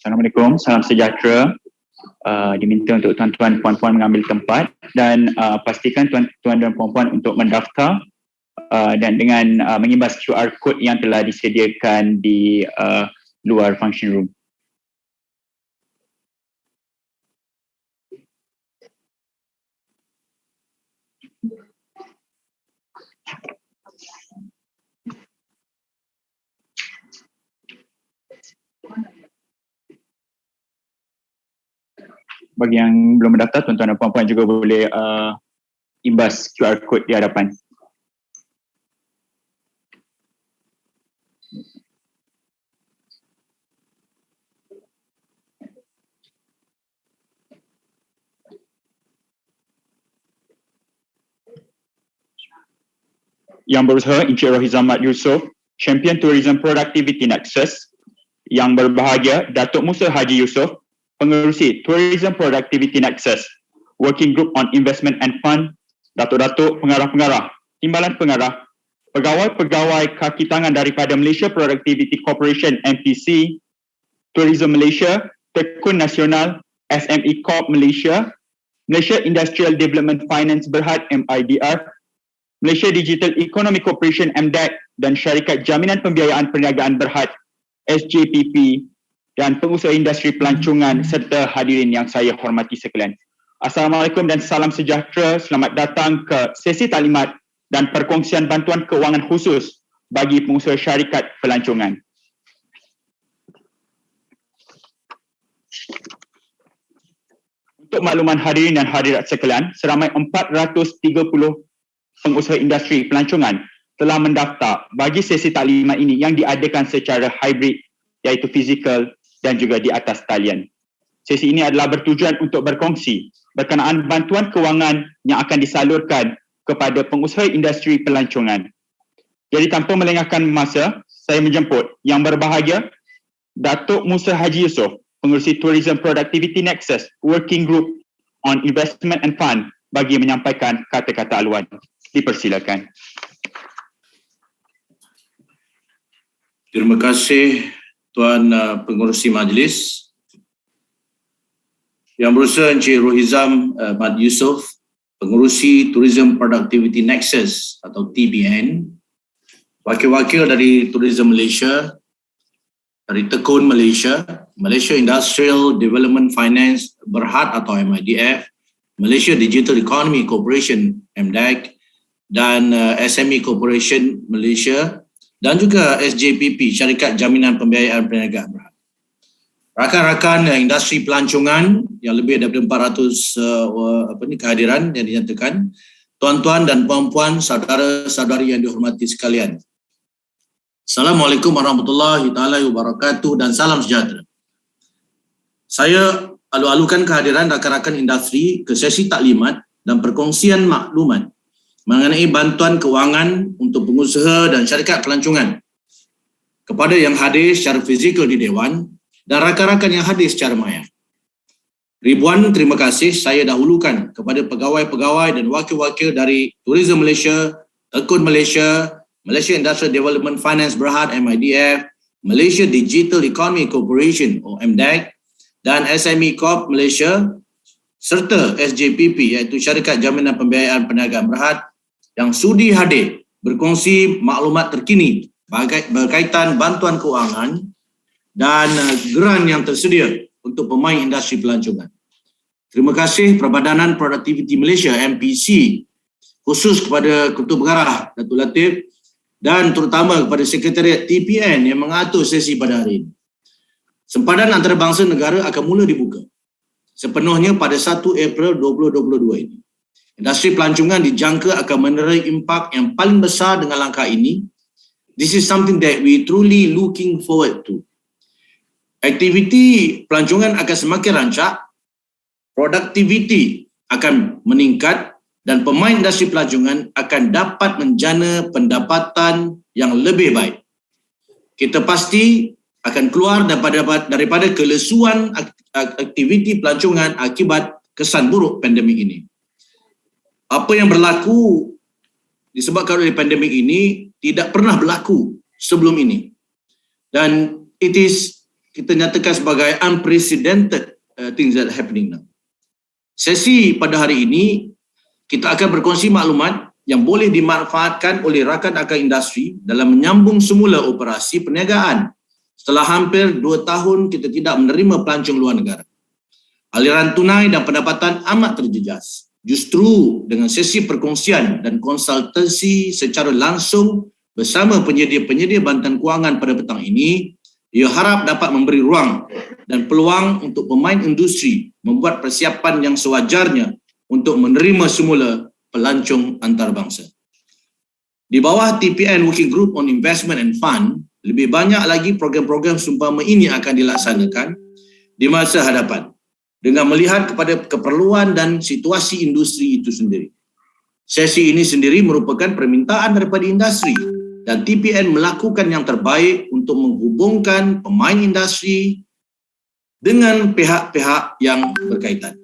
Assalamualaikum, salam sejahtera. Diminta untuk tuan-tuan puan-puan mengambil tempat dan pastikan tuan-tuan dan puan-puan untuk mendaftar dan dengan mengimbas QR code yang telah disediakan di luar function room. Bagi yang belum mendaftar, tuan-tuan dan puan-puan juga boleh imbas QR code di hadapan. Yang berusaha Encik Rohizam Mat Yusof, Champion Tourism Productivity Nexus. Yang berbahagia Datuk Musa Haji Yusof, Pengerusi Tourism Productivity Nexus, Working Group on Investment and Fund, Datuk-datuk pengarah-pengarah, timbalan pengarah, pegawai-pegawai kaki tangan daripada Malaysia Productivity Corporation MPC, Tourism Malaysia, Tekun Nasional, SME Corp Malaysia, Malaysia Industrial Development Finance Berhad MIDF, Malaysia Digital Economy Corporation MDEC dan Syarikat Jaminan Pembiayaan Perniagaan Berhad SJPP dan pengusaha industri pelancongan serta hadirin yang saya hormati sekalian. Assalamualaikum dan salam sejahtera. Selamat datang ke sesi taklimat dan perkongsian bantuan kewangan khusus bagi pengusaha syarikat pelancongan. Untuk makluman hadirin dan hadirat sekalian, seramai 430 pengusaha industri pelancongan telah mendaftar bagi sesi taklimat ini yang diadakan secara hybrid iaitu fizikal dan juga di atas talian. Sesi ini adalah bertujuan untuk berkongsi berkenaan bantuan kewangan yang akan disalurkan kepada pengusaha industri pelancongan. Jadi tanpa melengahkan masa, saya menjemput yang berbahagia Datuk Musa Haji Yusof, Pengerusi Tourism Productivity Nexus, Working Group on Investment and Fund bagi menyampaikan kata-kata aluan. Dipersilakan. Terima kasih Tuan Pengerusi Majlis. Yang berusaha Encik Rohizam Mat Yusof, Pengerusi Tourism Productivity Nexus atau TPN, wakil-wakil dari Tourism Malaysia, dari Tekun Malaysia, Malaysia Industrial Development Finance Berhad atau MIDF, Malaysia Digital Economy Corporation MDEC, dan SME Corporation Malaysia, dan juga SJPP, Syarikat Jaminan Pembiayaan Perniagaan Berhad. Rakan-rakan industri pelancongan yang lebih daripada 400 kehadiran yang dinyatakan, tuan-tuan dan puan-puan, saudara-saudari yang dihormati sekalian. Assalamualaikum warahmatullahi taala wabarakatuh dan salam sejahtera. Saya alu-alukan kehadiran rakan-rakan industri ke sesi taklimat dan perkongsian maklumat mengenai bantuan kewangan untuk pengusaha dan syarikat pelancongan kepada yang hadir secara fizikal di Dewan dan rakan-rakan yang hadir secara maya. Ribuan terima kasih saya dahulukan kepada pegawai-pegawai dan wakil-wakil dari Tourism Malaysia, Tekun Malaysia, Malaysia Industrial Development Finance Berhad MIDF, Malaysia Digital Economy Corporation atau MDEC dan SME Corp Malaysia serta SJPP iaitu Syarikat Jaminan Pembiayaan Perniagaan Berhad yang sudi hadir berkongsi maklumat terkini berkaitan bantuan kewangan dan geran yang tersedia untuk pemain industri pelancongan. Terima kasih Perbadanan Produktiviti Malaysia MPC, khusus kepada Ketua Pengarah Datuk Latif dan terutama kepada Sekretariat TPN yang mengatur sesi pada hari ini. Sempadan antarabangsa negara akan mula dibuka sepenuhnya pada 1 April 2022 ini. Industri pelancongan dijangka akan menerai impak yang paling besar dengan langkah ini. This is something that we truly looking forward to. Aktiviti pelancongan akan semakin rancak, produktiviti akan meningkat dan pemain industri pelancongan akan dapat menjana pendapatan yang lebih baik. Kita pasti akan keluar daripada kelesuan aktiviti pelancongan akibat kesan buruk pandemik ini. Apa yang berlaku disebabkan oleh pandemik ini tidak pernah berlaku sebelum ini. Dan kita nyatakan sebagai unprecedented things that are happening now. Sesi pada hari ini, kita akan berkongsi maklumat yang boleh dimanfaatkan oleh rakan-rakan industri dalam menyambung semula operasi perniagaan setelah hampir 2 tahun kita tidak menerima pelancong luar negara. Aliran tunai dan pendapatan amat terjejas. Justru dengan sesi perkongsian dan konsultasi secara langsung bersama penyedia-penyedia bantuan kewangan pada petang ini, ia harap dapat memberi ruang dan peluang untuk pemain industri membuat persiapan yang sewajarnya untuk menerima semula pelancong antarabangsa. Di bawah TPN Working Group on Investment and Fund, lebih banyak lagi program-program seumpama ini akan dilaksanakan di masa hadapan dengan melihat kepada keperluan dan situasi industri itu sendiri. Sesi ini sendiri merupakan permintaan daripada industri dan TPN melakukan yang terbaik untuk menghubungkan pemain industri dengan pihak-pihak yang berkaitan.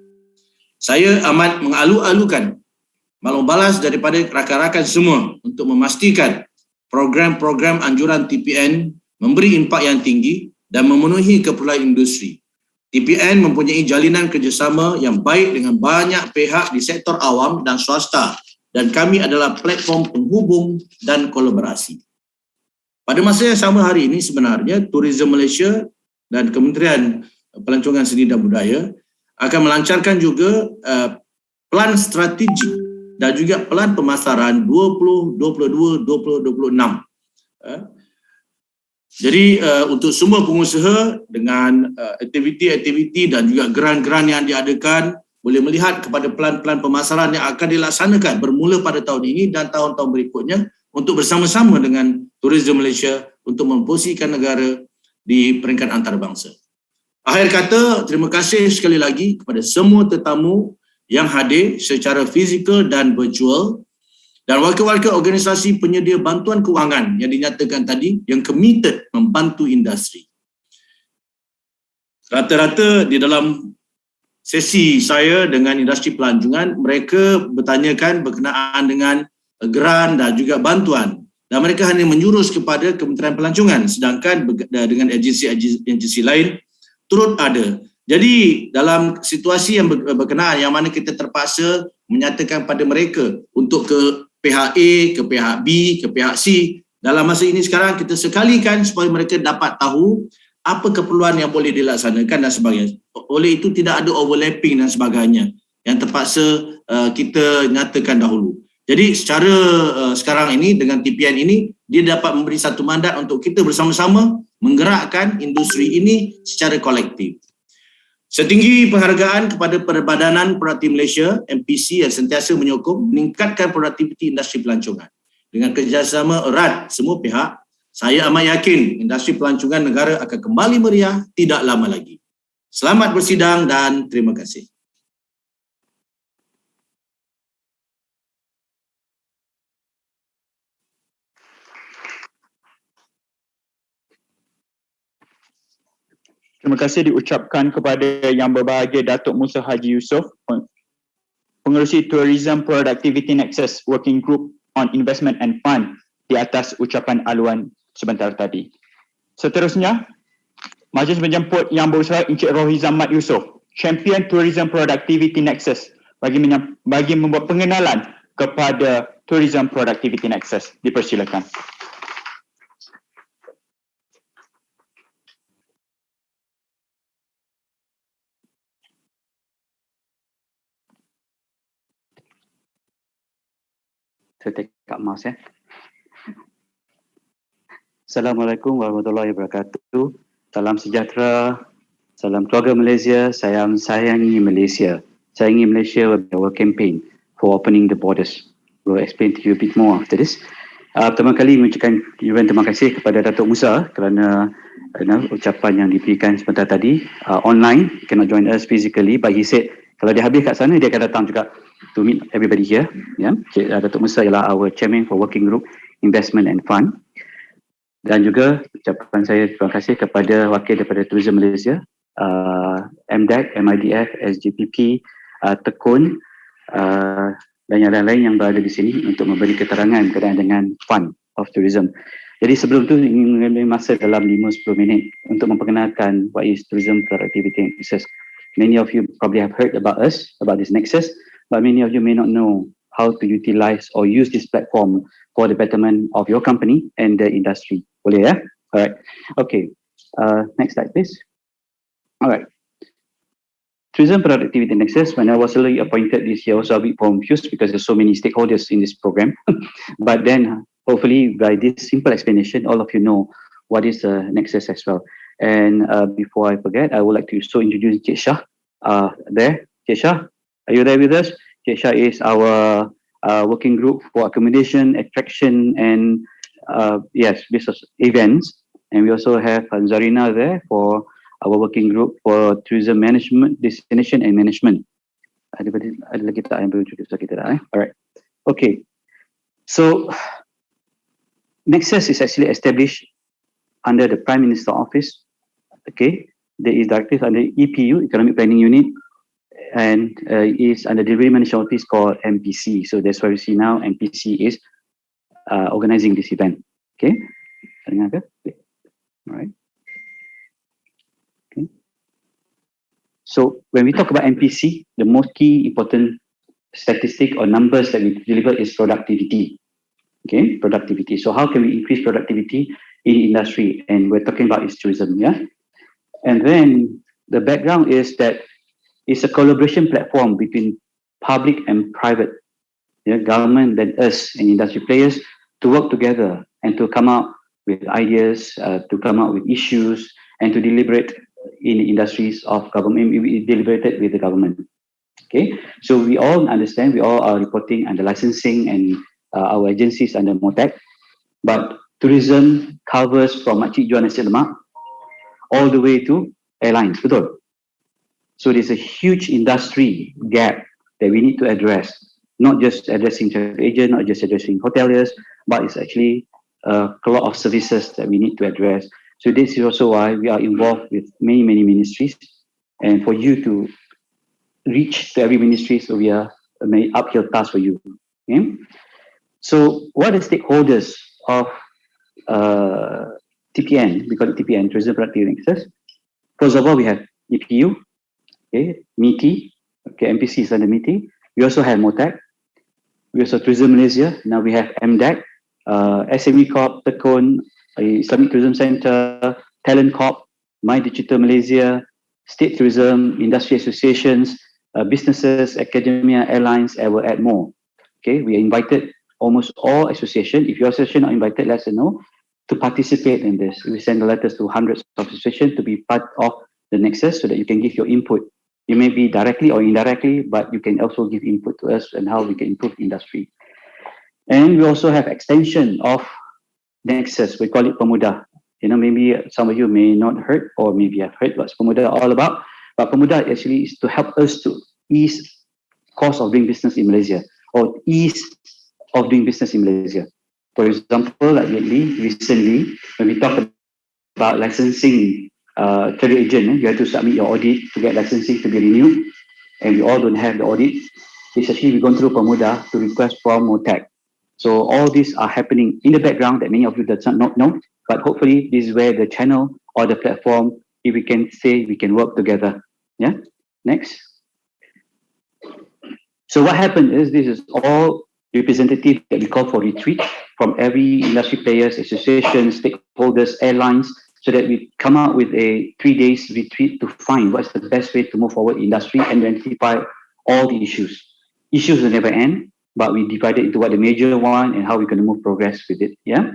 Saya amat mengalu-alukan maklum balas daripada rakan-rakan semua untuk memastikan program-program anjuran TPN memberi impak yang tinggi dan memenuhi keperluan industri. TPN mempunyai jalinan kerjasama yang baik dengan banyak pihak di sektor awam dan swasta dan kami adalah platform penghubung dan kolaborasi. Pada masa yang sama hari ini sebenarnya Tourism Malaysia dan Kementerian Pelancongan Seni dan Budaya akan melancarkan juga plan strategi dan juga plan pemasaran 2022-2026. Jadi untuk semua pengusaha dengan aktiviti-aktiviti dan juga geran-geran yang diadakan boleh melihat kepada plan-plan pemasaran yang akan dilaksanakan bermula pada tahun ini dan tahun-tahun berikutnya untuk bersama-sama dengan Tourism Malaysia untuk memposisikan negara di peringkat antarabangsa. Akhir kata, terima kasih sekali lagi kepada semua tetamu yang hadir secara fizikal dan virtual dan wakil-wakil organisasi penyedia bantuan kewangan yang dinyatakan tadi yang committed membantu industri. Rata-rata di dalam sesi saya dengan industri pelancongan, mereka bertanyakan berkenaan dengan geran dan juga bantuan dan mereka hanya menjurus kepada Kementerian Pelancongan sedangkan dengan agensi lain turut ada. Jadi dalam situasi yang berkenaan yang mana kita terpaksa menyatakan pada mereka untuk ke pihak A, ke pihak B, ke pihak C. Dalam masa ini sekarang kita sekalikan supaya mereka dapat tahu apa keperluan yang boleh dilaksanakan dan sebagainya. Oleh itu tidak ada overlapping dan sebagainya yang terpaksa kita nyatakan dahulu. Jadi secara sekarang ini dengan TPN ini dia dapat memberi satu mandat untuk kita bersama-sama menggerakkan industri ini secara kolektif. Setinggi penghargaan kepada Perbadanan Produktiviti Malaysia MPC yang sentiasa menyokong meningkatkan produktiviti industri pelancongan. Dengan kerjasama erat semua pihak, saya amat yakin industri pelancongan negara akan kembali meriah tidak lama lagi. Selamat bersidang dan terima kasih. Terima kasih diucapkan kepada Yang Berbahagia Datuk Musa Haji Yusof, Pengerusi Tourism Productivity Nexus Working Group on Investment and Fund di atas ucapan aluan sebentar tadi. Seterusnya, majlis menjemput Yang Berusaha Encik Rohizam Mat Yusof, Champion Tourism Productivity Nexus bagi membuat pengenalan kepada Tourism Productivity Nexus. Dipersilakan. Saya take up mouse ya. Assalamualaikum warahmatullahi wabarakatuh. Salam sejahtera, salam keluarga Malaysia, sayangi Malaysia. Sayangi Malaysia will be our campaign for opening the borders. We'll explain to you a bit more after this. Pertama kali mengucapkan terima kasih kepada Datuk Musa kerana ucapan yang diberikan sebentar tadi online. He cannot join us physically, but he said kalau dia habis kat sana dia akan datang juga to meet everybody here. Ya, Datuk Musa ialah our chairman for working group investment and fund. Dan juga ucapan saya terima kasih kepada wakil daripada Tourism Malaysia, MDEC, MIDF, SGPP, Tekun dan yang lain-lain yang berada di sini untuk memberi keterangan berkaitan dengan Fund of Tourism. Jadi sebelum tu ingin mengambil masa dalam 5-10 minit untuk memperkenalkan what is Tourism Productivity Nexus. Many of you probably have heard about us, about this Nexus, but many of you may not know how to utilize or use this platform for the betterment of your company and the industry. Boleh ya? Alright. Okay. Next slide please. Alright. Tourism Productivity Nexus, when I was early appointed this year, I was a bit confused because there's so many stakeholders in this program. But then, hopefully, by this simple explanation, all of you know what is the Nexus as well. And before I forget, I would like to introduce Cik Shah. There, Cik Shah, are you there with us? Cik Shah is our working group for accommodation, attraction, and business events. And we also have Zarina there for our working group for tourism management, destination and management. Ada lagi tak yang perlu introduce lagi tak? Alright. Okay. So, Nexus is actually established under the Prime Minister Office. Okay. There is directive under EPU, Economic Planning Unit, and is under Delivery Management Office called MPC. So that's why we see now MPC is organizing this event. Okay. Alright. Okay. So when we talk about MPC, the most key important statistic or numbers that we deliver is productivity. Okay, productivity. So how can we increase productivity in industry? And we're talking about is tourism, yeah? And then the background is that it's a collaboration platform between public and private, government and us and industry players to work together and to come up with ideas, to come up with issues, and to deliberate in industries of government, deliberated with the government. Okay, so we all understand, we all are reporting under licensing and our agencies under MOTEC, but tourism covers from makcik jual nasi lemak all the way to airlines, betul? So there's a huge industry gap that we need to address, not just addressing travel agent, not just addressing hoteliers, but it's actually a lot of services that we need to address. So this is also why we are involved with many ministries, and for you to reach to every ministry, so we are an uphill task for you. Okay? So what are the stakeholders of TPN? We call it TPN, Tourism Productivity Nexus. First of all, we have EPU, okay, MITI, okay, MPC is under MITI. We also have MOTEC. We also have Tourism Malaysia. Now we have MDEC, SME Corp, Tekun, Islamic Tourism Centre, Talent Corp, My Digital Malaysia, State Tourism, Industry Associations, businesses, academia, airlines, and we'll add more. Okay, we invited almost all associations. If your association are invited, let us know to participate in this. We send letters to hundreds of associations to be part of the Nexus so that you can give your input. You may be directly or indirectly, but you can also give input to us and how we can improve the industry. And we also have extension of Nexus. We call it Pemuda. Maybe some of you may not heard or maybe have heard what's Pemuda all about. But Pemuda actually is to help us to ease cost of doing business in Malaysia or ease of doing business in Malaysia. For example, like recently, when we talk about licensing travel agent, you have to submit your audit to get licensing to be renewed, and we all don't have the audit. It's actually we've gone through Pemuda to request from MOTEC. So all these are happening in the background that many of you does not know, but hopefully this is where the channel or the platform, if we can say we can work together. Yeah. Next. So what happened is this is all representative that we call for retreat from every industry players, associations, stakeholders, airlines, so that we come out with a 3 days retreat to find what's the best way to move forward industry and identify all the issues. Issues will never end, but we divided into what the major one and how we're going to move progress with it. Yeah.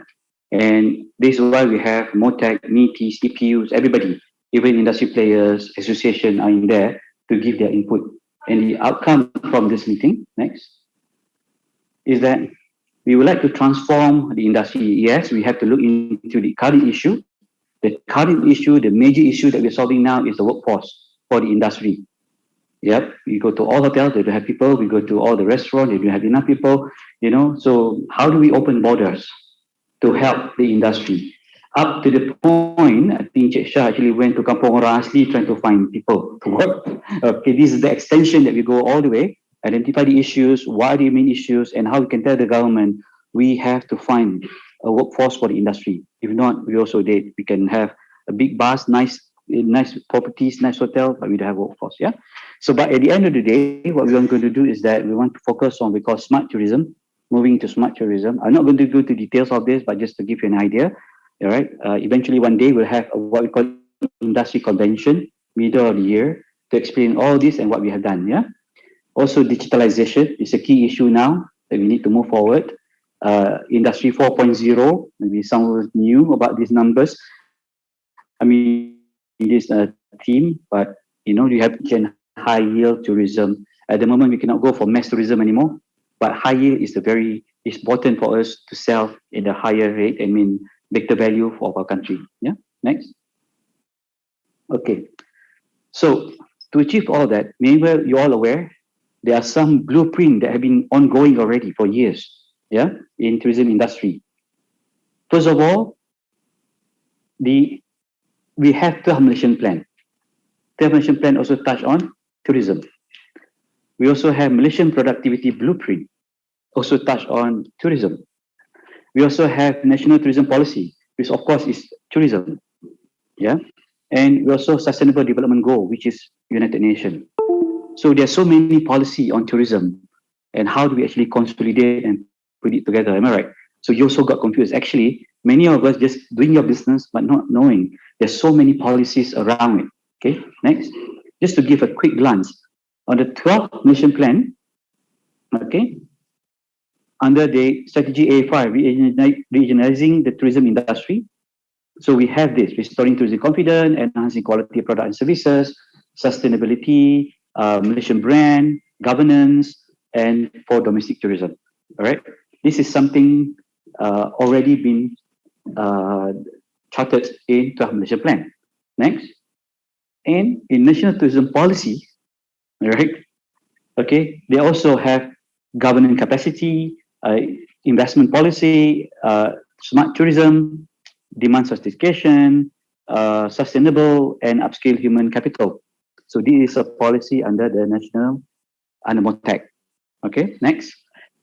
And this is why we have MOTEC, MITIS, EPUs, everybody, even industry players, association are in there to give their input. And the outcome from this meeting, next, is that we would like to transform the industry. Yes, we have to look into the current issue. The current issue, the major issue that we're solving now is the workforce for the industry. Yep, we go to all hotels, they don't have people. We go to all the restaurants, they don't have enough people. So how do we open borders to help the industry? Up to the point, I think Cik Shah actually went to Kampung Orang Asli trying to find people to work. Okay, this is the extension that we go all the way, identify the issues, what are the main issues, and how we can tell the government we have to find a workforce for the industry. If not, we also did. We can have a big bus, nice properties, nice hotel, but we don't have workforce. Yeah. So, but at the end of the day, what we are going to do is that we want to focus on what we call smart tourism, moving to smart tourism. I'm not going to go to details of this, but just to give you an idea. All right. Eventually, one day we'll have what we call industry convention, middle of the year, to explain all this and what we have done. Yeah. Also, digitalization is a key issue now that we need to move forward. Industry 4.0, maybe someone knew about these numbers. I mean, in this team, but you have high yield tourism. At the moment, we cannot go for mass tourism anymore, but high yield is very important for us to sell in a higher rate. I mean, better value for our country. Yeah. Next. Okay. So to achieve all that, maybe you're all aware, there are some blueprint that have been ongoing already for years. Yeah, in tourism industry. First of all, we have the Malaysian plan. The Malaysian plan also touch on tourism. We also have Malaysian productivity blueprint, also touch on tourism. We also have national tourism policy, which of course is tourism. Yeah, and we also sustainable development goal, which is United Nations. So there are so many policy on tourism, and how do we actually consolidate and put it together? Am I right? So you also got confused. Actually, many of us just doing your business but not knowing there's so many policies around it. Okay, next. Just to give a quick glance on the 12th Nation Plan. Okay, under the strategy A5, regionalizing the tourism industry. So we have this: restoring tourism confidence, enhancing quality of product and services, sustainability, Malaysian brand, governance, and for domestic tourism. All right, this is something already been charted in 12th Malaysian Plan. Next, and in national tourism policy, all right, okay, they also have governance capacity, investment policy, smart tourism, demand sophistication, sustainable and upscale human capital. So this is a policy under the national MOTEC. Okay, next.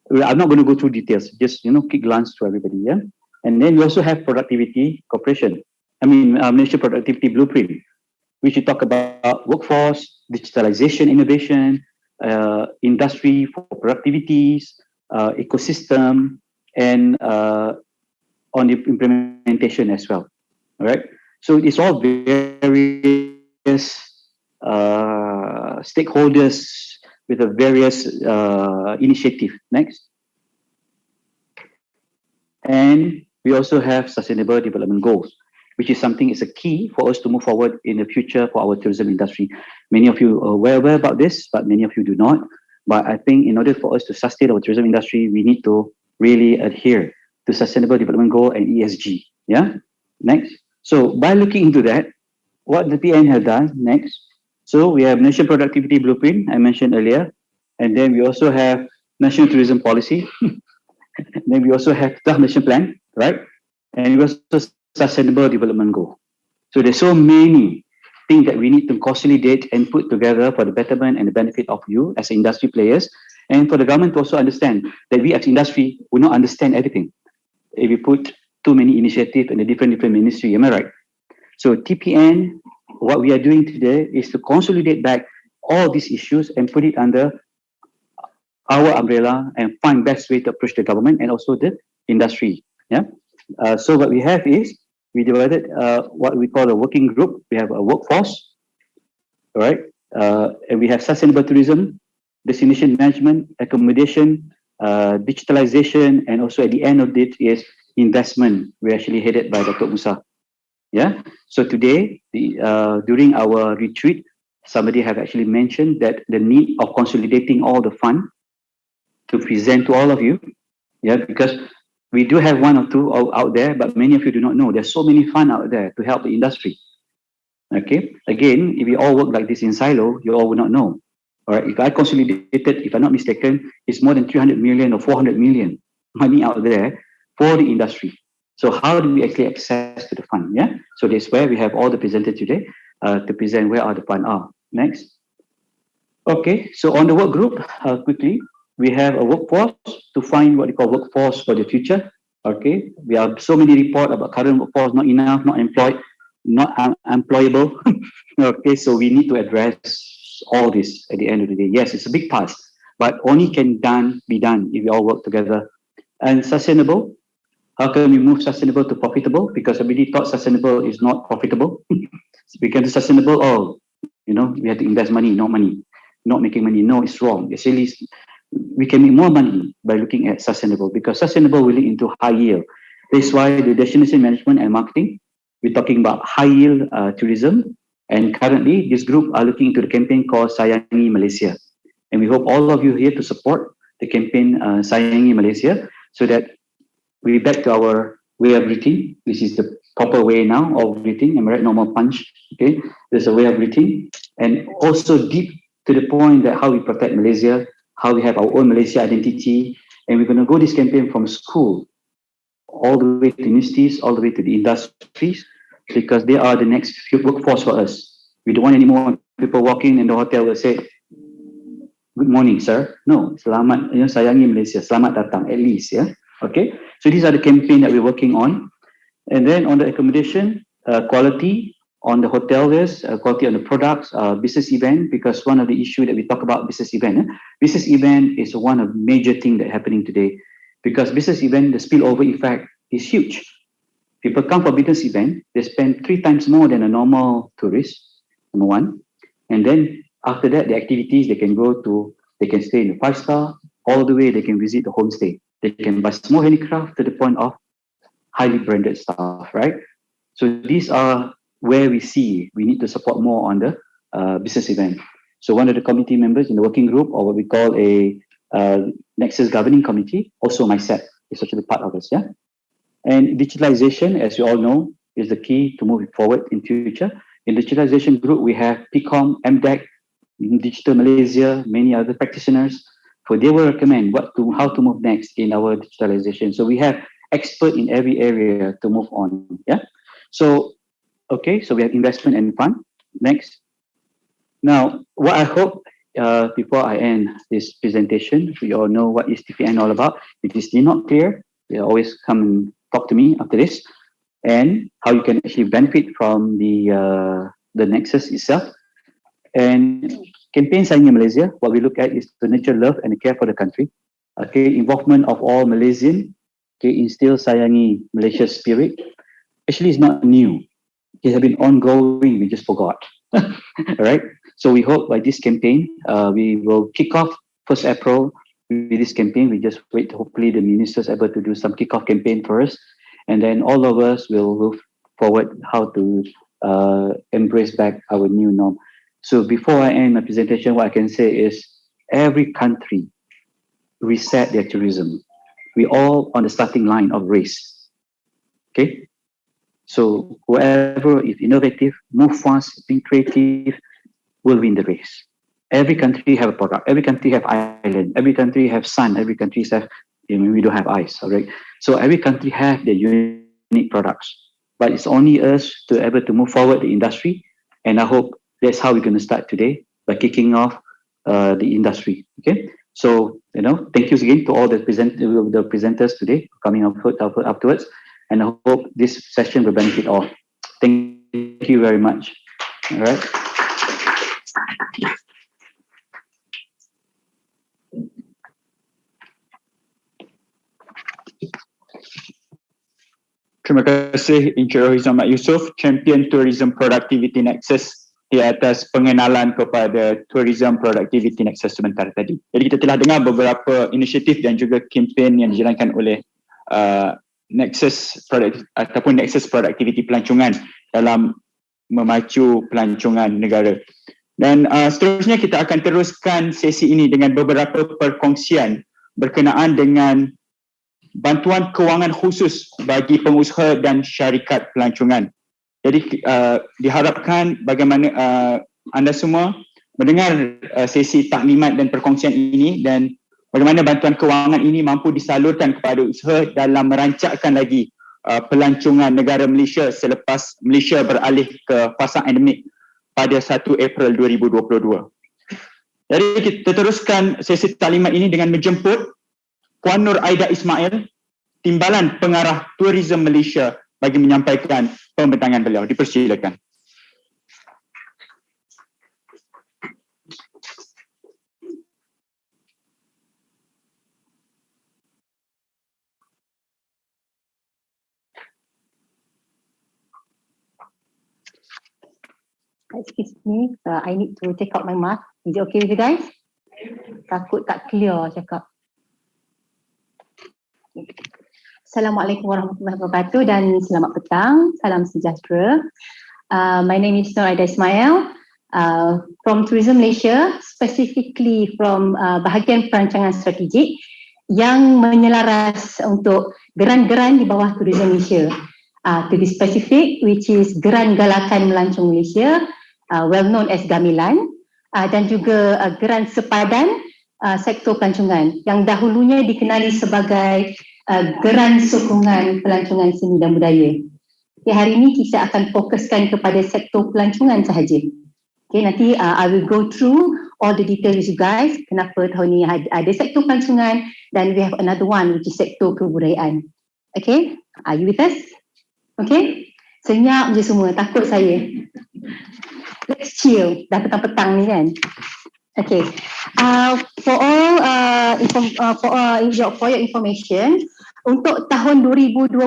I'm not going to go through details, just quick glance to everybody. Yeah, and then we also have productivity cooperation. I mean, Malaysia productivity blueprint, which we talk about workforce, digitalization, innovation, industry for productivities, ecosystem, and on the implementation as well. All right. So it's all various stakeholders with a various initiative. Next. And we also have sustainable development goals, which is something is a key for us to move forward in the future for our tourism industry. Many of you are aware about this, but many of you do not. But I think in order for us to sustain our tourism industry, we need to really adhere to sustainable development goal and ESG. Yeah. Next. So by looking into that, what the PN have done next. So we have National Productivity Blueprint, I mentioned earlier. And then we also have National Tourism Policy. Then we also have the Nation Plan, right? And we also Sustainable Development Goal. So there's so many things that we need to consolidate and put together for the betterment and the benefit of you as industry players, and for the government to also understand that we as industry will not understand everything if we put too many initiatives in a different ministry. Am I right? So TPN, what we are doing today is to consolidate back all these issues and put it under our umbrella and find best way to approach the government and also the industry. Yeah. So what we have is we divided what we call a working group. We have a workforce, all right, and we have sustainable tourism, destination management, accommodation, digitalization, and also at the end of it is investment. We're actually headed by Dr. Musa. Yeah. So today, during our retreat, somebody have actually mentioned that the need of consolidating all the fund to present to all of you. Yeah, because we do have one or two out there, but many of you do not know. There's so many fund out there to help the industry. Okay. Again, if we all work like this in silo, you all will not know. All right. If I consolidated, if I'm not mistaken, it's more than 300 million or 400 million money out there for the industry. So how do we actually access to the fund? Yeah. So that's where we have all the presenters today to present where are the fund are. Next. Okay. So on the work group, quickly, we have a workforce to find what we call workforce for the future. Okay. We have so many reports about current workforce, not enough, not employed, not employable. Okay. So we need to address all this at the end of the day. Yes, it's a big task, but only can be done if we all work together. And sustainable, how can we move sustainable to profitable? Because I really thought sustainable is not profitable. We can do sustainable, we have to invest money, not making money. No, it's wrong. It's really, we can make more money by looking at sustainable, because sustainable will lead into high yield. That's why the destination management and marketing, we're talking about high yield tourism. And currently, this group are looking into the campaign called Sayangi Malaysia. And we hope all of you here to support the campaign Sayangi Malaysia, so that we back to our way of breathing. This is the proper way now of breathing. Am I right? No more punch. Okay. There's a way of breathing. And also deep to the point that how we protect Malaysia, how we have our own Malaysia identity. And we're going to go this campaign from school all the way to universities, all the way to the industries, because they are the next workforce for us. We don't want any more people walking in the hotel will say, "Good morning, sir." No, selamat, sayangi Malaysia, selamat datang, at least, yeah. Okay, so these are the campaign that we're working on. And then on the accommodation, quality on the hotel list, quality on the products, business event, because one of the issue that we talk about business event, business event is one of major thing that happening today, because business event, the spillover effect is huge. People come for business event, they spend 3 times more than a normal tourist, number one. And then after that, the activities they can stay in the 5-star, all the way they can visit the homestay. They can buy small handicraft to the point of highly branded stuff, right? So these are where we see we need to support more on the business event. So one of the committee members in the working group, or what we call a Nexus Governing Committee, also myself, is actually part of this, yeah? And digitalization, as you all know, is the key to move it forward in future. In digitalization group, we have PCOM, MDEC, Digital Malaysia, many other practitioners. For they will recommend how to move next in our digitalization. So we have expert in every area to move on. Yeah. So okay. So we have investment and fund. Next. Now, what I hope before I end this presentation, we all know what is TPN all about. If it's still not clear, you always come and talk to me after this, and how you can actually benefit from the Nexus itself. And campaign Sayangi Malaysia, what we look at is to nurture love and care for the country. Okay, involvement of all Malaysian, okay, instill Sayangi Malaysia spirit. Actually, it's not new. It has been ongoing. We just forgot. All right. So we hope by this campaign, we will kick off 1st April with this campaign. We just wait. Hopefully, the ministers able to do some kickoff campaign for us, and then all of us will move forward how to embrace back our new norm. So before I end my presentation, what I can say is every country reset their tourism. We all on the starting line of race. Okay. So whoever is innovative, move fast, be creative, will win the race. Every country have a product. Every country have island. Every country have sun. Every country have, we don't have ice. All right. So every country have their unique products. But it's only us to able to move forward the industry. And I hope that's how we're going to start today, by kicking off the industry. Okay. So, thank you again to all the presenters today coming up afterwards. And I hope this session will benefit all. Thank you very much. All right. Terima kasih Encik Rohizam Mat Yusof, Champion Tourism Productivity Nexus di atas pengenalan kepada Tourism Productivity Nexus sebentar tadi. Jadi kita telah dengar beberapa inisiatif dan juga kempen yang dijalankan oleh Nexus Productivity Pelancongan dalam memacu pelancongan negara. Dan seterusnya kita akan teruskan sesi ini dengan beberapa perkongsian berkenaan dengan bantuan kewangan khusus bagi pengusaha dan syarikat pelancongan. Jadi diharapkan bagaimana anda semua mendengar sesi taklimat dan perkongsian ini dan bagaimana bantuan kewangan ini mampu disalurkan kepada usaha dalam merancakkan lagi pelancongan negara Malaysia selepas Malaysia beralih ke fasa endemik pada 1 April 2022. Jadi kita teruskan sesi taklimat ini dengan menjemput Puan Nur Aida Ismail, Timbalan Pengarah Tourism Malaysia bagi menyampaikan pembentangan beliau. Dipersilakan. Excuse me, I need to take out my mask. Is it okay with you guys? Takut tak clear cakap. Assalamualaikum warahmatullahi wabarakatuh dan selamat petang. Salam sejahtera. My name is Nur Aida Ismail from Tourism Malaysia, specifically from bahagian perancangan strategik yang menyelaras untuk geran-geran di bawah Tourism Malaysia. To be specific, which is Geran Galakan Melancong Malaysia, well known as Gamilan, dan juga Geran Sepadan sektor pelancongan yang dahulunya dikenali sebagai Geran Sokongan Pelancongan Seni dan Budaya. Okay, hari ini kita akan fokuskan kepada sektor pelancongan sahaja. Okay, nanti I will go through all the details you guys, kenapa tahun ini ada sektor pelancongan dan we have another one which is sektor kebudayaan. Okay, are you with us? Okay, senyap je semua, takut saya. Let's chill, dah petang-petang ni kan. Okay, for your information, untuk tahun 2022,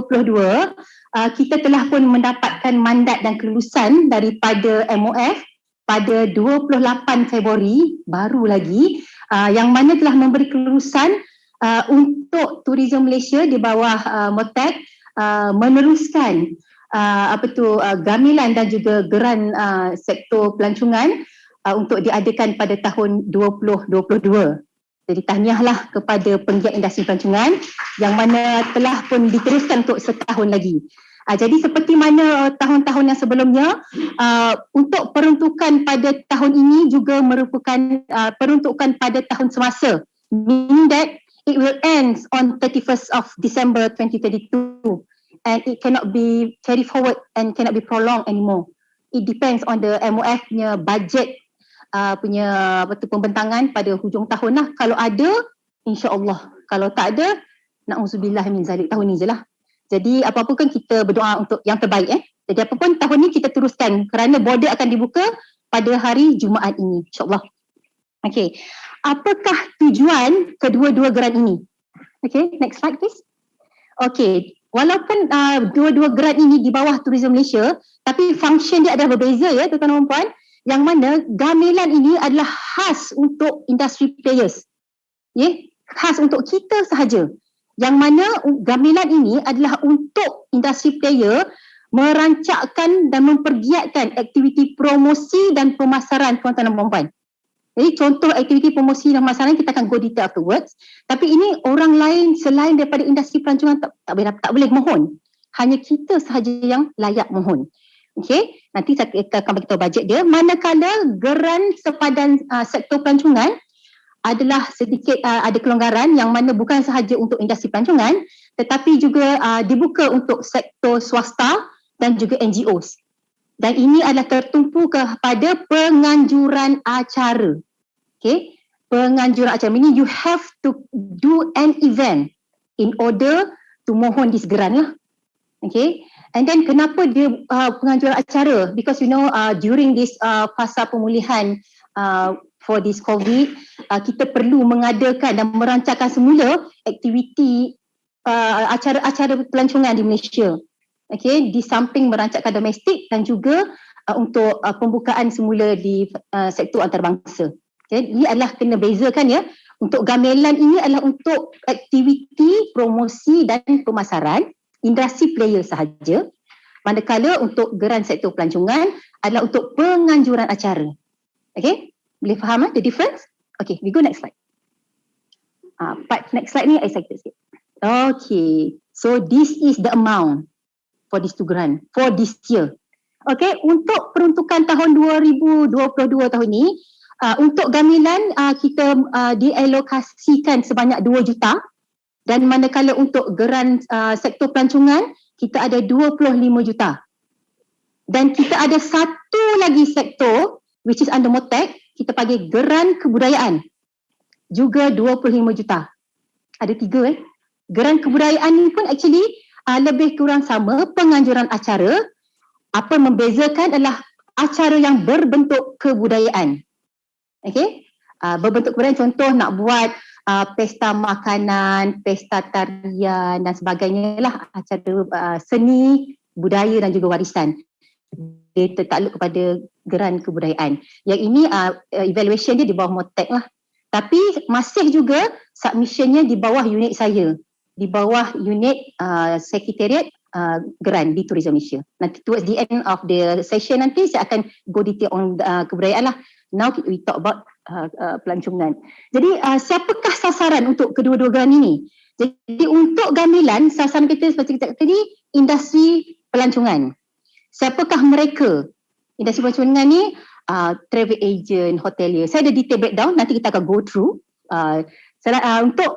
kita telah pun mendapatkan mandat dan kelulusan daripada MOF pada 28 Februari, baru lagi, yang mana telah memberi kelulusan untuk Tourism Malaysia di bawah Midf meneruskan gamilan dan juga geran sektor pelancongan untuk diadakan pada tahun 2022. Jadi tahniahlah kepada penggiat industri pelancongan yang mana telah pun diteruskan untuk setahun lagi. Jadi seperti mana tahun-tahun yang sebelumnya, untuk peruntukan pada tahun ini juga merupakan peruntukan pada tahun semasa, meaning that it will end on 31st of December 2032 and it cannot be carry forward and cannot be prolonged anymore. It depends on the MOF punya budget punya pembentangan pada hujung tahun lah. Kalau ada, insya-Allah. Kalau tak ada, na'udzubillah min zalik, tahun ni je lah. Jadi apa-apa kan kita berdoa untuk yang terbaik. Jadi apa pun tahun ni kita teruskan kerana border akan dibuka pada hari Jumaat ini, insya-Allah. Okay, apakah tujuan kedua-dua geran ini? Okay, next slide please. Okay, walaupun dua-dua geran ini di bawah Tourism Malaysia, tapi function dia adalah berbeza ya tuan-tuan dan puan. Yang mana gamilan ini adalah khas untuk industry players. Khas untuk kita sahaja. Yang mana gamilan ini adalah untuk industry player merancakkan dan mempergiatkan aktiviti promosi dan pemasaran tuan-tuan dan puan-puan. Jadi contoh aktiviti promosi dan pemasaran kita akan go detail afterwards. Tapi ini orang lain selain daripada industri pelancongan tak boleh mohon. Hanya kita sahaja yang layak mohon. Okay, nanti saya akan bagi tahu bajet dia. Manakala geran sepadan sektor pelancongan adalah sedikit ada kelonggaran yang mana bukan sahaja untuk industri pelancongan tetapi juga dibuka untuk sektor swasta dan juga NGOs. Dan ini adalah tertumpu kepada penganjuran acara. Okay, penganjuran acara. Meaning you have to do an event in order to mohon this geran lah. Okay. And then kenapa dia penganjuran acara? Because you know during this fasa pemulihan for this COVID, kita perlu mengadakan dan merancangkan semula aktiviti acara-acara pelancongan di Malaysia. Okay, di samping merancangkan domestik dan juga untuk pembukaan semula di sektor antarabangsa. Okay, ini adalah kena bezakan ya. Untuk gamelan ini adalah untuk aktiviti, promosi dan pemasaran industri player sahaja. Manakala untuk geran sektor pelancongan adalah untuk penganjuran acara. Okay, boleh faham the difference? Okay, we go next slide. Part next slide ni excited sikit. Okay, so this is the amount for this two grant for this year. Okay, untuk peruntukan tahun 2022 tahun ni, untuk gamelan kita dialokasikan sebanyak 2 juta dan manakala untuk geran sektor pelancongan kita ada 25 juta. Dan kita ada satu lagi sektor which is under Motek, kita panggil geran kebudayaan. Juga 25 juta. Ada 3 Geran kebudayaan ni pun actually lebih kurang sama penganjuran acara. Apa membezakan adalah acara yang berbentuk kebudayaan. Okay? Berbentuk kebudayaan, contoh nak buat pesta makanan, pesta tarian dan sebagainya lah, acara seni, budaya dan juga warisan. Dia tertakluk kepada geran kebudayaan. Yang ini evaluation dia di bawah Motek lah. Tapi masih juga submissionnya di bawah unit saya, di bawah unit sekretariat geran di Tourism Malaysia. Nanti towards the end of the session nanti saya akan go detail on kebudayaan lah. Now we talk about pelancongan. Jadi siapakah sasaran untuk kedua-dua geran ini? Jadi untuk gamelan, sasaran kita seperti kita tadi, industri pelancongan. Siapakah mereka? Industri pelancongan ni travel agent, hotelier. Saya ada detail breakdown, nanti kita akan go through. Untuk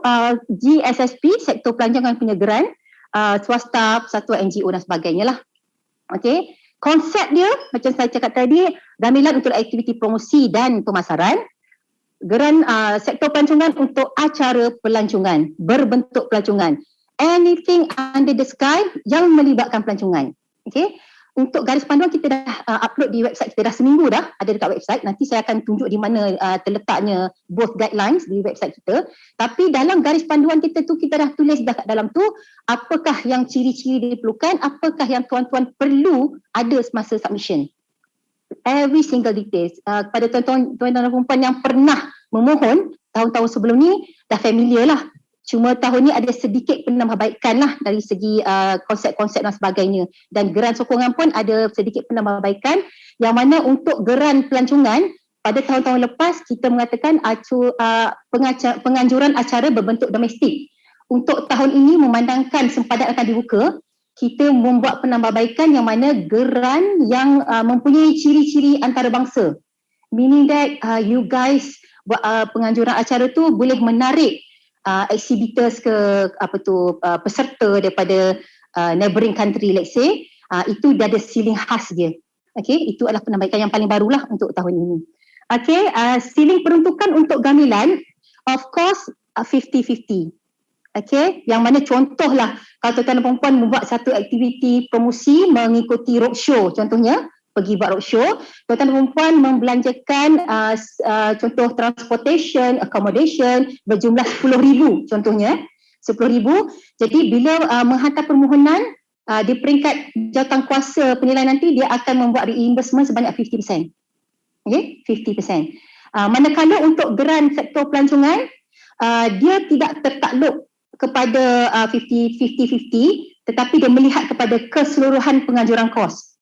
GSSP, sektor pelancongan punya geran, swasta, persatuan NGO dan sebagainya lah. Okay. Konsep dia, macam saya cakap tadi, gamelan untuk aktiviti promosi dan pemasaran. Geran sektor pelancongan untuk acara pelancongan, berbentuk pelancongan. Anything under the sky yang melibatkan pelancongan. Okay. Untuk garis panduan kita dah upload di website kita dah seminggu dah ada dekat website. Nanti saya akan tunjuk di mana terletaknya both guidelines di website kita. Tapi dalam garis panduan kita tu kita dah tulis dah kat dalam tu apakah yang ciri-ciri diperlukan, apakah yang tuan-tuan perlu ada semasa submission. Every single details. Kepada tuan-tuan dan perempuan yang pernah memohon tahun-tahun sebelum ni dah familiar lah. Cuma tahun ni ada sedikit penambahbaikan lah dari segi konsep-konsep dan sebagainya. Dan geran sokongan pun ada sedikit penambahbaikan yang mana untuk geran pelancongan pada tahun-tahun lepas kita mengatakan penganjuran acara berbentuk domestik. Untuk tahun ini memandangkan sempadan akan dibuka, kita membuat penambahbaikan yang mana geran yang mempunyai ciri-ciri antarabangsa. Meaning that you guys buat penganjuran acara tu boleh menarik exhibitors ke peserta daripada neighbouring country, let's say, itu dia ada ceiling khas dia. Okay, itu adalah penambahbaikan yang paling barulah untuk tahun ini. Okay, ceiling peruntukan untuk gamelan of course 50-50. Okay, yang mana contohlah kalau tuan-tuan dan perempuan membuat satu aktiviti promosi mengikuti roadshow contohnya, pergi buat roadshow, tuan-tuan dan perempuan membelanjakan contoh transportation, accommodation berjumlah 10,000 contohnya, 10,000. Jadi bila menghantar permohonan di peringkat jawatankuasa penilaian nanti dia akan membuat reimbursement sebanyak 50%. Okay, 50%. Manakala untuk geran sektor pelancongan dia tidak tertakluk kepada 50-50 tetapi dia melihat kepada keseluruhan penganjuran kos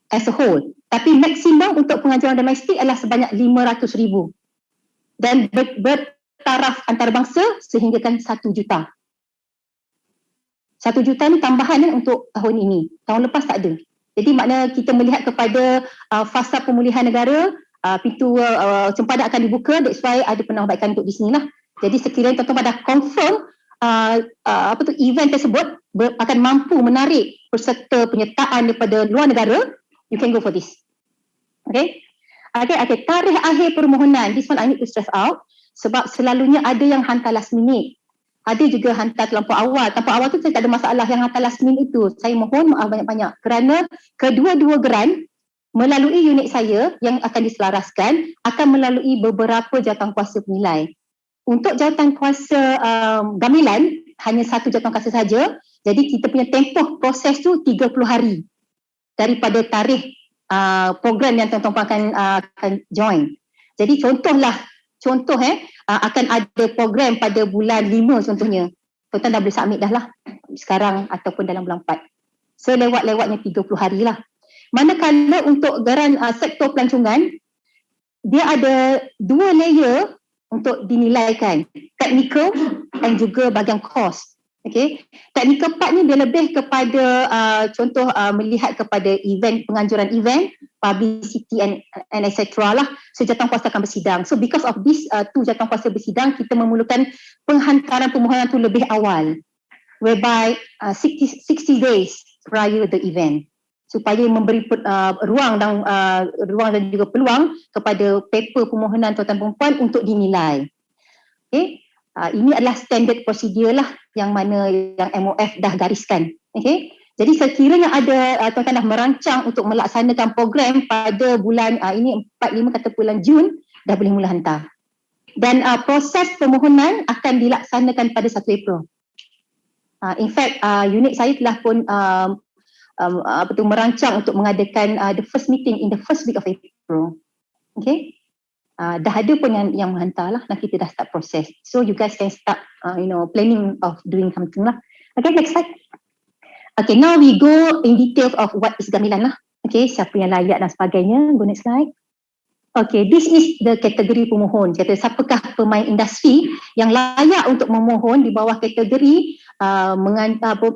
as a whole. Tapi maksimum untuk penganjuran domestik adalah sebanyak 500,000 dan bertaraf antarabangsa sehinggakan 1 juta. 1 juta ni tambahan untuk tahun ini. Tahun lepas tak ada. Jadi makna kita melihat kepada fasa pemulihan negara, pintu sempadan akan dibuka, that's why ada penambahbaikan untuk di sini lah. Jadi sekiranya tuan-tuan dah confirm event tersebut akan mampu menarik peserta penyertaan daripada luar negara, you can go for this. Okay. Tarikh akhir permohonan. This one I need to stress out. Sebab selalunya ada yang hantar last minute. Ada juga hantar terlampau awal. Terlampau awal tu saya tak ada masalah. Yang hantar last minute itu, saya mohon maaf banyak-banyak. Kerana kedua-dua geran melalui unit saya yang akan diselaraskan akan melalui beberapa jawatankuasa penilai. Untuk jawatankuasa gamelan, hanya satu jawatankuasa saja. Jadi kita punya tempoh proses tu 30 hari. Daripada tarikh program yang tuan-tuan akan join. Jadi contoh akan ada program pada bulan 5 contohnya. Tuan-tuan dah boleh submit dah lah sekarang ataupun dalam bulan 4. Selewat-lewatnya 30 hari lah. Manakala untuk geran sektor pelancongan, dia ada 2 layer untuk dinilaikan, technical dan juga bahagian cost. Okay. Technical part ni dia lebih kepada contoh melihat kepada event, penganjuran event, publicity and etc. lah. So jawatankuasa akan bersidang. So because of this two jawatankuasa bersidang, kita memerlukan penghantaran permohonan tu lebih awal, whereby 60 days prior the event, supaya memberi ruang dan juga peluang kepada paper permohonan tuan-tuan perempuan untuk dinilai. Okay. Ini adalah standard prosedur lah yang mana yang MOF dah gariskan. Okay. Jadi sekiranya ada tuan-tuan dah merancang untuk melaksanakan program pada bulan ini 4-5 kata bulan Jun, dah boleh mula hantar. Dan proses permohonan akan dilaksanakan pada 1 April. In fact, unit saya telah pun merancang untuk mengadakan the first meeting in the first week of April. Okay. Dah ada pun yang menghantar lah. Nah, kita dah start proses. So you guys can start planning of doing something lah. Okay, next slide. Okay, now we go in details of what is gamilan lah. Okay, siapa yang layak dan sebagainya. Go next slide. Okay, this is the kategori pemohon. Kata siapakah pemain industri yang layak untuk memohon di bawah kategori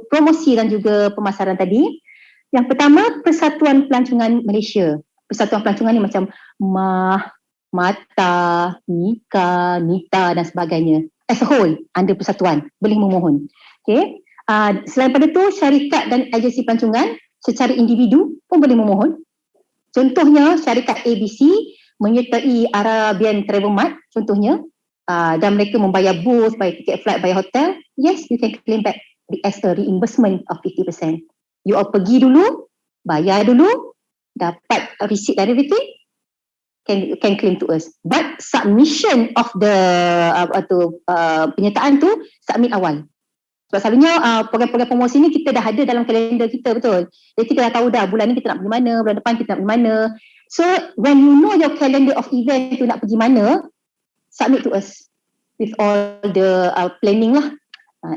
promosi dan juga pemasaran tadi. Yang pertama, Persatuan Pelancongan Malaysia. Persatuan Pelancongan ni macam Mata, Nika, Nita dan sebagainya. As a whole, under persatuan, boleh memohon. Okay. Selain pada tu, syarikat dan agensi pelancongan secara individu pun boleh memohon. Contohnya, syarikat ABC menyertai Arabian Travel Mart, contohnya, dan mereka membayar booth, bayar tiket flight, bayar hotel. Yes, you can claim back as a reimbursement of 50%. You all pergi dulu, bayar dulu, dapat receipt dan everything, can claim to us. But submission of the penyertaan tu submit awal. Sebab selalunya program-program promosi ni kita dah ada dalam kalender kita, betul. Jadi kita dah tahu dah bulan ni kita nak pergi mana, bulan depan kita nak pergi mana. So when you know your calendar of event tu nak pergi mana, submit to us with all the planning lah.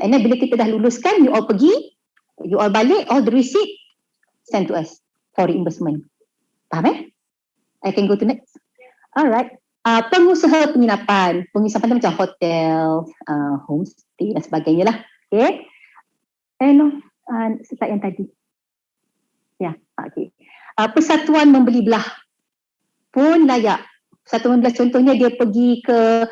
And then bila kita dah luluskan, you all pergi, you all balik, all the receipt send to us for reimbursement. Faham I can go to next. Alright. Pengusaha penginapan. Penginapan tu macam hotel, homestay dan sebagainya lah. Okay. Slide yang tadi. Ya, okay. Persatuan membeli belah pun layak. Persatuan membeli belah contohnya dia pergi ke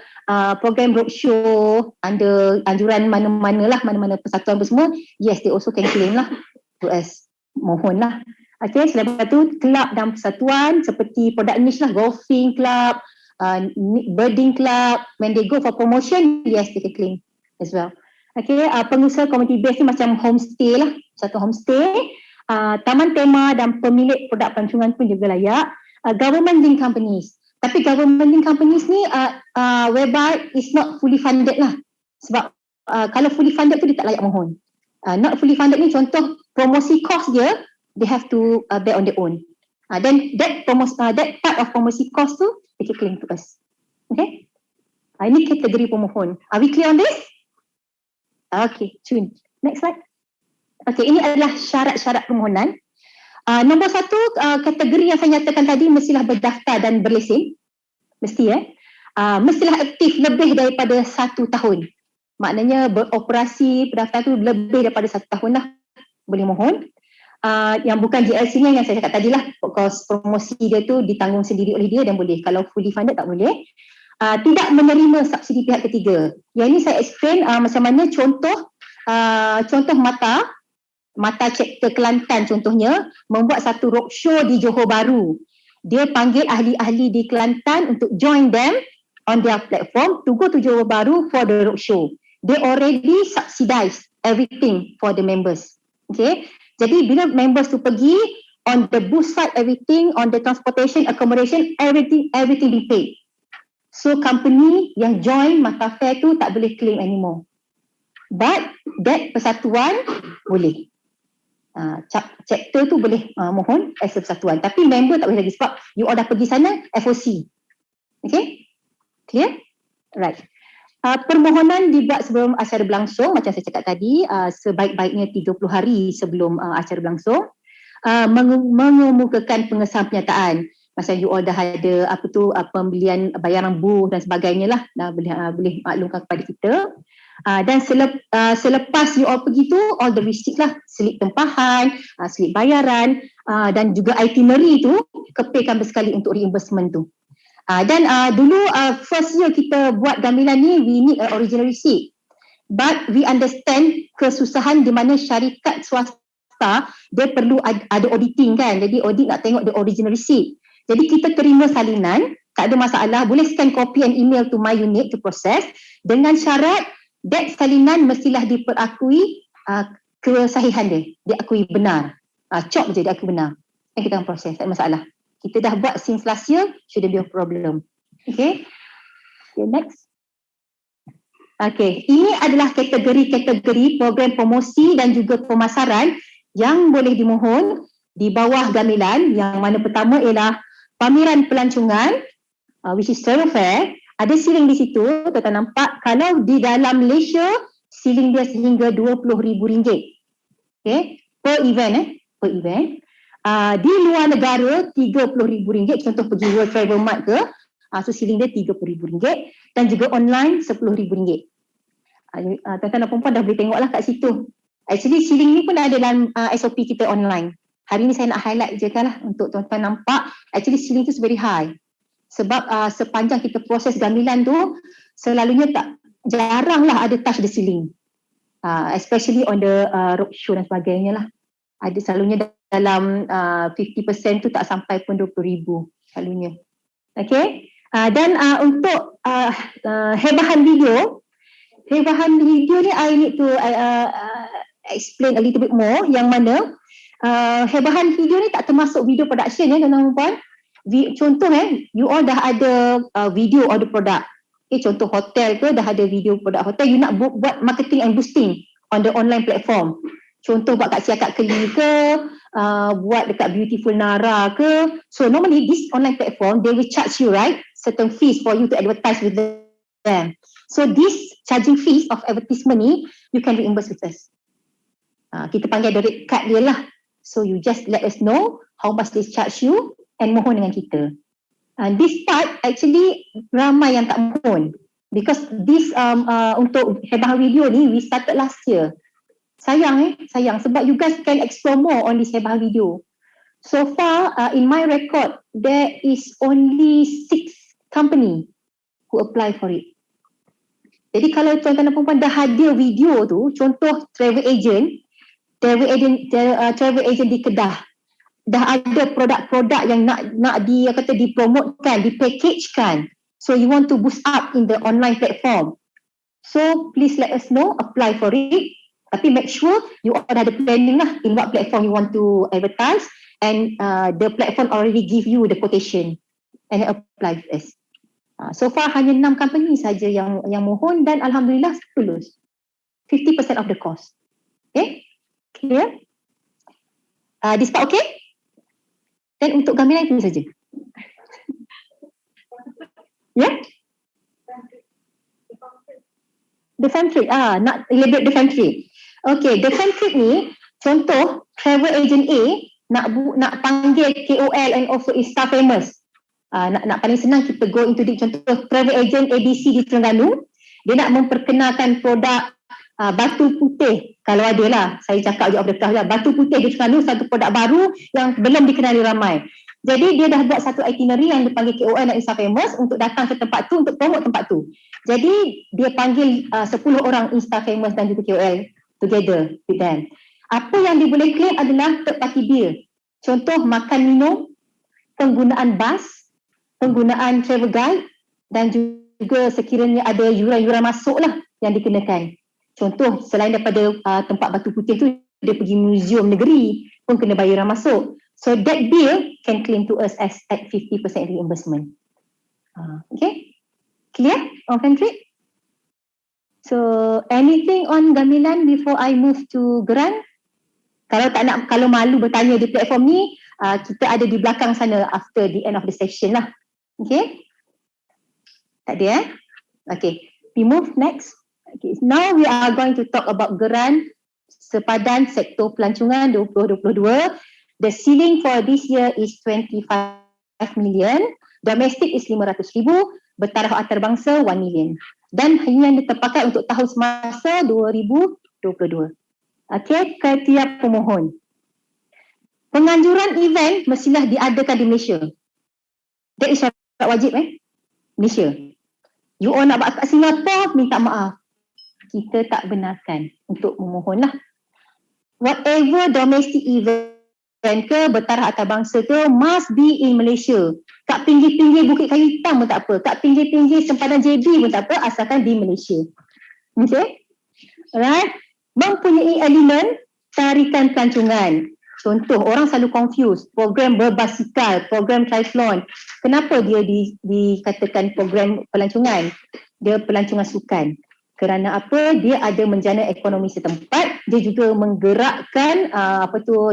program roadshow, under anjuran mana-mana lah, mana-mana persatuan pun semua. Yes, they also can claim lah to us. Mohon lah. Okay, selain itu, kelab dan persatuan seperti produk niche lah, golfing club, birding club, when they go for promotion, yes, they can claim as well. Okay, pengusaha community base ni macam homestay lah, satu homestay, taman tema dan pemilik produk pelancongan pun juga layak. Government link companies, tapi government link companies ni whereby is not fully funded lah, sebab kalau fully funded tu dia tak layak mohon. Not fully funded ni contoh promosi cost dia, they have to bear on their own. Then that part of promosi cost tu they can claim to us. Okay. Ini kategori pemohon. Are we clear on this? Okay, Jun. Next slide. Okay, ini adalah syarat-syarat permohonan. Nombor 1, kategori yang saya nyatakan tadi mestilah berdaftar dan berlesen. Mesti mestilah aktif lebih daripada 1 tahun. Maknanya beroperasi berdaftar tu lebih daripada 1 tahun lah. Boleh mohon. Yang bukan GLC ni yang saya cakap tadi lah, kos promosi dia tu ditanggung sendiri oleh dia dan boleh. Kalau fully funded tak boleh. Tidak menerima subsidi pihak ketiga. Yang ini saya explain macam mana contoh Mata Chapter Kelantan contohnya membuat satu roadshow di Johor Bahru. Dia panggil ahli-ahli di Kelantan untuk join them on their platform to go to Johor Bahru for the roadshow. They already subsidize everything for the members. Okay. Jadi bila members tu pergi, on the booth side everything, on the transportation, accommodation, everything be paid. So company yang join Mata Fair tu tak boleh claim anymore. But that persatuan boleh. Chapter tu boleh mohon as a persatuan, tapi member tak boleh lagi sebab you all dah pergi sana FOC. Okay, clear? Right. Permohonan dibuat sebelum acara berlangsung, macam saya cakap tadi, sebaik-baiknya 30 hari sebelum acara berlangsung. Mengemukakan pengesahan pernyataan. Macam you all dah ada pembelian bayaran buh dan sebagainya lah, boleh maklumkan kepada kita. Dan selepas you all pergi tu, all the receipt lah, slip tempahan, slip bayaran, dan juga itinerary tu kepilkan bersekali untuk reimbursement tu. Dan dulu first year kita buat gamilan ni, we need an original receipt, but we understand kesusahan di mana syarikat swasta dia perlu ada auditing kan, jadi audit nak tengok the original receipt. Jadi kita terima salinan, tak ada masalah, boleh scan copy and email to my unit to process, dengan syarat that salinan mestilah diperakui kesahihan dia, diakui benar. Cop je diakui benar, dan kita akan proses, tak ada masalah. Kita dah buat since last year, shouldn't be a problem. Okay, next. Okay, ini adalah kategori-kategori program promosi dan juga pemasaran yang boleh dimohon di bawah gamilan, yang mana pertama ialah pameran pelancongan, which is travel fair. Ada ceiling di situ, tuan nampak, kalau di dalam Malaysia, ceiling dia sehingga RM20,000. Okay, per event. Di luar negara RM30,000, contoh pergi World Travel Mart ke, so ceiling dia RM30,000, dan juga online RM10,000. Tuan-tuan dan perempuan dah boleh tengok lah kat situ. Actually ceiling ni pun ada dalam SOP kita online. Hari ni saya nak highlight je kan lah untuk tuan-tuan nampak, actually ceiling tu very high. Sebab sepanjang kita proses gamilan tu, selalunya jarang lah ada touch the ceiling. Especially on the roadshow dan sebagainya lah. Ada selalunya dalam 50% tu tak sampai pun RM20,000 selalunya. Okay. Dan untuk hebahan video ni I need to explain a little bit more, yang mana hebahan video ni tak termasuk video production ya tuan-tuan dan puan. Contoh you all dah ada video of the product. Okay, contoh hotel ke dah ada video produk hotel, you nak buat marketing and boosting on the online platform. Contoh buat kat Siakat Keli ke, buat dekat Beautiful Nara ke. So normally this online platform, they will charge you right, certain fees for you to advertise with them. So this charging fees of advertisement ni, you can reimburse with us. Kita panggil the rate card dia lah. So you just let us know how much they charge you and mohon dengan kita. This part actually ramai yang tak mohon, because this untuk hebahan video ni we started last year. Sayang sebab you guys can explore more on this hebahan video. So far in my record there is only 6 company who apply for it. Jadi kalau tuan-tuan dan perempuan dah hadir video tu, contoh travel agent di Kedah, dah ada produk-produk yang nak dipromotkan, dipackagekan. So you want to boost up in the online platform. So please let us know, apply for it. Tapi make sure you all ada planning lah in what platform you want to advertise, and the platform already give you the quotation and apply with us. So far hanya 6 company saja yang mohon, dan alhamdulillah lulus 50% of the cost. Okay, clear? This part okay? Dan untuk gamilan itu saja. Yeah? The fan trade, nak elaborate the fan trade. Okay, the fan trade ni, contoh travel agent A nak panggil KOL and also Insta famous. Nak paling senang kita go into the contoh travel agent ABC di Terengganu, dia nak memperkenalkan produk batu putih, kalau ada lah, saya cakap je off the cuff lah, batu putih di Terengganu, satu produk baru yang belum dikenali ramai. Jadi dia dah buat satu itinerary yang dipanggil KOL dan Insta famous untuk datang ke tempat tu, untuk promote tempat tu. Jadi dia panggil 10 orang Insta famous dan juga KOL together with them. Apa yang dia boleh claim adalah third party bill. Contoh makan minum, penggunaan bas, penggunaan travel guide, dan juga sekiranya ada yuran-yuran masuk lah yang dikenakan. Contoh selain daripada tempat batu putih tu, dia pergi muzium negeri pun kena bayar yuran masuk. So that bill can claim to us as at 50% reimbursement. Okay, clear on fan trade? So anything on gamilan before I move to grant? kalau malu bertanya di platform ni, kita ada di belakang sana after the end of the session lah. Okay? Tak ada Okay, we move next. Okay, now we are going to talk about geran sepadan sektor pelancongan 2022. The ceiling for this year is 25 million. Domestic is 500,000, bertaraf antarabangsa 1 million. Dan hanya ditepakai untuk tahun semasa 2022. Okey, kriteria pemohon. Penganjuran event mestilah diadakan di Malaysia. That is syarat wajib Malaysia. You all nak buat kat Singapura, minta maaf. Kita tak benarkan untuk memohon lah. Whatever domestic event ke, bertaraf antarabangsa ke, must be in Malaysia. Kat pinggir-pinggir Bukit Kayu Hitam pun tak apa. Kat pinggir-pinggir sempadan JB pun tak apa, asalkan di Malaysia. Okay? Alright? Mempunyai elemen tarikan pelancongan. Contoh, orang selalu confuse program berbasikal, program triathlon. Kenapa dia dikatakan program pelancongan? Dia pelancongan sukan. Kerana apa? Dia ada menjana ekonomi setempat, dia juga menggerakkan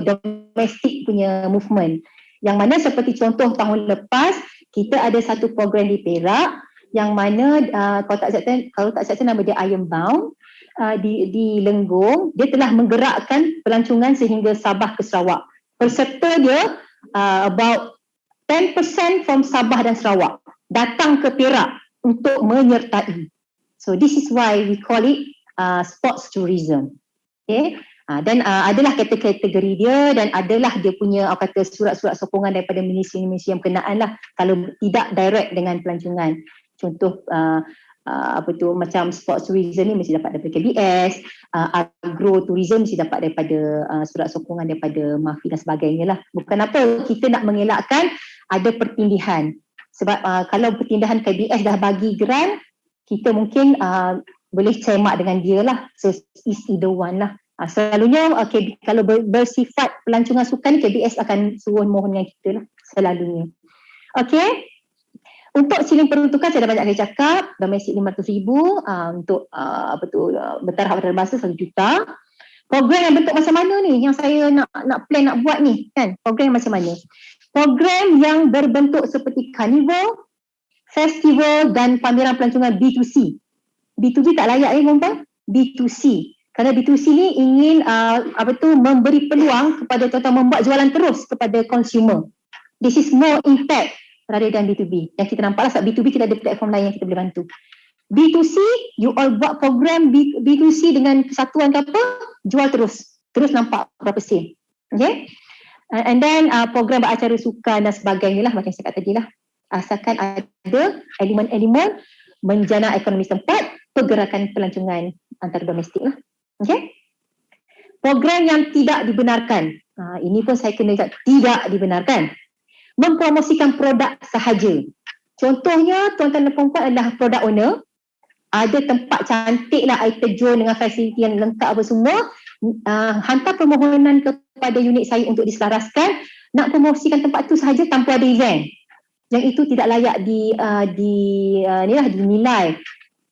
domestik punya movement. Yang mana seperti contoh tahun lepas, kita ada satu program di Perak yang mana kalau tak salah nama dia Ironbound. Di Lenggong, dia telah menggerakkan pelancongan sehingga Sabah ke Sarawak. Peserta dia about 10% from Sabah dan Sarawak datang ke Perak untuk menyertai. So this is why we call it sports tourism. Okay? Dan adalah kategori dia dan adalah dia punya surat-surat sokongan daripada ministeri-ministeri yang berkenaan lah kalau tidak direct dengan pelancongan. Contoh macam sports tourism ni mesti dapat daripada KBS, agro-tourism mesti dapat daripada surat sokongan daripada MAFI dan sebagainya lah. Bukan apa, kita nak mengelakkan ada pertindihan. Sebab kalau pertindihan KBS dah bagi grant, kita mungkin boleh cemak dengan dia lah. So is either one lah. Selalunya kalau bersifat pelancongan sukan ni, KBS akan suruh mohon dengan kita lah selalunya. Okay. Untuk siling peruntukan saya dah banyak kali cakap, domestik 500,000, untuk bertaraf antarabangsa 1 juta. Program yang bentuk macam mana ni yang saya nak plan nak buat ni kan? Program macam mana? Program yang berbentuk seperti carnival, festival dan pameran pelancongan B2C. B2B tak layak perempuan? B2C. Kerana B2C ni ingin memberi peluang kepada tuan-tuan membuat jualan terus kepada consumer. This is more impact rather than B2B. Yang kita nampak lah sebab B2B kita ada platform lain yang kita boleh bantu. B2C, you all buat program B2C dengan kesatuan ke apa, jual terus nampak berapa sen. Okay? And then program beracara sukan dan sebagainya lah macam saya kata tadi lah. Asalkan ada elemen-elemen menjana ekonomi setempat, pergerakan pelancongan antara domestik lah. Okay? Program yang tidak dibenarkan. Ini pun saya kena cakap, tidak dibenarkan. Mempromosikan produk sahaja. Contohnya, tuan-tuan dan perempuan adalah product owner. Ada tempat cantik lah, air terjun dengan fasiliti yang lengkap apa semua. Hantar permohonan kepada unit saya untuk diselaraskan. Nak promosikan tempat tu sahaja tanpa ada event. Yang itu tidak layak dinilai.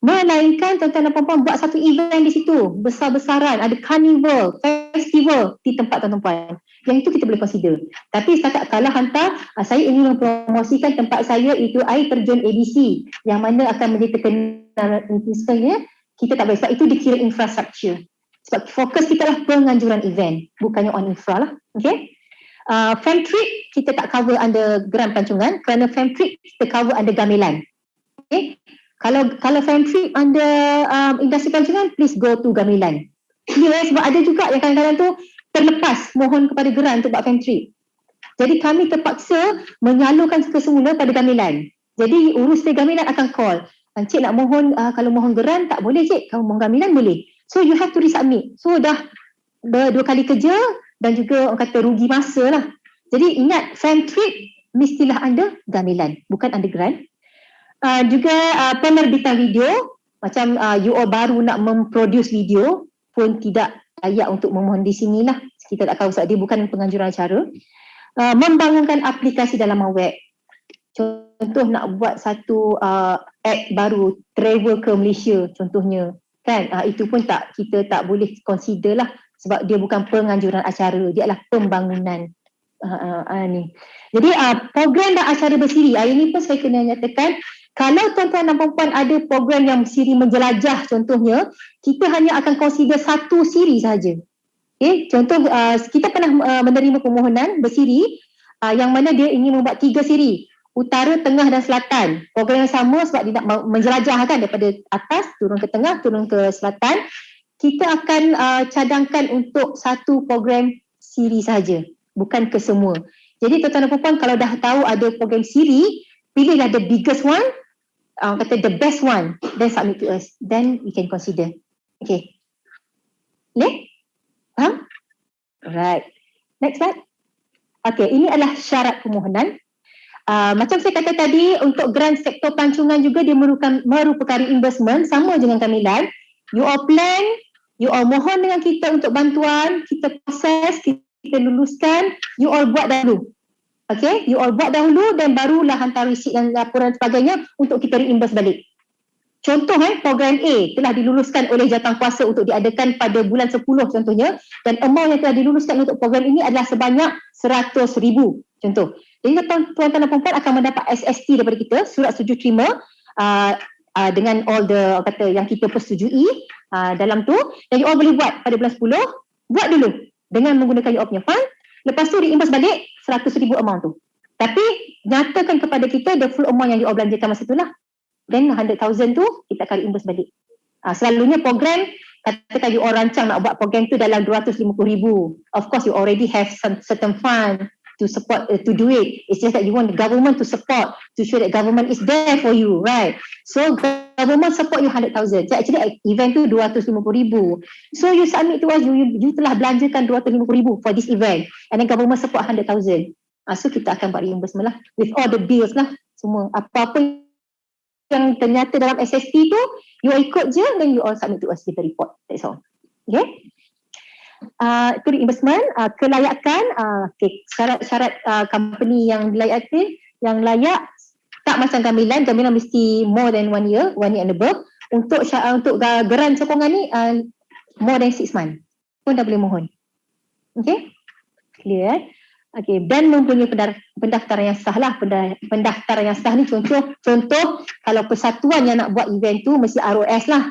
Melainkan tuan-tuan dan perempuan buat satu event di situ. Besar-besaran. Ada carnival, festival di tempat tuan-tuan. Yang itu kita boleh consider. Tapi setakat kalau hantar, saya ingin mempromosikan tempat saya itu air terjun ABC yang mana akan menjadi terkenal misalnya, kita tak boleh. Sebab itu dikira infrastruktur. Sebab fokus kita lah penganjuran event, bukannya on infra lah. Okay? Fam trip kita tak cover under geran pelancongan kerana fam trip kita cover under gamelan. Okay? Kalau fam trip under industri pelancongan, please go to gamelan. Sebab ada juga yang kadang-kadang tu terlepas mohon kepada geran untuk buat fam trip. Jadi kami terpaksa menyalurkan kesemula pada gamelan. Jadi urus dari gamelan akan call. Encik nak mohon, kalau mohon geran tak boleh cik, kalau mohon gamelan boleh. So you have to resubmit. So dah 2 kali kerja dan juga orang kata rugi masa lah. Jadi ingat fam trip mestilah ada gamelan, bukan ada geran. Juga penerbitan video, macam you all baru nak memproduce video pun tidak layak untuk memohon di sini lah. Kita tak tahu sebab dia bukan penganjuran acara. Membangunkan aplikasi dalam web. Contoh nak buat satu app baru, travel ke Malaysia contohnya. Kan? Itu pun kita tak boleh consider lah sebab dia bukan penganjuran acara, dia adalah pembangunan ni. Jadi program dan acara bersiri, ini pun saya kena nyatakan, kalau tuan-tuan dan puan ada program yang siri menjelajah contohnya, kita hanya akan consider satu siri sahaja. Okay, contoh kita pernah menerima permohonan bersiri yang mana dia ingin membuat 3 siri, utara, tengah dan selatan. Program yang sama sebab dia nak menjelajah kan, daripada atas turun ke tengah, turun ke selatan. Kita akan cadangkan untuk satu program siri sahaja, bukan ke semua. Jadi tuan-tuan dan puan, kalau dah tahu ada program siri, pilihlah the biggest one, kata the best one, then submit to us, then we can consider. Okay, faham? Alright, next slide. Okay, ini adalah syarat permohonan. Macam saya kata tadi, untuk grant sektor pelancongan juga dia merupakan reimbursement, sama dengan kamilan. You all plan, you all mohon dengan kita untuk bantuan, kita proses, kita luluskan, you all buat dahulu. Okay, you all buat dahulu dan barulah hantar receipt dan laporan sebagainya untuk kita reimburse balik. Contoh program A telah diluluskan oleh jawatankuasa untuk diadakan pada bulan 10 contohnya, dan amount yang telah diluluskan untuk program ini adalah sebanyak 100,000 contoh. Jadi tuan-tuan dan puan akan mendapat SST daripada kita, surat setuju terima dengan all the kata yang kita persetujui dalam tu, dan you all boleh buat pada bulan 10, buat dulu dengan menggunakan you all punya fund, lepas tu reimburse balik 100,000 amount tu. Tapi nyatakan kepada kita the full amount yang you all belanjakan masa tu lah. Then 100,000 tu kita akan reimburse balik. Selalunya program, katakan you all rancang nak buat program tu dalam 250,000. Of course you already have some certain fund to support, to do it. It's just that you want the government to support, to show that government is there for you, right? So government support you 100,000. So actually event tu 250,000. So you submit to us, you telah belanjakan 250,000 for this event, and then government support 100,000. So kita akan buat reimbursement lah, with all the bills lah, semua. Apa-apa yang ternyata dalam SST tu, you all ikut je, then you all submit to us with the report. That's all. Okay? Itu reimbursement. Kelayakan, okay, syarat company yang dilayakkan, yang layak tak macam gamilan mesti more than 1 year and above. Untuk geran sokongan ni more than 6 months pun dah boleh mohon. Okay, clear. Okay, dan mempunyai pendaftaran yang sah lah. Pendaftaran yang sah ni contoh kalau persatuan yang nak buat event tu mesti ROS lah.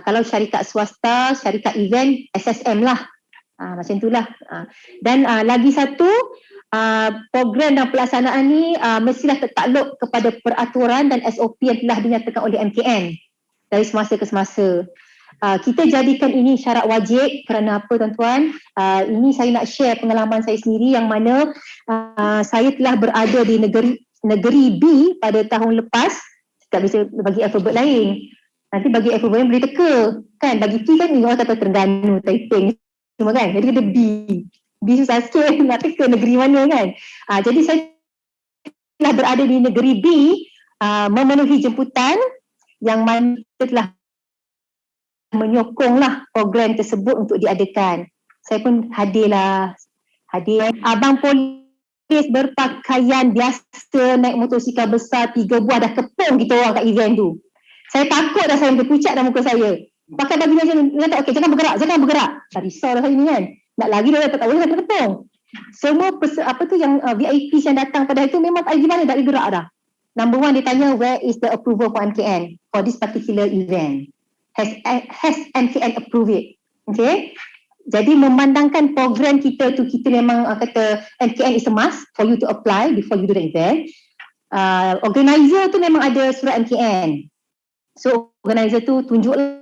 Kalau syarikat swasta, syarikat event, SSM lah. Macam itulah. Dan lagi satu, program dan pelaksanaan ni mestilah tertakluk kepada peraturan dan SOP yang telah dinyatakan oleh MKN dari semasa ke semasa. Kita jadikan ini syarat wajib kerana apa tuan-tuan? Ini saya nak share pengalaman saya sendiri yang mana saya telah berada di negeri B pada tahun lepas. Tak bisa bagi alfabet lain. Nanti bagi alfabet yang boleh teka. Kan bagi T kan orang kata Terengganu, Taiping semua kan. Jadi kata B. B susah sikit nak teka negeri mana kan. Jadi saya telah berada di negeri B, memenuhi jemputan yang mana telah menyokonglah program tersebut untuk diadakan. Saya pun hadir. Abang polis berpakaian biasa naik motosikal besar 3 buah dah kepung kita orang kat event tu. Saya takut dah, saya berpucat dalam muka saya. Pakai baju macam ni, kata okey jangan bergerak. Tak risau dah saya ni kan. Nak lari dah tak boleh, nak kepung. Semua yang VIP yang datang pada hari tu memang tak gimana, tak boleh gerak dah. Number 1 dia tanya where is the approval for MKN for this particular event. Has MKN approved it? Okay. Jadi memandangkan program kita tu, kita memang kata MKN is a must for you to apply before you do the event. Organizer tu memang ada surat MKN. So organizer tu tunjuklah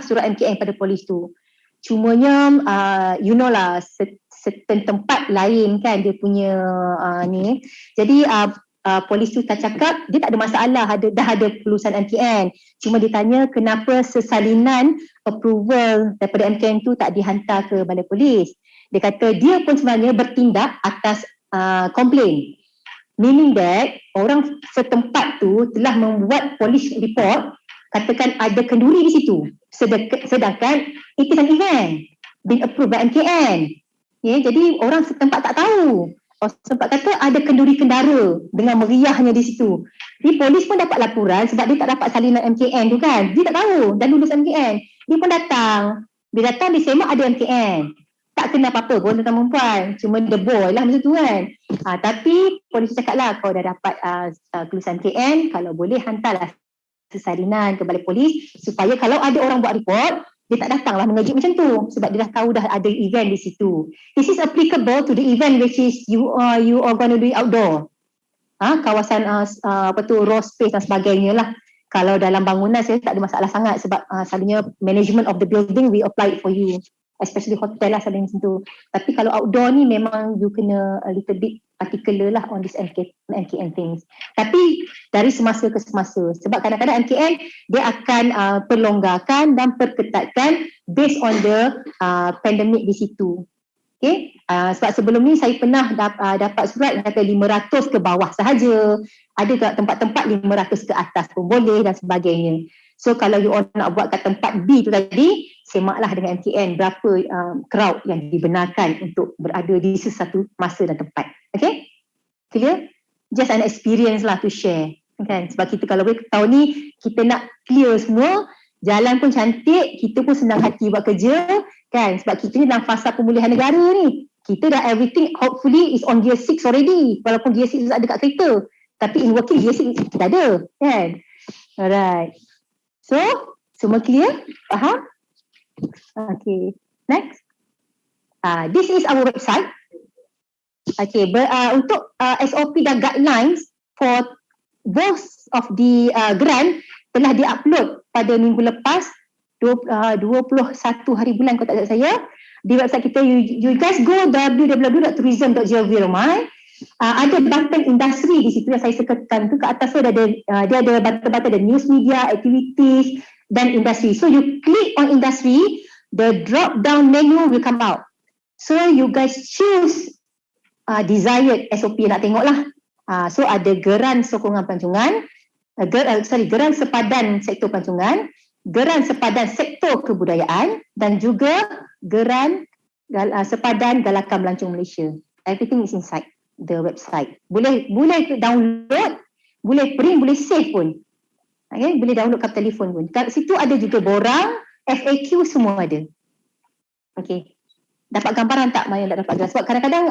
surat MKN pada polis tu. Cumanya you know lah, certain tempat lain kan dia punya ni. Jadi polis tu tak cakap dia tak ada masalah, dah ada kelulusan MKN. Cuma dia tanya kenapa sesalinan approval daripada MKN tu tak dihantar ke balai polis. Dia kata dia pun sebenarnya bertindak atas komplain. Meaning that orang setempat tu telah membuat police report, katakan ada kenduri di situ. Sedangkan it is an event been approved by MKN. Jadi orang setempat tak tahu. Orang setempat kata ada kenduri kendara dengan meriahnya di situ. Jadi polis pun dapat laporan sebab dia tak dapat salinan MKN tu kan. Dia tak tahu dan lulus MKN. Dia pun datang. Dia datang, dia semak ada MKN. Tak kena apa-apa pun tentang perempuan. Cuma the boy lah macam tu kan. Tapi polisi cakap lah, kau dah dapat kelulusan MKN, kalau boleh hantarlah salinan ke balai polis supaya kalau ada orang buat report, dia tak datanglah mengejut macam tu sebab dia dah tahu dah ada event di situ. This is applicable to the event which is you are going to do it outdoor. Kawasan raw space dan sebagainya lah. Kalau dalam bangunan saya tak ada masalah sangat sebab selalunya management of the building we apply it for you, especially hotel lah selalunya macam tu. Tapi kalau outdoor ni memang you kena a little bit particular lah on this MKN things. Tapi dari semasa ke semasa, sebab kadang-kadang MKN dia akan perlonggarkan dan perketatkan based on the pandemic di situ. Okay? Sebab sebelum ni saya pernah dapat surat yang kata 500 ke bawah sahaja, ada kat tempat-tempat 500 ke atas pun boleh dan sebagainya. So kalau you all nak buat kat tempat B tu tadi, semaklah dengan MKN berapa crowd yang dibenarkan untuk berada di sesuatu masa dan tempat. Okay? Clear? Just an experience lah to share. Kan? Sebab kita kalau boleh tahun ni kita nak clear semua, jalan pun cantik, kita pun senang hati buat kerja kan, sebab kita ni dalam fasa pemulihan negara ni, kita dah everything hopefully is on gear 6 already, walaupun gear 6 ada kat kereta, tapi in working gear 6 kita ada kan. Alright, so semua clear? Faham? Okay, next. This is our website. Okay, untuk SOP dan guidelines for both of the grant telah di-upload pada minggu lepas 21 hari bulan kalau tak silap saya di website kita. You guys go www.tourism.gov.my. Ada button industri di situ yang saya sekarkan tu, ke atas tu dia ada button-button ada news media, activities dan industri. So you click on industry, the drop down menu will come out. So you guys choose desired SOP nak tengok lah. So ada geran sokongan pelancongan, geran sepadan sektor pelancongan, geran sepadan sektor kebudayaan dan juga geran sepadan galakan melancong Malaysia. Everything is inside the website. Boleh download, boleh print, boleh save pun. Okay, boleh download kat telefon pun. Kat situ ada juga borang, FAQ semua ada. Okay. Dapat gambaran tak mana yang tak dapat? Sebab kadang-kadang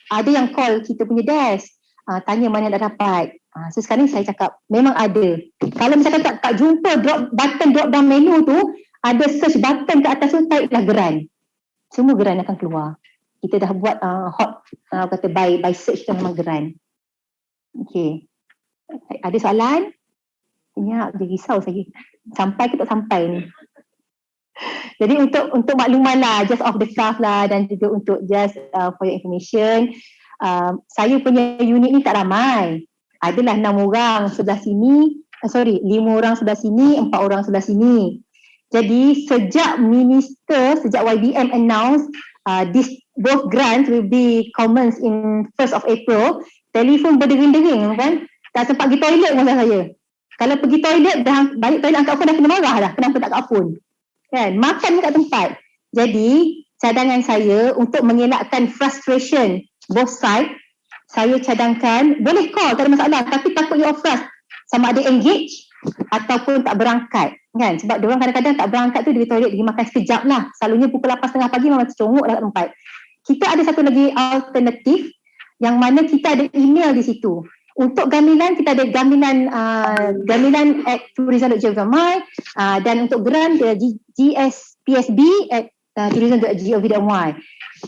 ada yang call kita punya desk, tanya mana yang tak dapat. So sekarang saya cakap memang ada. Kalau misalkan tak jumpa drop down menu tu, ada search button ke atas tu, type lah geran. Semua geran akan keluar. Kita dah buat hot kata by search tu memang geran. Okay. Ada soalan? Ya, dia risau saya. Sampai ke tak sampai ni. Jadi untuk makluman lah, just off the cuff lah, dan juga untuk just for your information, saya punya unit ni tak ramai. Adalah 6 orang sebelah sini, 5 orang sebelah sini, 4 orang sebelah sini. Jadi sejak YBM announce this both grants will be commenced in 1st of April, telefon berdering-dering kan. Tak sempat pergi toilet masa saya. Kalau pergi toilet, dah balik toilet angkat phone dah kena marah dah. Kenapa tak angkat phone? Kan? Makan kat tempat. Jadi cadangan saya untuk mengelakkan frustration both side, saya cadangkan boleh call, tak ada masalah, tapi takut you frust sama ada engage ataupun tak berangkat kan, sebab diorang kadang-kadang tak berangkat tu, dia pergi toilet, pergi makan sekejap lah, selalunya pukul 8.30 pagi memang tercongok dah kat tempat. Kita ada satu lagi alternatif yang mana kita ada email di situ. Untuk gamilan kita ada gamilan at tourism.gov.my, dan untuk grant gspsb@tourism.gov.my.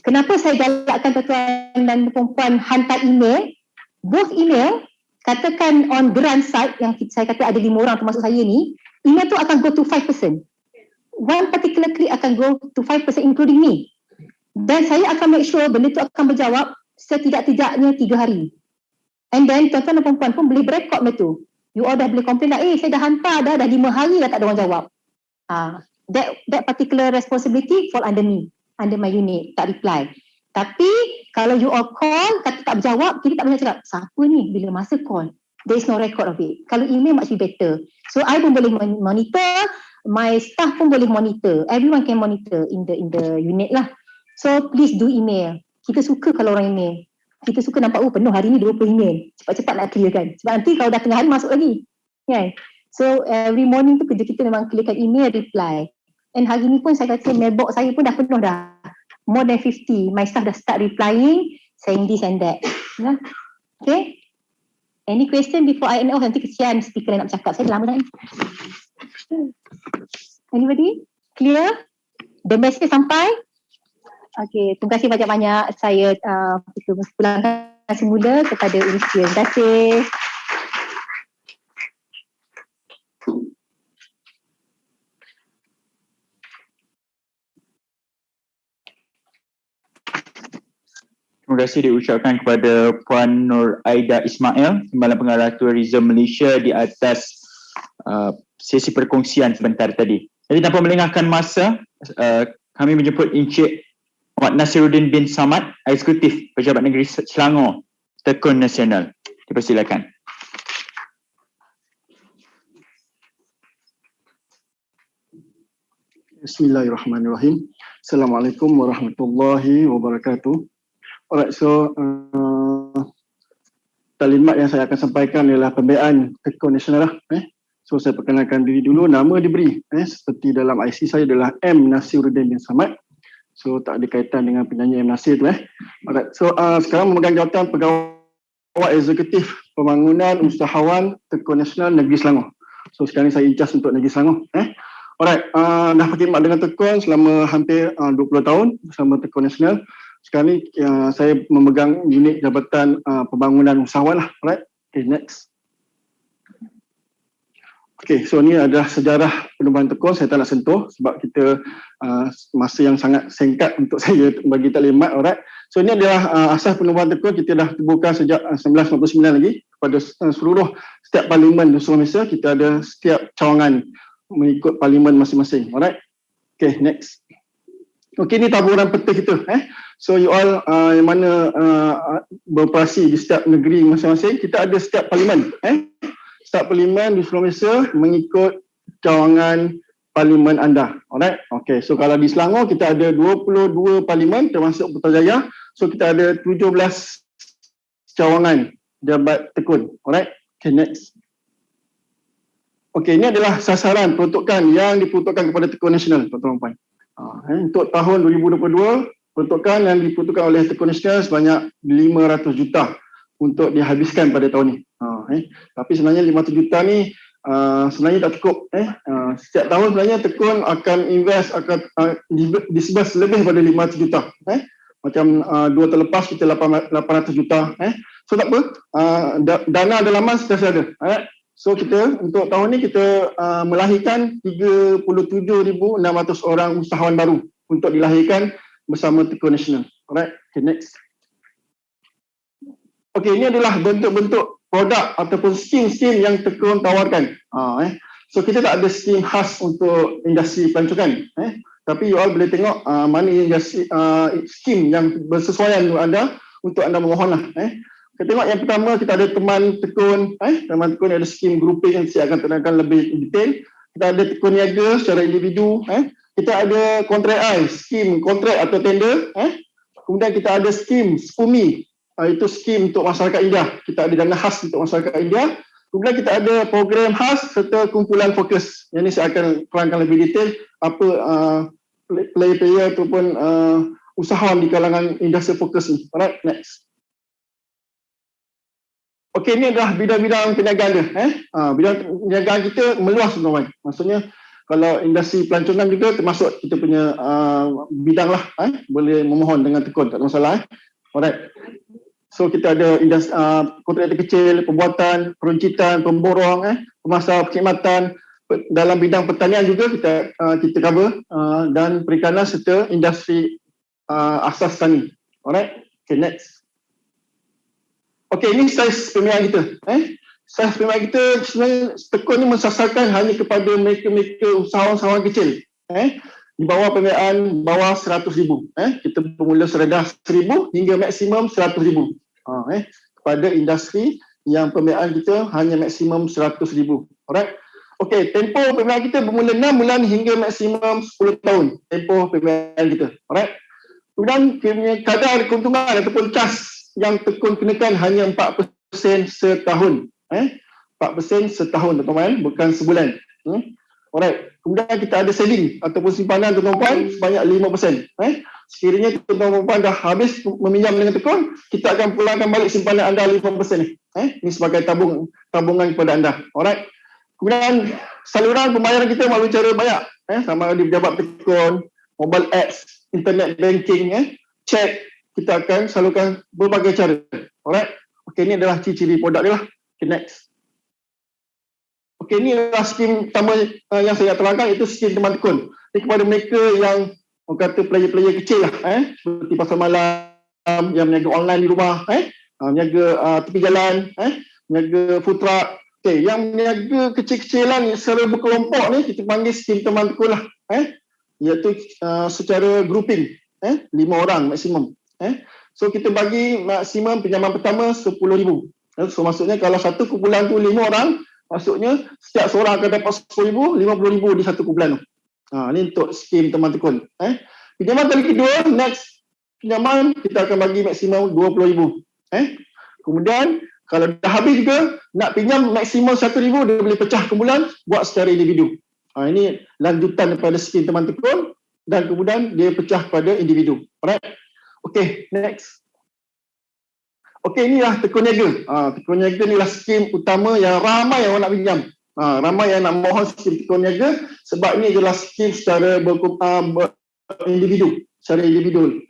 Kenapa saya galakkan tuan-tuan dan perempuan hantar email? Both email, katakan on grant site yang saya kata ada 5 orang termasuk saya ni, email tu akan go to 5%. One particular click akan go to 5% including me. Dan saya akan make sure benda tu akan berjawab setidak-tidaknya 3 hari. And then tuan-tuan dan perempuan pun boleh berekod benda tu. You all dah boleh complain lah, saya dah hantar dah 5 hari dah tak ada orang jawab. That particular responsibility fall under me, under my unit, tak reply. Tapi kalau you all call, kata tak berjawab, kita tak boleh cakap, siapa ni bila masa call? There is no record of it. Kalau email much better. So I pun boleh monitor, my staff pun boleh monitor. Everyone can monitor in the unit lah. So please do email. Kita suka kalau orang email. Kita suka nampak, penuh hari ni 20 email. Cepat-cepat nak clear kan. Sebab nanti kalau dah tengah hari masuk lagi. Kan? So every morning tu kerja kita memang clearkan email, reply. And hari ni pun saya kata mailbox saya pun dah penuh dah. More than 50. My staff dah start replying, saying this and that. Yeah. Okay. Any question before I end off? Nanti kesian speaker nak bercakap. Saya dah lama dah ni. Anybody? Clear? The message sampai? Okay. Terima kasih banyak-banyak. Saya pulangkan semula kepada Universiti. Terima kasih. Terima kasih diucapkan kepada Puan Nur Aida Ismail, Timbalan Pengarah Tourism Malaysia di atas sesi perkongsian sebentar tadi. Jadi tanpa melengahkan masa, kami menjemput Encik Muhammad Nasiruddin bin Samad, Eksekutif Pejabat Negeri Selangor, Tekun Nasional. Dipersilakan. Bismillahirrahmanirrahim. Assalamualaikum warahmatullahi wabarakatuh. Alright, so talimat yang saya akan sampaikan ialah pembiayaan Tekun Nasional lah. So saya perkenalkan diri dulu, nama diberi seperti dalam IC saya adalah M. Nasiruddin bin Samad. So tak ada kaitan dengan penyanyi M. Nasir tu. Alright, so sekarang memegang jawatan Pegawai Eksekutif Pembangunan Usahawan Tekun Nasional Negeri Selangor. So sekarang ni saya in charge untuk Negeri Selangor. Alright, dah berkhidmat dengan Tekun selama hampir 20 tahun bersama Tekun Nasional. Sekarang ni saya memegang unit Jabatan Pembangunan Usahawan lah. Alright, okay, next. Okay, so ni adalah sejarah penubuhan Tekun. Saya tak nak sentuh sebab kita masa yang sangat singkat untuk saya bagi taklimat. Alright, so ini adalah asas penubuhan Tekun. Kita dah temukan sejak 1999 lagi kepada seluruh setiap parlimen di seluruh Malaysia. Kita ada setiap cawangan mengikut parlimen masing-masing. Alright, okay, next. Okay, ni taburan peta kita. So you all yang mana beroperasi di setiap negeri masing-masing, kita ada setiap parlimen. Setiap parlimen di seluruh Malaysia mengikut cawangan parlimen anda. Alright, okay. So kalau di Selangor kita ada 22 parlimen termasuk Putrajaya. So kita ada 17 cawangan jabat Tekun. Alright, okay, next. Okay, ini adalah sasaran peruntukan yang diperuntukkan kepada Tekun Nasional, tuan-tuan. Untuk tahun 2022, peruntukan yang diperuntukkan oleh Tekun Nasional sebanyak 500 juta untuk dihabiskan pada tahun ini. Tapi sebenarnya 500 juta ni sebenarnya tak cukup. Setiap tahun sebenarnya Tekun akan invest, akan disburse lebih daripada 500 juta. Macam 2 tahun lepas kita 800 juta. So tak apa, dana dalaman sentiasa ada. So kita untuk tahun ni kita melahirkan 37,600 orang usahawan baru untuk dilahirkan bersama Tekun Nasional. Alright, okay, next. Okay, ini adalah bentuk-bentuk produk ataupun skim-skim yang Tekun tawarkan. So kita tak ada skim khas untuk industri pelancongan. Tapi you all boleh tengok mana industri skim yang bersesuaian untuk anda memohon lah. Kita tengok yang pertama, kita ada teman Tekun. Teman Tekun ada skim grouping yang saya akan terangkan lebih detail. Kita ada Tekun Niaga secara individu. Kita ada kontrak skim kontrak atau tender. Kemudian kita ada skim SPUMI, itu skim untuk masyarakat India. Kita ada dana khas untuk masyarakat India. Kemudian kita ada program khas serta kumpulan fokus. Yang ini saya akan terangkan lebih detail apa player ataupun usahawan di kalangan industri fokus ni. Alright, next. Okey, ini adalah bidang-bidang perniagaan dia. Bidang perniagaan kita meluas, teman-teman. Maksudnya kalau industri pelancongan juga termasuk kita punya bidang lah. Boleh memohon dengan Tekun, tak ada masalah. Alright. So kita ada industri kontraktor kecil, pembuatan, peruncitan, pemborong, pemasar perkhidmatan. Dalam bidang pertanian juga kita cover dan perikanan serta industri asas tani. Alright. Okay, next. Okey, ini saiz pembiayaan kita. Saiz pembiayaan kita sebenarnya Tekun ni mensasarkan hanya kepada mereka-mereka usahawan-usahawan kecil. Di bawah pembiayaan bawah 100,000. Kita bermula serendah 1,000 hingga maksimum 100,000. Kepada industri yang pembiayaan kita hanya maksimum 100,000. Alright. Okey, tempoh pembiayaan kita bermula 6 bulan hingga maksimum 10 tahun. Tempoh pembiayaan kita. Alright. Kemudian kadar keuntungan ataupun cas yang Tekun kenakan hanya 4% setahun. 4% setahun, teman-teman, bukan sebulan. Alright. Kemudian kita ada saving ataupun simpanan tuan-tuan sebanyak 5%. Sekiranya tuan-tuan dah habis meminjam dengan tekun, kita akan pulangkan balik simpanan anda 5% ni. Ini sebagai tabungan kepada anda. Alright. Kemudian saluran pembayaran kita melalui cara banyak. Sama ada di pejabat tekun, mobile apps, internet banking, cek, kita akan salurkan berbagai cara. Alright. Okey, ini adalah ciri-ciri produk dia lah. Okay, next. Okey, ini adalah skim pertama yang saya terangkan, iaitu skim teman tekun. Ini kepada mereka yang kata player-player kecil lah, seperti pasar malam, yang meniaga online di rumah, meniaga tepi jalan, meniaga food truck. Okey, yang meniaga kecil-kecilan secara berkelompok ni kita panggil skim teman tekun lah, iaitu secara grouping, 5 orang maksimum. So kita bagi maksimum pinjaman pertama 10,000. So maksudnya kalau satu kumpulan tu 5 orang, maksudnya setiap seorang akan dapat 10,000, 50,000 di satu kumpulan tu. Ini untuk skim teman tekun. Pinjaman kali kedua, next pinjaman kita akan bagi maksimum 20,000. Kemudian kalau dah habis juga, nak pinjam maksimum 1,000, dia boleh pecah kumpulan, buat secara individu. Ini lanjutan daripada skim teman tekun dan kemudian dia pecah pada individu. Alright. Okey, next. Okey, inilah tekun niaga. Tekun niaga inilah skim utama yang ramai orang nak pinjam. Ramai yang nak mohon skim tekun niaga sebab ini adalah skim secara individu, secara individu.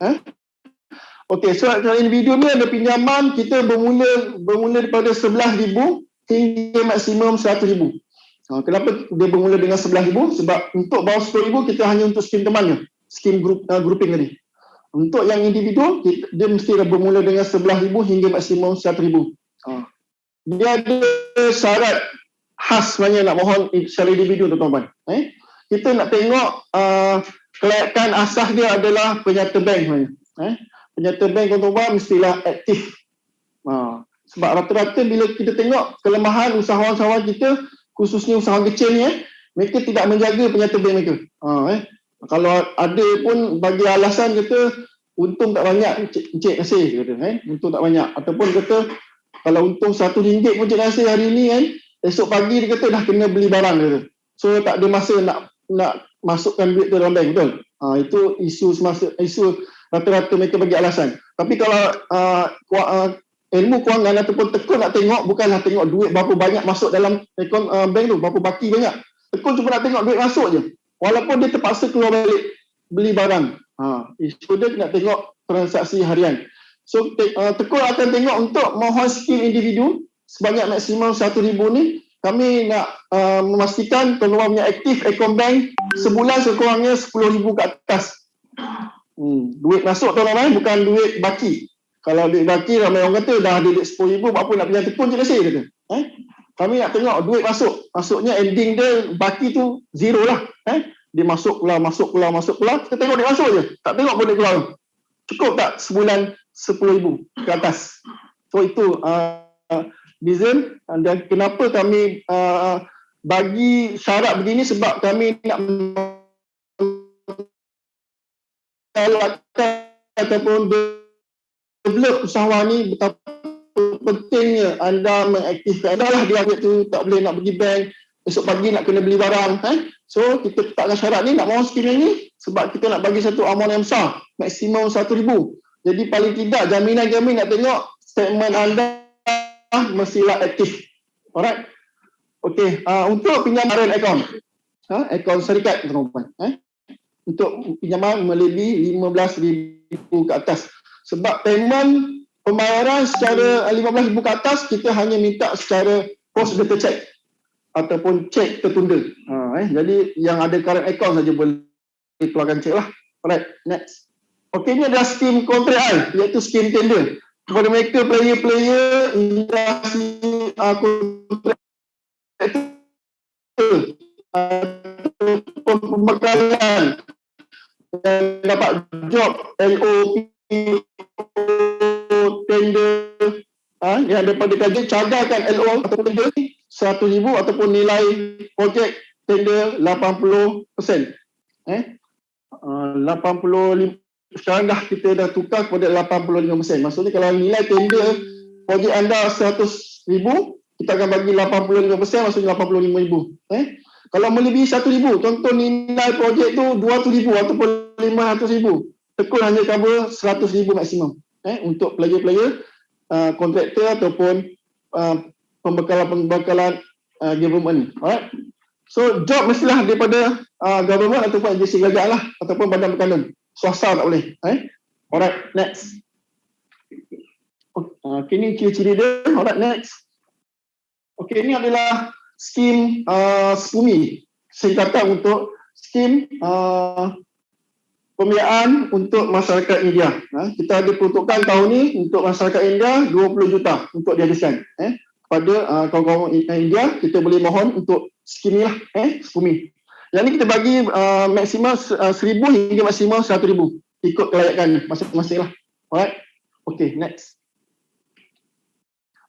Okey, so secara individu ni ada pinjaman kita bermula daripada 11,000 hingga maksimum 100,000. Kenapa dia bermula dengan 11,000? Sebab untuk bawah 10,000 kita hanya untuk skim temannya, skim grouping tadi. Untuk yang individu, dia mesti bermula dengan 11,000 hingga maksimum 100,000. Dia ada syarat khas sebenarnya nak mohon secara individu tuan-tuan. Kita nak tengok kelayakan asas dia adalah penyata bank sebenarnya. Penyata bank tuan-tuan mestilah aktif. Sebab rata-rata bila kita tengok kelemahan usahawan-usahawan kita, khususnya usahawan kecil ni, mereka tidak menjaga penyata bank mereka. Kalau ada pun bagi alasan kata untung tak banyak, Encik kasih kata, untung tak banyak, ataupun kata kalau untung RM1 pun Encik kasih hari ni, esok pagi dia kata dah kena beli barang kata. So tak ada masa nak masukkan duit tu dalam bank, betul? Itu isu rata-rata mereka bagi alasan. Tapi kalau ilmu kewangan ataupun tekun nak tengok, bukanlah tengok duit berapa banyak masuk dalam akaun bank tu, berapa baki banyak. Tekun cuma nak tengok duit masuk je. Walaupun dia terpaksa keluar balik beli barang. Isu dia nak tengok transaksi harian. So tekun akan tengok untuk mohon skim individu sebanyak maksimum 1,000 ni, kami nak memastikan tuan-tuan punya aktif akaun bank sebulan sekurangnya 10,000 ke atas. Duit masuk tuan-tuan, bukan duit baki. Kalau duit baki ramai orang kata dah ada duit 10,000, buat apa nak pinjam tekun je kasih kata. Kami nak tengok duit masuk. Maksudnya ending dia baki tu zero lah. Dia masuk keluar. Kita tengok duit masuk je. Tak tengok duit keluar. Cukup tak sebulan 10,000 ke atas? So itu reason dan kenapa kami bagi syarat begini, sebab kami nak ataupun develop usahawan ni betapa pentingnya anda mengaktifkan. Anda lah dia tu tak boleh nak pergi bank, esok pagi nak kena beli barang. So kita letakkan syarat ni, nak mohon skim ni sebab kita nak bagi satu amount yang besar, maksimum 1,000. Jadi paling tidak jaminan kami nak tengok statement anda mestilah aktif. Alright. Okey, untuk pinjaman akaun, akaun syarikat tuan-tuan, untuk pinjaman melebihi 15,000 ke atas. Sebab payment pembayaran secara 15,000 ke atas, kita hanya minta secara post data check ataupun cek tertunda. Jadi yang ada current account saja boleh keluarkan cek lah. Alright, next. Okey, ini adalah skim kontrak, iaitu skim tender. Kepada mereka player-player industri kontraktor ataupun pembekalan yang dapat job LOP tender yang daripada kajian, cadangkan LO ataupun tender 100,000 ataupun nilai projek tender 80%. 85, sekarang kita dah tukar kepada 85%. Maksudnya kalau nilai tender projek anda 100,000, kita akan bagi 85%, maksudnya 85,000. Kalau melebihi 1,000, contoh nilai projek tu 200,000 ataupun 500,000, tekun hanya cover 100,000 maksimum untuk player-player kontraktor ataupun pembekalan government. Alright. So job mestilah daripada government ataupun agensi kerajaan lah, ataupun badan berkandung. Swasta tak boleh. Alright, next. Okay, ni ciri-ciri dia. Alright, next. Okay, ini adalah skim SPUMI, singkatan untuk skim pembiayaan untuk masyarakat India. Kita ada peruntukan tahun ni untuk masyarakat India 20 juta untuk dihabiskan. Kepada kawan-kawan India, kita boleh mohon untuk skim ni lah, SPUMI. Yang ni kita bagi maksimum 1,000 hingga maksimum 100,000. Ikut kelayakan masing-masing lah. Alright. Okay, next.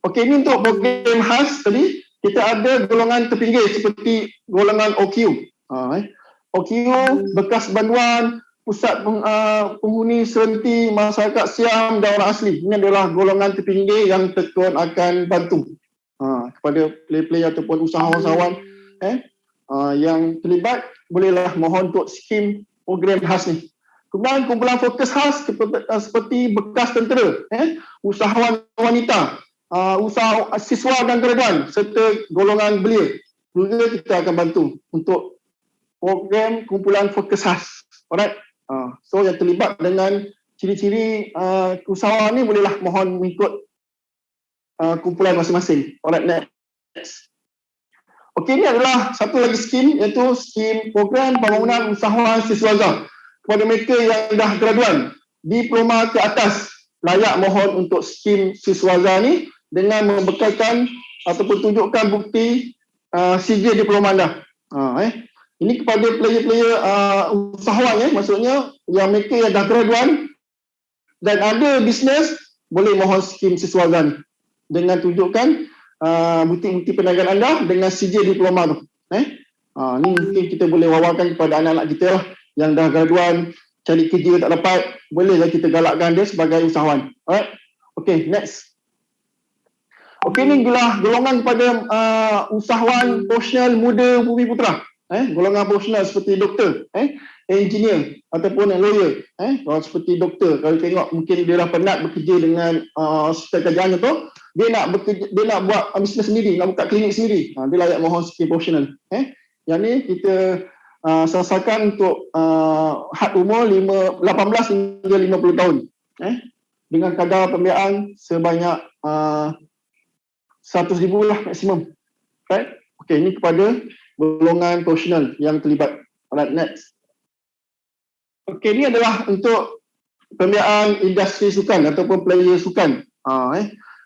Okay, ni untuk program khas tadi. Kita ada golongan terpinggir seperti golongan OQ. OQ, bekas banduan, pusat penghuni serenti, masyarakat Siam dan orang asli. Ini adalah golongan terpinggir yang tekun akan bantu kepada player-player ataupun usahawan-usahawan yang terlibat, bolehlah mohon untuk skim program khas ni. Kemudian kumpulan fokus khas seperti bekas tentera, usahawan wanita, usaha siswa dan graduan serta golongan belia. Juga kita akan bantu untuk program kumpulan fokus khas. Alright. So yang terlibat dengan ciri-ciri usahawan ni bolehlah mohon mengikut kumpulan masing-masing. Alright, next. Okey, ini adalah satu lagi skim, iaitu skim program pembangunan usahawan siswaza. Kepada mereka yang dah graduan, diploma ke atas, layak mohon untuk skim siswaza ni dengan membekalkan ataupun tunjukkan bukti sijil diploma anda. Ini kepada player-player usahawan, maksudnya yang mereka yang dah graduan dan ada bisnes, boleh mohon skim siswaza ni dengan tunjukkan bukti-bukti perniagaan anda dengan sijil diploma tu. Ni mungkin kita boleh wawarkan kepada anak-anak kita lah yang dah graduan, cari kerja tak dapat, bolehlah kita galakkan dia sebagai usahawan. Alright. Okay, next. Okay, ni golongan kepada usahawan profesional muda Bumi Putera. Golongan profesional seperti doktor, engineer ataupun lawyer. Kalau seperti doktor, kalau tengok mungkin dia dah penat bekerja dengan hospital kerajaan tu, dia nak buat bisnes sendiri, nak buka klinik sendiri. Dia layak mohon skim profesional. Yang ni kita sasarkan untuk had umur 18 hingga 50 tahun. Dengan kadar pembiayaan sebanyak 100,000 lah maksimum. Right? Okay, ini kepada golongan profesional yang terlibat. Alright, next. Okay, ini adalah untuk pembiayaan industri sukan ataupun player sukan.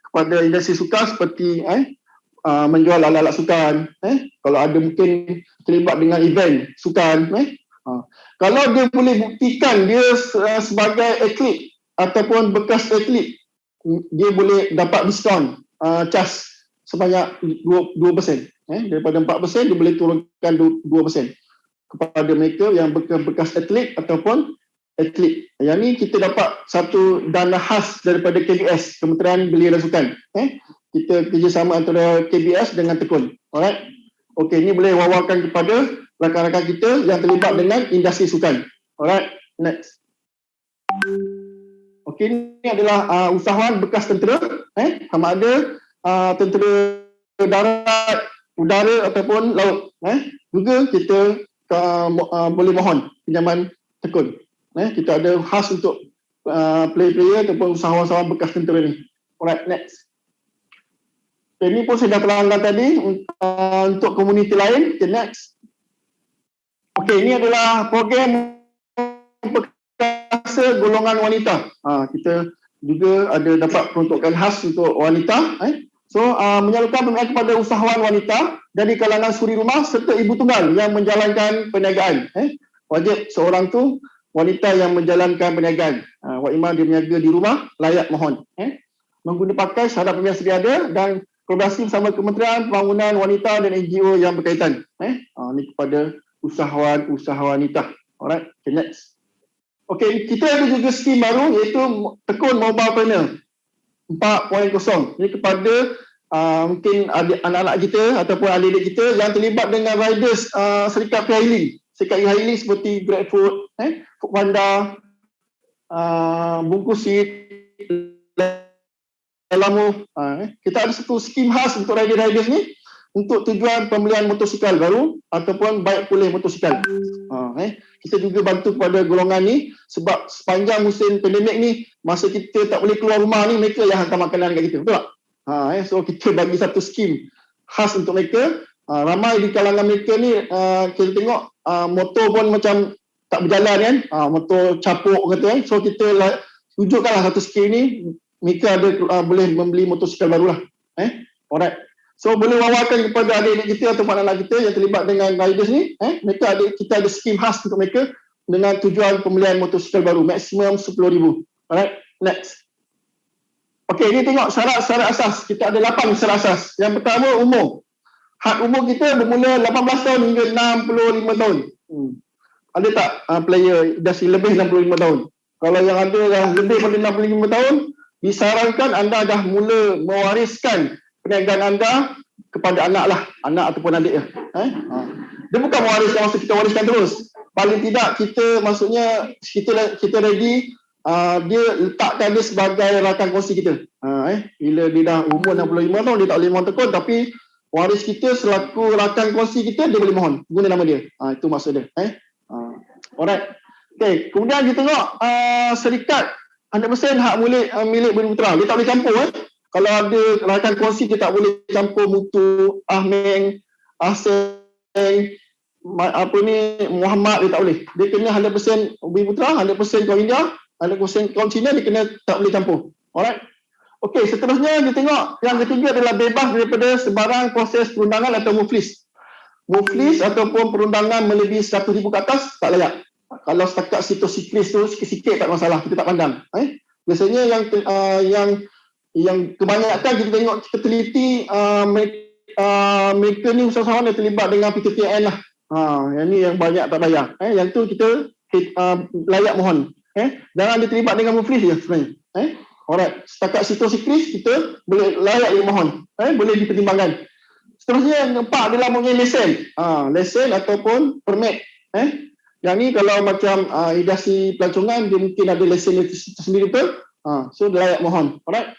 Kepada industri sukan seperti menjual alat-alat sukan. Kalau ada mungkin terlibat dengan event sukan. Kalau dia boleh buktikan dia sebagai atlet ataupun bekas atlet, dia boleh dapat diskaun cas sebanyak 2%. Daripada 4% dia boleh turunkan 2% kepada mereka yang bekas atlet ataupun atlet. Yang ni kita dapat satu dana khas daripada KBS, Kementerian Belia dan Sukan. Kita kerjasama antara KBS dengan Tekun. Alright. Okey, ni boleh wawarkan kepada rakan-rakan kita yang terlibat dengan industri sukan. Alright, next. Okey, ni adalah usahawan bekas tentera, sama ada tentera darat, udara ataupun laut. Juga kita boleh mohon pinjaman Tekun. Kita ada khas untuk player-player ataupun usahawan-usahawan bekas tentera ni. Alright, next. Okay, ini pun saya dah terangkan tadi untuk komuniti lain. Okay, next. Okay, ini adalah program perkasa golongan wanita. Kita juga ada dapat peruntukan khas untuk wanita. So, menyalurkan pembiayaan kepada usahawan wanita dari kalangan suri rumah serta ibu tunggal yang menjalankan perniagaan. Wajib seorang tu wanita yang menjalankan perniagaan. Wak Imam dia berniaga di rumah, layak mohon. Mengguna pakai syarat pembiayaan sedia ada dan kolaborasi bersama Kementerian Pembangunan Wanita dan NGO yang berkaitan. Ini kepada usahawan wanita. Alright, okay, next. Okay, kita ada juga skim baru iaitu Tekun Mobile Planner 4.0. Ini kepada mungkin anak-anak kita ataupun adik-adik kita yang terlibat dengan riders serikat e-hailing. Serikat e-hailing seperti GrabFood, Foodpanda, Bungkusit, Lelamu. Kita ada satu skim khas untuk rider-riders ni untuk tujuan pembelian motosikal baru ataupun baik pulih motosikal. Kita juga bantu kepada golongan ni sebab sepanjang musim pandemik ni, masa kita tak boleh keluar rumah ni, mereka yang hantar makanan kat kita, betul tak? So kita bagi satu skim khas untuk mereka. Ramai di kalangan mereka ni kita tengok motor pun macam tak berjalan kan, motor capuk kata kan. So kita wujudkanlah satu skim ni, mereka ada boleh membeli motosikal barulah. Alright. So boleh wawarkan kepada adik-adik kita atau anak-anak kita yang terlibat dengan riders ni, kita ada skim khas untuk mereka dengan tujuan pembelian motosikal baru maksimum 10,000. Alright, next. Okey, ini tengok syarat-syarat asas. Kita ada 8 syarat asas. Yang pertama, umur. Had umur kita bermula 18 tahun hingga 65 tahun. Ada tak player industri lebih 65 tahun? Kalau yang ada dah lebih daripada 65 tahun, disarankan anda dah mula mewariskan perniagaan anda kepada anak lah, anak ataupun adik lah. Dia bukan mewariskan maksud kita wariskan terus. Paling tidak kita maksudnya kita ready, dia letakkan dia sebagai rakan kongsi kita. Bila dia dah umur 65 tahun, dia tak boleh mohon tekun, tapi waris kita selaku rakan kongsi kita, dia boleh mohon guna nama dia. Itu maksud dia. Alright. Okay. Kemudian kita tengok serikat 100% hak milik bermitra. Dia tak boleh campur. Kalau ada rakan kongsi, dia tak boleh campur mutu, Ahmeng, Aseng, Muhammad, dia tak boleh. Dia kena 100% bermitra, 100% kaum India, 100% kaum Cina, dia kena tak boleh campur. Alright. Okey, seterusnya kita tengok yang ketiga adalah bebas daripada sebarang proses perundangan atau muflis. Muflis ataupun perundangan melebihi 100,000 ke atas tak layak. Kalau setakat sitosiklis tu sikit-sikit tak masalah, kita tak pandang. Biasanya yang kebanyakan kita tengok, kita teliti mereka ni usahawan yang terlibat dengan PTTN lah. Yang ni yang banyak tak bayar. Yang tu kita layak mohon. Jangan dia terlibat dengan muflis je sebenarnya. Alright, setakat sitosiklis kita boleh layak mohon. Boleh dipertimbangkan. Seterusnya yang keempat adalah mempunyai lesen. Lesen ataupun permit. Yang ni kalau macam industri pelancongan, dia mungkin ada lesen tersendiri betul. So dia layak mohon. Alright.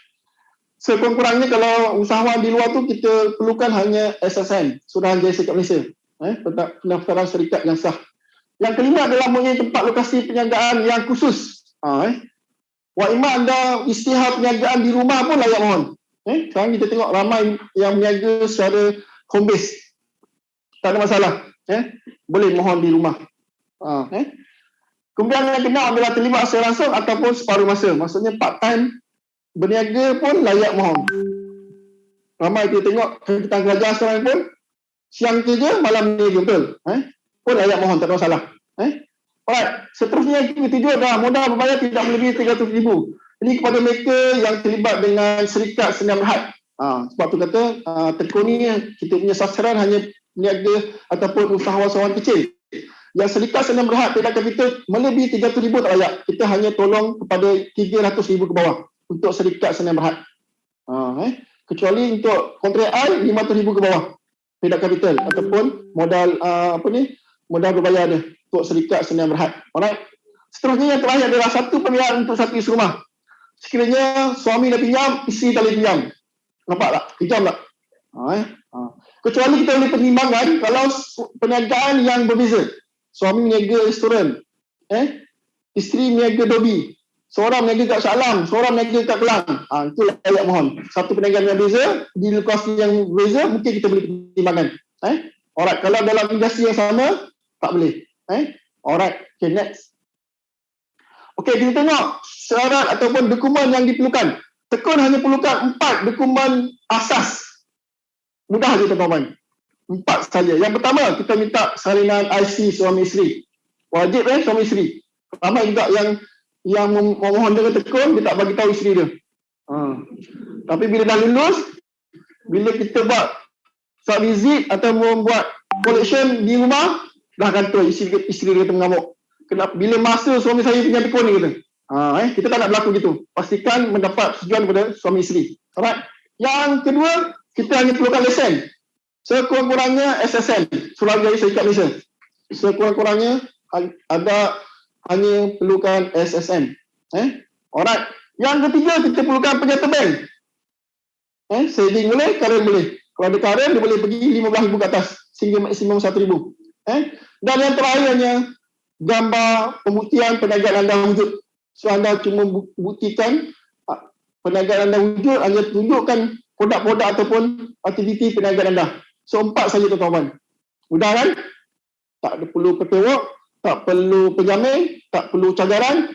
Sekurang-kurangnya kalau usahawan di luar tu, kita perlukan hanya SSN, Suruhan Jaya Serikat Malaysia. Pendaftaran syarikat yang sah. Yang kelima adalah mempunyai tempat lokasi perniagaan yang khusus. Wak Iman anda isytihar perniagaan di rumah pun layak mohon. Sekarang kita tengok ramai yang berniaga secara home base. Tak ada masalah. Boleh mohon di rumah. Kemudian yang keenam adalah terlibat secara langsung ataupun separuh masa. Maksudnya part time berniaga pun layak mohon. Ramai kita tengok kita pelajar sekarang pun siang kerja, malam berniaga, betul. Pun layak mohon, tak ada masalah. Alright, seterusnya yang ketujuh adalah modal berbayar tidak melebihi 300,000. Ini kepada mereka yang terlibat dengan syarikat senyap rehat. Sebab tu kata tekun ni kita punya sasaran hanya peniaga ataupun usahawan-usahawan kecil. Yang syarikat senyap rehat tidak kapital melebihi 300,000 tak layak. Kita hanya tolong kepada 300,000 ke bawah untuk syarikat senyap rehat. Kecuali untuk kontrak I 500,000 ke bawah tidak kapital ataupun modal modal berbayar dia untuk syarikat senyap rehat. Alright. Seterusnya yang terakhir adalah satu pembiayaan untuk satu isi rumah. Sekiranya suami dah pinjam, isteri tak boleh pinjam. Nampak tak? Pinjam tak? Kecuali kita boleh pertimbangkan kalau perniagaan yang berbeza. Suami meniaga restoran, isteri meniaga dobi, seorang meniaga kat Shah Alam, seorang meniaga kat Kelang. Itu layak mohon. Satu perniagaan yang berbeza, di lokasi yang berbeza, mungkin kita boleh pertimbangkan. Alright, kalau dalam industri yang sama, tak boleh. Alright, okay, next. Okey, kita tengok syarat ataupun dokumen yang diperlukan. Tekun hanya perlukan 4 dokumen asas. Mudah je tuan-tuan. 4 saja. Yang pertama, kita minta salinan IC suami isteri. Wajib suami isteri. Ramai juga yang memohon dengan tekun, dia tak bagi tahu isteri dia. Tapi bila dah lulus, bila kita buat site visit atau membuat collection di rumah, dah kantor isteri dia kata mengamuk. Kenapa? Bila masa suami saya punya tekun ni kata. Kita tak nak berlaku gitu. Pastikan mendapat setujuan daripada suami isteri. Alright. Yang kedua, kita hanya perlukan lesen. Sekurang-kurangnya SSN, Surat Berjaya Syarikat Malaysia. Sekurang-kurangnya ada hanya perlukan SSN. Alright. Yang ketiga, kita perlukan penyerta bank. Saving boleh, current boleh. Kalau ada current, dia boleh pergi 15,000 ke atas sehingga maksimum 1,000. Dan yang terakhirnya, gambar pembuktian perniagaan anda wujud. So anda cuma buktikan perniagaan anda wujud, hanya tunjukkan produk-produk ataupun aktiviti perniagaan anda. So 4 saja tuan-tuan. Mudah kan? Tak perlu paperwork, tak perlu penjamin, tak perlu cagaran.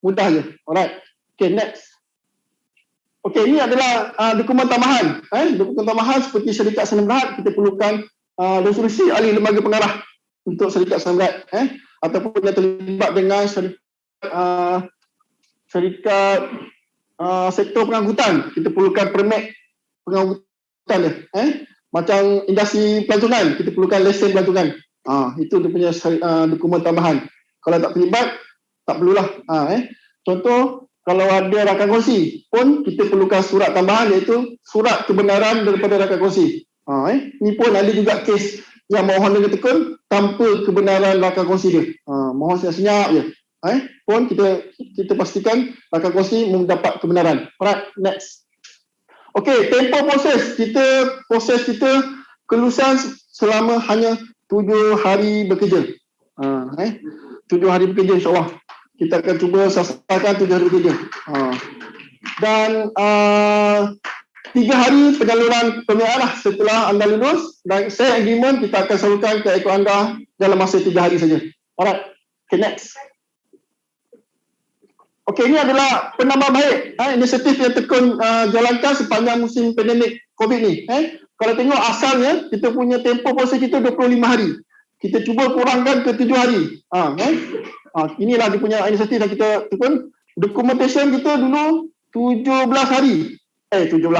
Mudah je. Alright. Okay, next. Okay, ini adalah dokumen tambahan. Dokumen tambahan seperti syarikat senam berhad, kita perlukan resolusi ahli lembaga pengarah untuk syarikat senam berhad. Ataupun yang terlibat dengan syarikat sektor pengangkutan, kita perlukan permit pengangkutan dia. Macam industri pelancongan, kita perlukan lesen pelancongan. Itu dia punya dokumen tambahan. Kalau tak terlibat, tak perlulah. Contoh, kalau ada rakan kongsi pun kita perlukan surat tambahan, iaitu surat kebenaran daripada rakan kongsi. Ini pun ada juga kes yang mohon dengan tekun tanpa kebenaran rakan kongsi dia. Mohon senyap-senyap je. Pun kita pastikan rakan kongsi mendapat kebenaran. Alright, next. Okey, tempoh proses kita kelulusan selama hanya 7 hari bekerja. 7 hari bekerja, insyaAllah. Kita akan cuba sasarkan 7 hari bekerja. Dan 3 hari penyaluran pembiayaan lah setelah anda lulus, dan share agreement kita akan salurkan ke akaun anda dalam masa 3 hari saja. Alright, okay, next. Okey, ini adalah penambah baik inisiatif yang tekun jalankan sepanjang musim pandemik COVID ni. Kalau tengok asalnya kita punya tempoh proses kita 25 hari. Kita cuba kurangkan ke 7 hari. Inilah dia punya inisiatif yang kita tekun. Documentation kita dulu 17 hari. 17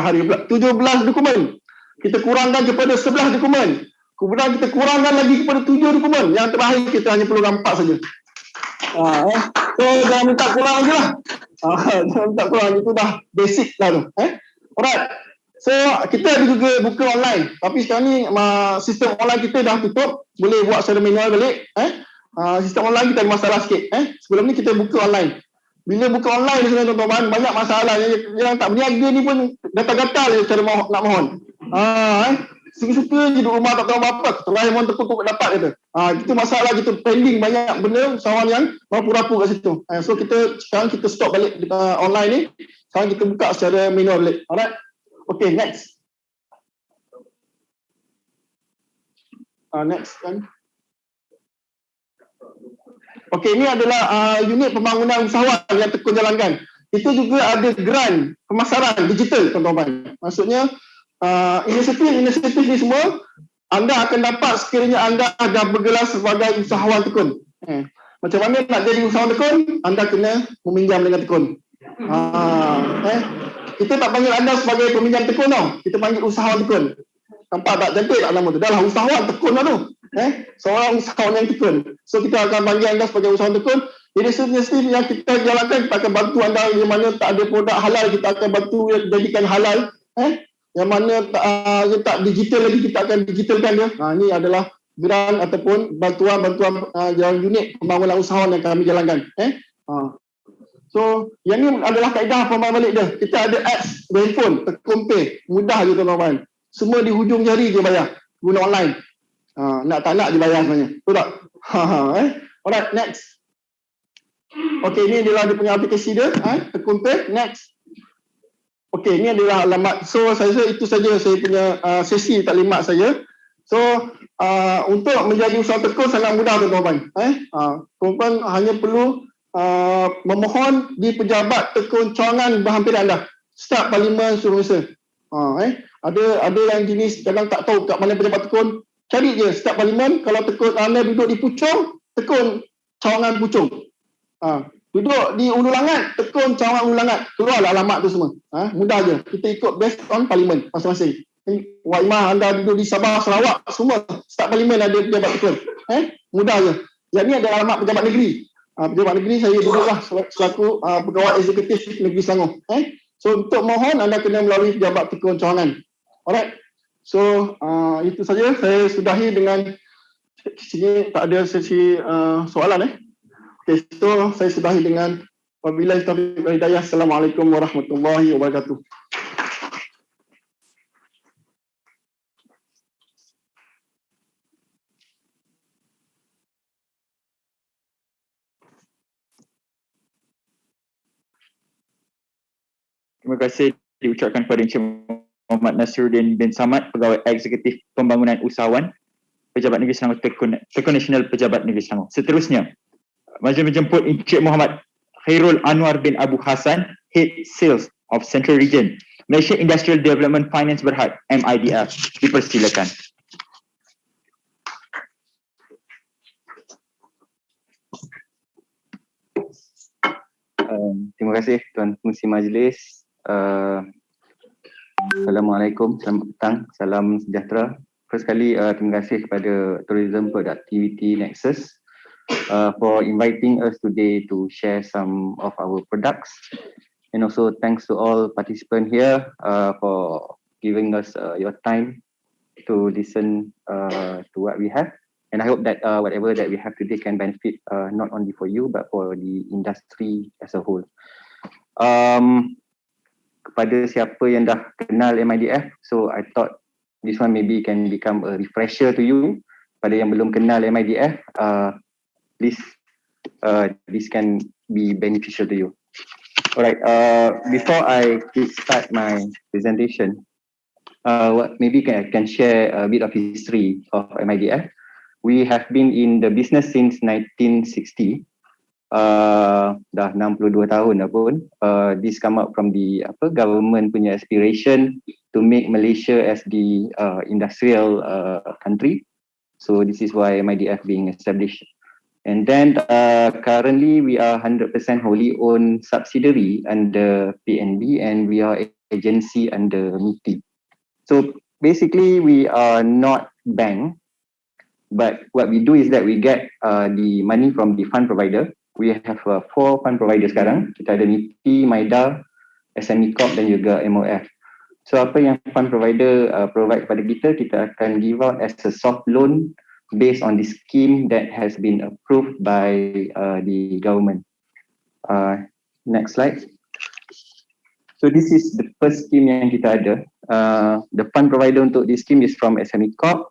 dokumen. Kita kurangkan kepada 11 dokumen. Kemudian kita kurangkan lagi kepada 7 dokumen. Yang terakhir kita hanya perlukan 4 saja. So jangan minta kurang lagi lah. Jangan minta kurang, itu dah basic lah tu. Alright. So kita ada juga buka online. Tapi sekarang ni sistem online kita dah tutup. Boleh buat secara manual balik. Sistem online kita ada masalah sikit. Sebelum ni kita buka online. Bila buka online sebenarnya tuan-tuan, banyak masalah. Yang tak berniaga ni pun gatal-gatal je cara nak mohon. Suka-suka je duduk rumah tak tahu apa-apa. Terakhir mohon tekuk dapat kata. Itu masalah, kita pending banyak benda usahawan yang rapu-rapu kat situ. So sekarang kita stop balik online ni. Sekarang kita buka secara manual balik. Alright. Okay, next. Next kan. Okey, ini adalah unit pembangunan usahawan yang tekun jalankan. Itu juga ada grant pemasaran digital, tuan-tuan. Maksudnya, inisiatif ni semua, anda akan dapat sekiranya anda dah bergelar sebagai usahawan tekun. Macam mana nak jadi usahawan tekun? Anda kena meminjam dengan tekun. Kita tak panggil anda sebagai peminjam tekun tau. Kita panggil usahawan tekun. Nampak tak cantik tak nama tu? Dah lah usahawan tekun lah tu. Seorang usahawan yang tekun. So kita akan panggil anda sebagai usahawan tekun. Inisiatif yang kita jalankan, kita akan bantu anda yang mana tak ada produk halal, kita akan bantu jadikan halal. Yang mana tak digital lagi, kita akan digitalkan dia. Ini adalah grant ataupun bantuan-bantuan jalan unit pembangunan usahawan yang kami jalankan. So yang ni adalah kaedah pembangunan balik dia. Kita ada apps di handphone, tekun pay. Mudah je tuan-tuan. Semua di hujung jari je bayar. Guna online. Nak tak nak je bayar sebenarnya. Betul tak? Alright, next. Okey, ini adalah dia punya aplikasi dia. Tekun pay. Next. Okey, ini adalah alamat. So saya rasa itu saja saya punya sesi taklimat saya. So untuk menjadi usahawan tekun sangat mudah tuan-tuan. Tuan-tuan hanya perlu memohon di pejabat tekun cawangan berhampiran anda. Staf Parlimen Seluruh Malaysia. Ada yang jenis kadang tak tahu kat mana pejabat tekun, cari je staf Parlimen. Kalau tekun anda duduk di Puchong, tekun cawangan Puchong. Duduk di Ulu Langat, tekun cawangan Ulu Langat. Keluarlah alamat tu semua. Mudah je. Kita ikut based on Parlimen masing-masing. Wak Imah anda duduk di Sabah, Sarawak, semua staf Parlimen ada pejabat tekun. Mudah je. Yang ni ada alamat pejabat negeri. Pejabat negeri saya duduklah selaku pegawai eksekutif negeri Selangor. So untuk mohon anda kena melalui pejabat tekun cawangan. Alright, so itu saja. Saya sudahi dengan sini tak ada sesi soalan. Okay, so saya sudahi dengan wabillahi taufiq wal hidayah. Assalamualaikum warahmatullahi wabarakatuh. Terima kasih diucapkan kepada Encik Muhammad Nasiruddin bin Samad, Pegawai Eksekutif Pembangunan Usahawan, Pejabat Negeri Selangor Tekun Nasional Pejabat Negeri Selangor. Seterusnya, maju menjemput Encik Muhammad Khairul Anwar bin Abu Hassan, Head Sales of Central Region, Malaysia Industrial Development Finance Berhad, MIDF. Dipersilakan. Terima kasih Tuan Pengerusi Majlis. Assalamualaikum, selamat petang, salam sejahtera. First sekali, terima kasih kepada Tourism Productivity Nexus for inviting us today to share some of our products. And also thanks to all participants here for giving us your time to listen to what we have. And I hope that whatever that we have today can benefit not only for you but for the industry as a whole. Kepada siapa yang dah kenal MIDF, so I thought this one maybe can become a refresher to you. Pada yang belum kenal MIDF, please this can be beneficial to you. Alright, before I start my presentation, maybe I can share a bit of history of MIDF. We have been in the business since 1960. Dah 62 tahun dah pun. This come up from the government punya aspiration to make Malaysia as the industrial country. So this is why MIDF being established. And then currently we are 100% wholly owned subsidiary under PNB, and we are agency under Midf. So basically we are not bank, but what we do is that we get the money from the fund provider. We have 4 fund providers sekarang. Kita ada Midf, Maida, SME Corp dan juga MOF. So apa yang fund provider provide kepada kita, kita akan give out as a soft loan based on the scheme that has been approved by the government. Next slide. So this is the first scheme yang kita ada. The fund provider untuk this scheme is from SME Corp.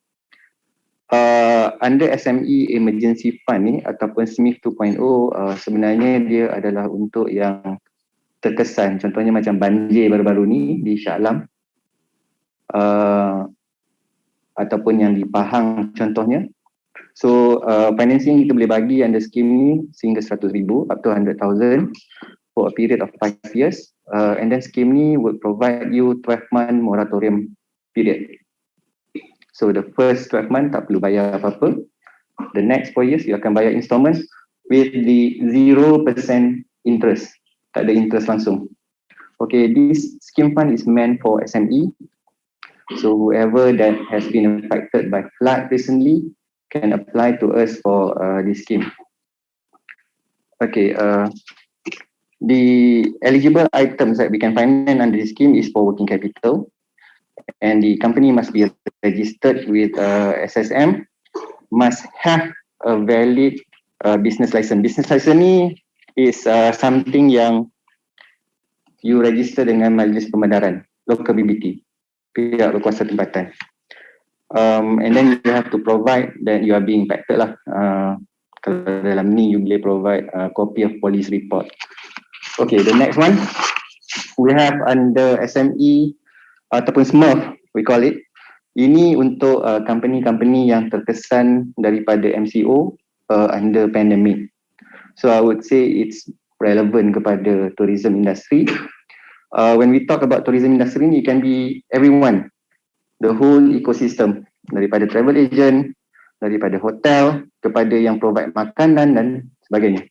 Under SME Emergency Fund ni ataupun Smes 2.0, sebenarnya dia adalah untuk yang terkesan. Contohnya macam banjir baru-baru ni di Shah Alam, ataupun yang di Pahang contohnya. So financing kita boleh bagi under scheme ni sehingga 100,000 up to 100,000 for a period of 5 years. And then scheme ni would provide you 12-month moratorium period. So the first 12 month tak perlu bayar apa-apa. The next 4 years you akan bayar installment with the 0% interest. Tak ada interest langsung. Okay, this scheme fund is meant for SME. So whoever that has been affected by flood recently can apply to us for this scheme. Okay, the eligible items that we can finance under this scheme is for working capital. And the company must be registered with SSM, must have a valid business license. Business license ni is something yang you register dengan Majlis Pembedaran, local BBT, pihak berkuasa tempatan. And then you have to provide that you are being impacted lah. Kalau dalam ni you boleh provide copy of police report. Okay, the next one we have under SME ataupun Smes, we call it. Ini untuk company-company yang terkesan daripada MCO under pandemic. So I would say it's relevant kepada tourism industry. When we talk about tourism industry, it can be everyone, the whole ecosystem, daripada travel agent, daripada hotel, kepada yang provide makanan dan sebagainya.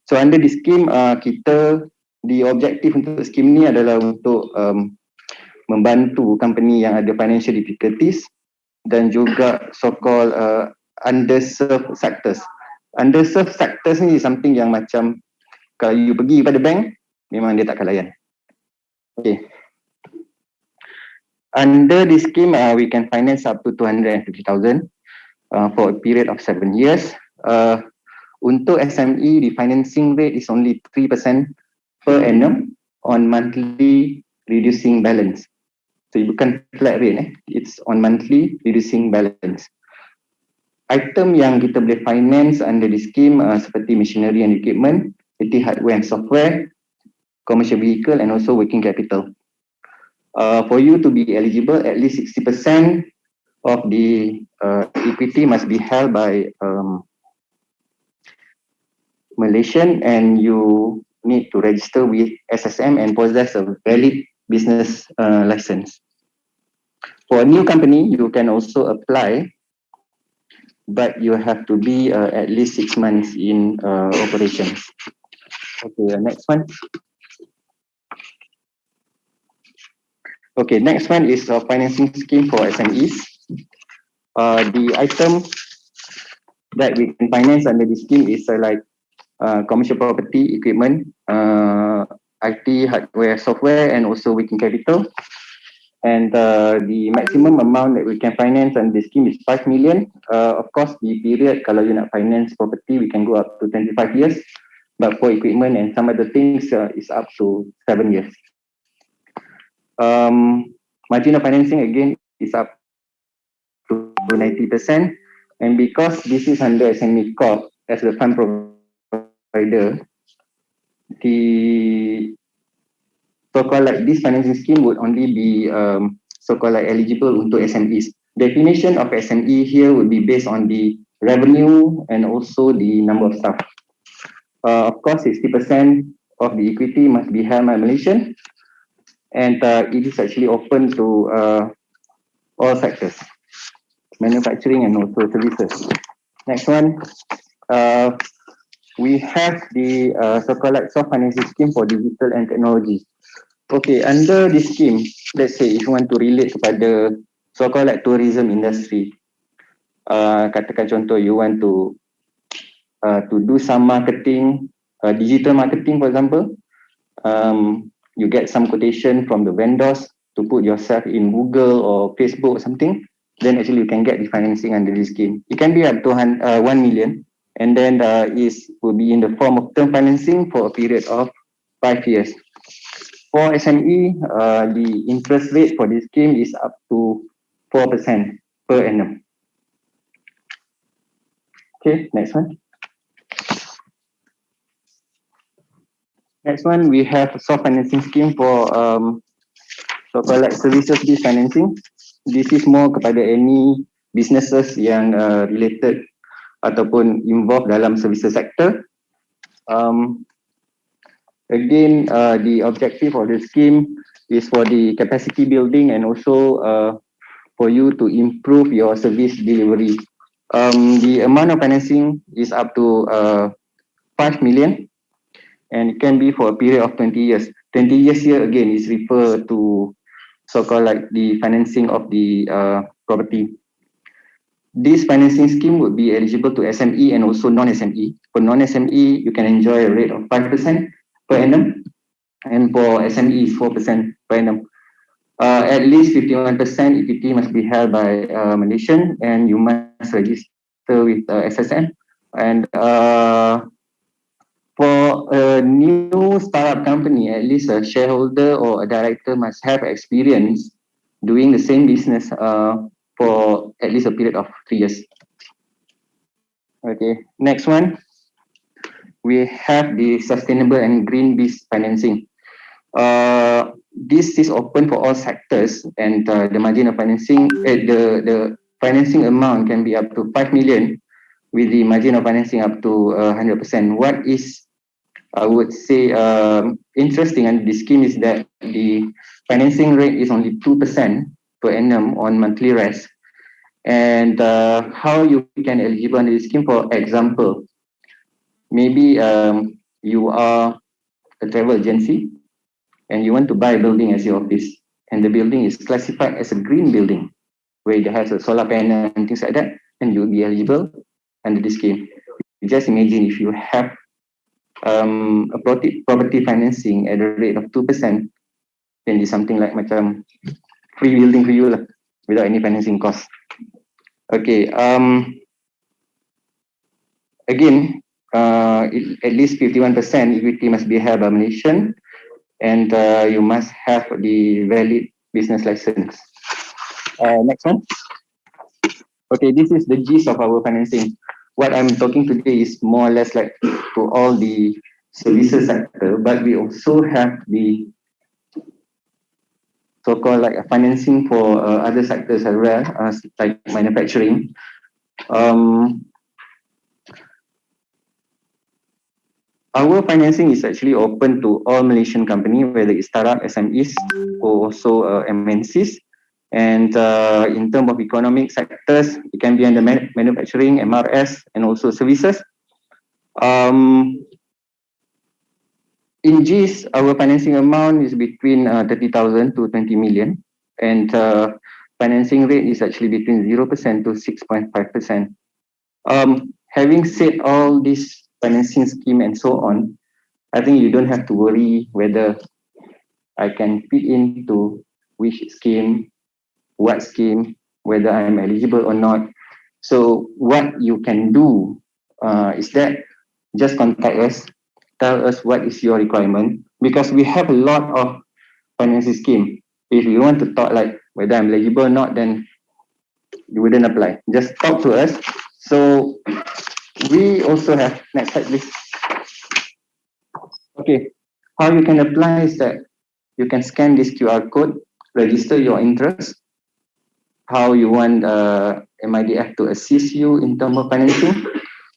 So under this scheme, kita, the objective untuk scheme ni adalah untuk membantu company yang ada financial difficulties dan juga so-called underserved sectors. Underserved sectors ni something yang macam kalau you pergi pada bank, memang dia tak akan layan. Okay. Under this scheme, we can finance up to 250,000 for a period of 7 years. Untuk SME, the financing rate is only 3% per annum on monthly reducing balance. So bukan flat rate, it's on monthly reducing balance. Item yang kita boleh finance under the scheme seperti machinery and equipment, IT hardware and software, commercial vehicle and also working capital. For you to be eligible, at least 60% of the equity must be held by Malaysian, and you need to register with SSM and possess a valid business license. For a new company, you can also apply, but you have to be at least 6 months in operations. Okay, next one. Okay, next one is a financing scheme for SMEs. The item that we can finance under this scheme is like commercial property, equipment, IT, hardware, software, and also working capital. And the maximum amount that we can finance under this scheme is 5 million. Of course, the period, kalau you nak finance property, we can go up to 25 years. But for equipment and some other things, is up to 7 years. Margin of financing again is up to 90%, and because this is under SME Corp as the fund provider, the so-called like this financing scheme would only be so-called like eligible untuk SMEs. Definition of SME here would be based on the revenue and also the number of staff. Of course, 60% of the equity must be held by Malaysian, and it is actually open to all sectors, manufacturing and also services. Next one, we have the so-called like soft financing scheme for digital and technology. Okay, under this scheme, let's say if you want to relate kepada so-called like tourism industry, katakan contoh you want to do some marketing, digital marketing for example, you get some quotation from the vendors to put yourself in Google or Facebook or something, then actually you can get the financing under this scheme. It can be up to 1 million, and then will be in the form of term financing for a period of 5 years. For SME, the interest rate for this scheme is up to 4% per annum. Okay, next one. Next one, we have a soft financing scheme for so-called like services-based financing. This is more kepada any businesses yang related ataupun involved dalam services sector. Again, the objective of the scheme is for the capacity building and also for you to improve your service delivery. The amount of financing is up to 5 million. And it can be for a period of 20 years. 20 years here again is referred to so-called like the financing of the property. This financing scheme would be eligible to SME and also non-SME. For non-SME, you can enjoy a rate of 5% per annum, and for SME is 4% per annum. At least 51% equity must be held by Malaysian, and you must register with SSM. And for a new startup company, at least a shareholder or a director must have experience doing the same business for at least a period of 3 years. Okay, next one. We have the sustainable and green-based financing. This is open for all sectors, and the margin of financing, the financing amount can be up to 5 million with the margin of financing up to 100%. What is, I would say, interesting under this scheme is that the financing rate is only 2% per annum on monthly rest. And how you can eligible under this scheme, for example, maybe you are a travel agency and you want to buy a building as your office, and the building is classified as a green building where it has a solar panel and things like that, and you'll be eligible under this scheme. Just imagine if you have a property financing at a rate of 2%, then it's something like macam free building for you lah, without any financing cost. Okay. Again, at least 51% equity must be held by Malaysian, and you must have the valid business license. Next one. Okay, this is the gist of our financing. What I'm talking today is more or less like to all the services sector, but we also have the so-called like financing for other sectors as well, like manufacturing. Our financing is actually open to all Malaysian company, whether it's startup, SMEs, or also MNCs. And in terms of economic sectors, it can be under manufacturing, MRS, and also services. In GIS, our financing amount is between 30,000 to 20 million, and financing rate is actually between 0% to 6.5%. Having said all this financing scheme and so on, I think you don't have to worry whether I can fit into which scheme, what scheme, whether I'm eligible or not. So what you can do is that just contact us, tell us what is your requirement, because we have a lot of financing scheme. If you want to talk like whether I'm eligible or not, then you wouldn't apply. Just talk to us. So we also have, next slide please. Okay, how you can apply is that you can scan this QR code, register your interest, how you want MIDF to assist you in terms of financing,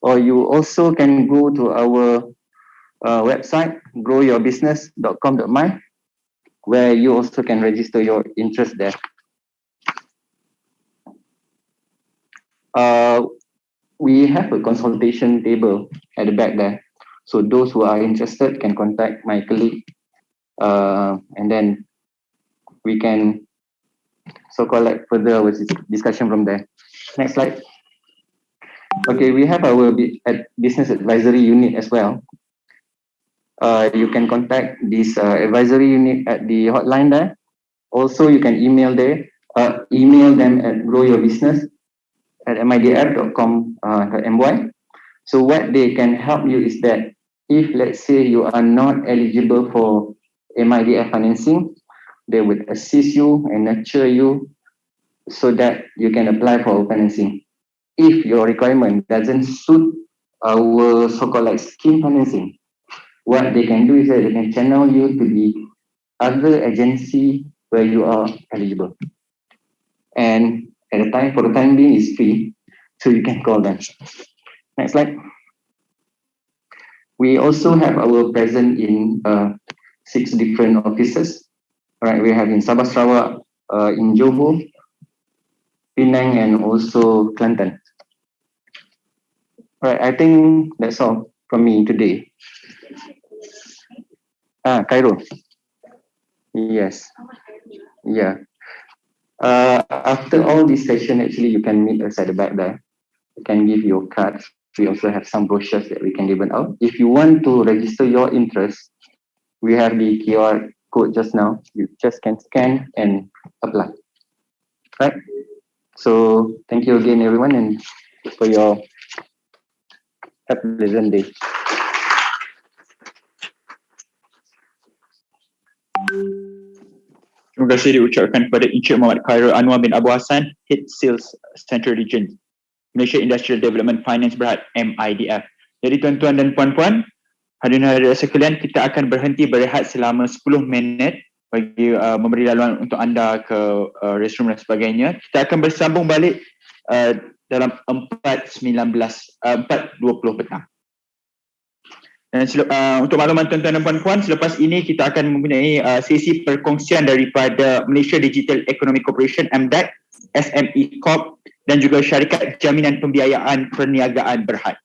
or you also can go to our website, growyourbusiness.com.my, where you also can register your interest there. We have a consultation table at the back there. So those who are interested can contact my colleague, and then we can so-called like further our discussion from there. Next slide. Okay, we have our business advisory unit as well. You can contact this advisory unit at the hotline there. Also, you can email them at growyourbusiness@midf.com.my. So what they can help you is that if let's say you are not eligible for MIDF financing, they would assist you and nurture you so that you can apply for financing. If your requirement doesn't suit our so-called like scheme financing, what they can do is that they can channel you to the other agency where you are eligible. And at the time, for the time being, it's free, so you can call them. Next slide. We also have our presence in 6 different offices. Right, we have in Sabah Sarawak, in Johor, Penang, and also Kelantan. Right, I think that's all from me today. Cairo. Yes. Yeah. After all this session, actually, you can meet us at the back there. You can give your cards. We also have some brochures that we can give out. If you want to register your interest, we have the QR code just now. You just can scan and apply. Right? So thank you again, everyone, and for your have a pleasant day. Terima kasih diucapkan kepada Encik Muhammad Khairul Anwar bin Abu Hassan, Head Sales Central Region, Malaysia Industrial Development Finance Berhad, MIDF. Jadi tuan-tuan dan puan-puan, hadirin-hadirin sekalian, kita akan berhenti berehat selama 10 minit bagi memberi laluan untuk anda ke restroom dan sebagainya. Kita akan bersambung balik dalam 4.20 petang. Dan untuk makluman tuan-tuan dan puan-puan, selepas ini kita akan mempunyai sesi perkongsian daripada Malaysia Digital Economic Corporation, MDEC, SME Corp dan juga Syarikat Jaminan Pembiayaan Perniagaan Berhad.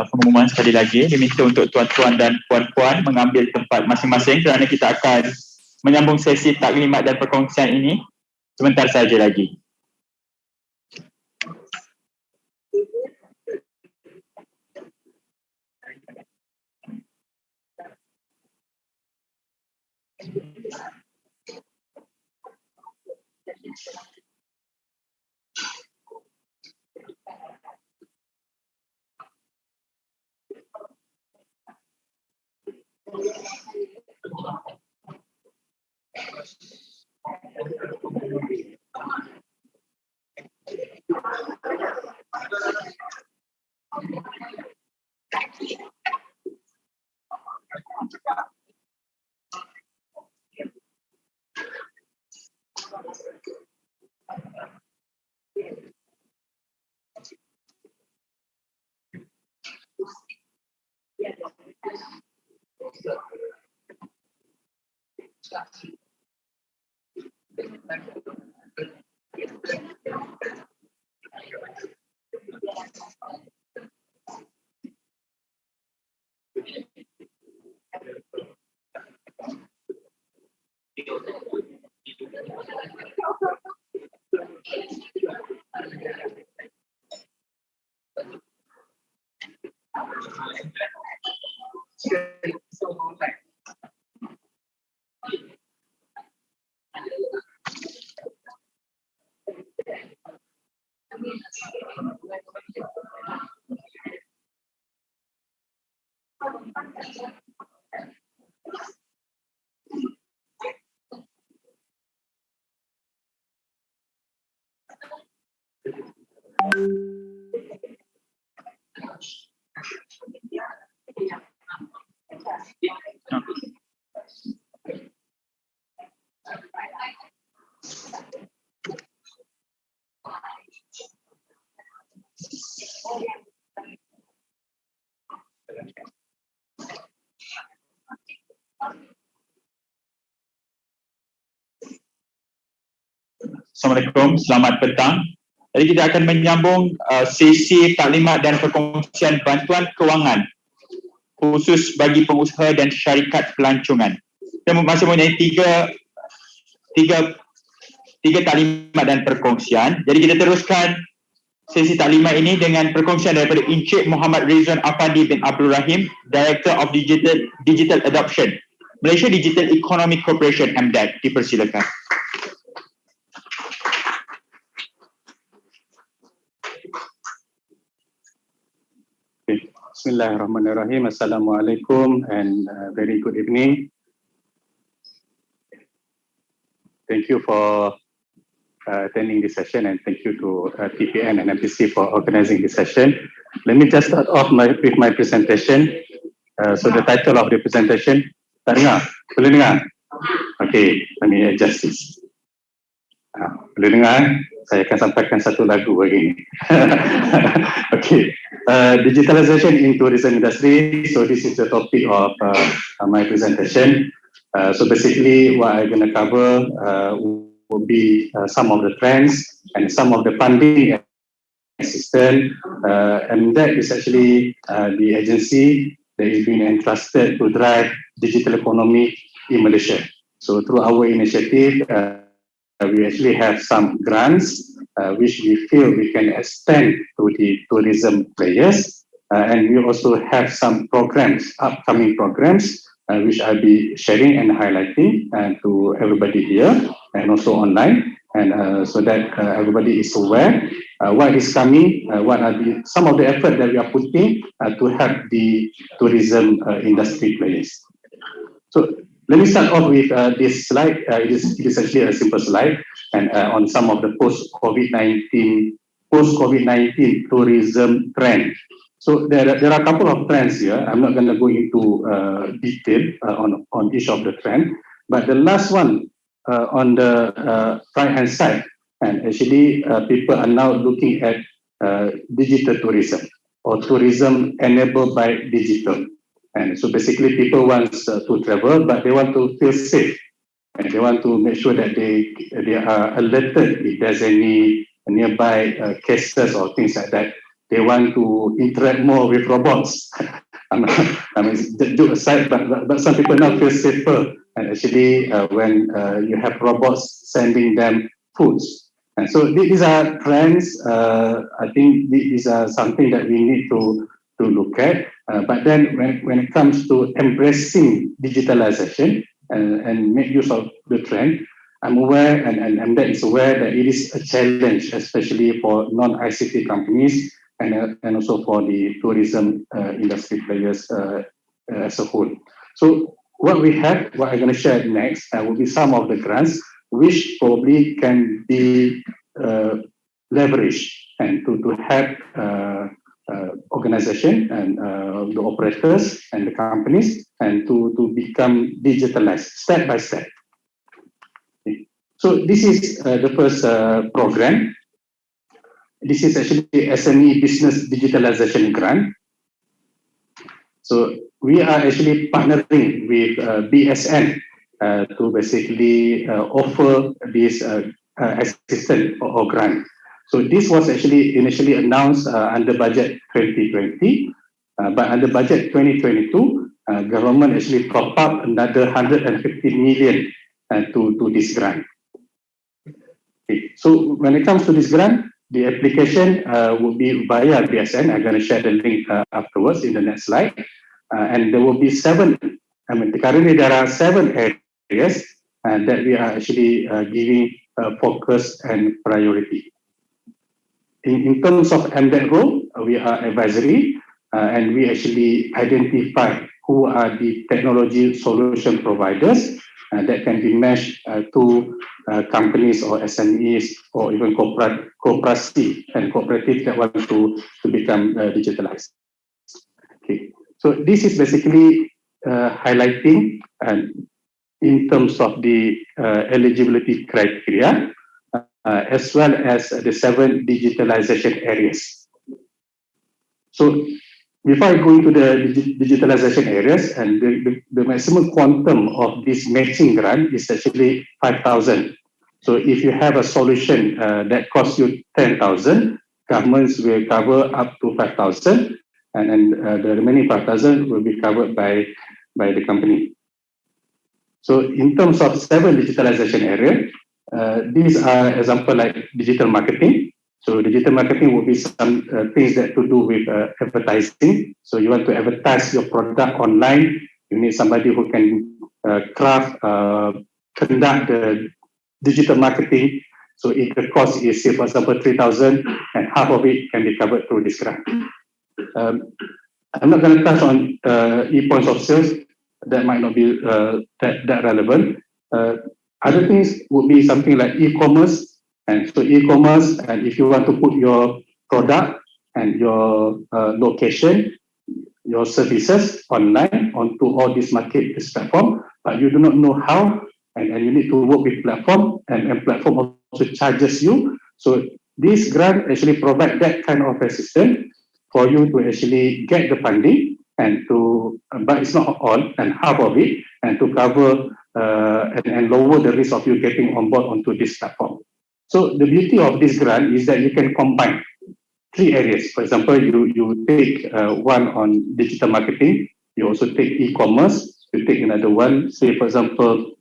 Pengumuman sekali lagi, diminta untuk tuan-tuan dan puan-puan mengambil tempat masing-masing kerana kita akan menyambung sesi taklimat dan perkongsian ini sebentar saja lagi. Assalamualaikum, selamat petang. Jadi kita akan menyambung sesi taklimat dan perkongsian bantuan kewangan khusus bagi pengusaha dan syarikat pelancongan. Kita masih mempunyai tiga taklimat dan perkongsian. Jadi kita teruskan sesi taklimat ini dengan perkongsian daripada Encik Muhammad Rizwan Afandi bin Abdul Rahim, Director of Digital Adoption, Malaysia Digital Economic Corporation MDEC. Dipersilakan. Bismillahirrahmanirrahim. Assalamualaikum and very good evening. Thank you for attending this session and thank you to TPN and MPC for organizing this session. Let me just start off with my presentation. So the title of the presentation, tak dengar? Boleh dengar? Okay, let me adjust this. Boleh dengar? Saya akan sampaikan satu lagu begini. Okay, digitalization in tourism industry. So this is the topic of my presentation. So basically, what I'm going to cover will be some of the trends and some of the funding assistance, and that is actually the agency that is being entrusted to drive digital economy in Malaysia. So through our initiative, we actually have some grants which we feel we can extend to the tourism players, and we also have some programs, upcoming programs, which I'll be sharing and highlighting to everybody here and also online. and so that everybody is aware what is coming, what are some of the effort that we are putting to help the tourism industry players. So let me start off with this slide. It is actually a simple slide, and on some of the post-COVID-19 tourism trend. So there are a couple of trends here. I'm not going to go into detail on each of the trend, but the last one on the right-hand side, and actually people are now looking at digital tourism or tourism enabled by digital. And so basically people want to travel, but they want to feel safe. And they want to make sure that they are alerted if there's any nearby cases or things like that. They want to interact more with robots. I mean, joke aside, but some people now feel safer. And actually, when you have robots sending them foods. And so these are trends. I think these are something that we need to look at. But then when it comes to embracing digitalization and make use of the trend, I'm aware and that is aware that it is a challenge, especially for non-ICT companies and also for the tourism industry players as a whole. So what I'm going to share next will be some of the grants which probably can be leveraged and to help organization and the operators and the companies and to become digitalized step by step. Okay. So this is the first program. This is actually SME Business Digitalization Grant. So we are actually partnering with BSN to basically offer this assistance or grant. So this was actually initially announced under budget 2020, but under budget 2022, government actually top up another 150 million to this grant. Okay. So when it comes to this grant, the application will be via BSN. I'm going to share the link afterwards in the next slide. And there will be currently there are 7 areas that we are actually giving focus and priority. In terms of MDET role, we are advisory and we actually identify who are the technology solution providers that can be matched to companies or SMEs or even cooperative that want to become digitalized. Okay. So this is basically highlighting in terms of the eligibility criteria as well as the 7 digitalization areas. So before I go into the digitalization areas, and the maximum quantum of this matching grant is actually 5,000. So if you have a solution that costs you 10,000, governments will cover up to 5,000, and the remaining 5,000 will be covered by the company. So in terms of 7 digitalization areas, these are example like digital marketing. So digital marketing will be some things that to do with advertising. So you want to advertise your product online. You need somebody who can conduct the digital marketing. So if the cost is, say, for example, 3,000, and half of it can be covered through this grant. I'm not going to touch on e-points of sales. That might not be that relevant. Other things would be something like e-commerce. And so e-commerce, and if you want to put your product and your location, your services online onto all these marketplace platform, but you do not know how, and you need to work with platform, and platform also charges you. So this grant actually provide that kind of assistance for you to actually get the funding and but it's not all, and half of it, and to cover and lower the risk of you getting on board onto this platform. So the beauty of this grant is that you can combine 3 areas. For example, you take one on digital marketing, you also take e-commerce, you take another one, say for example,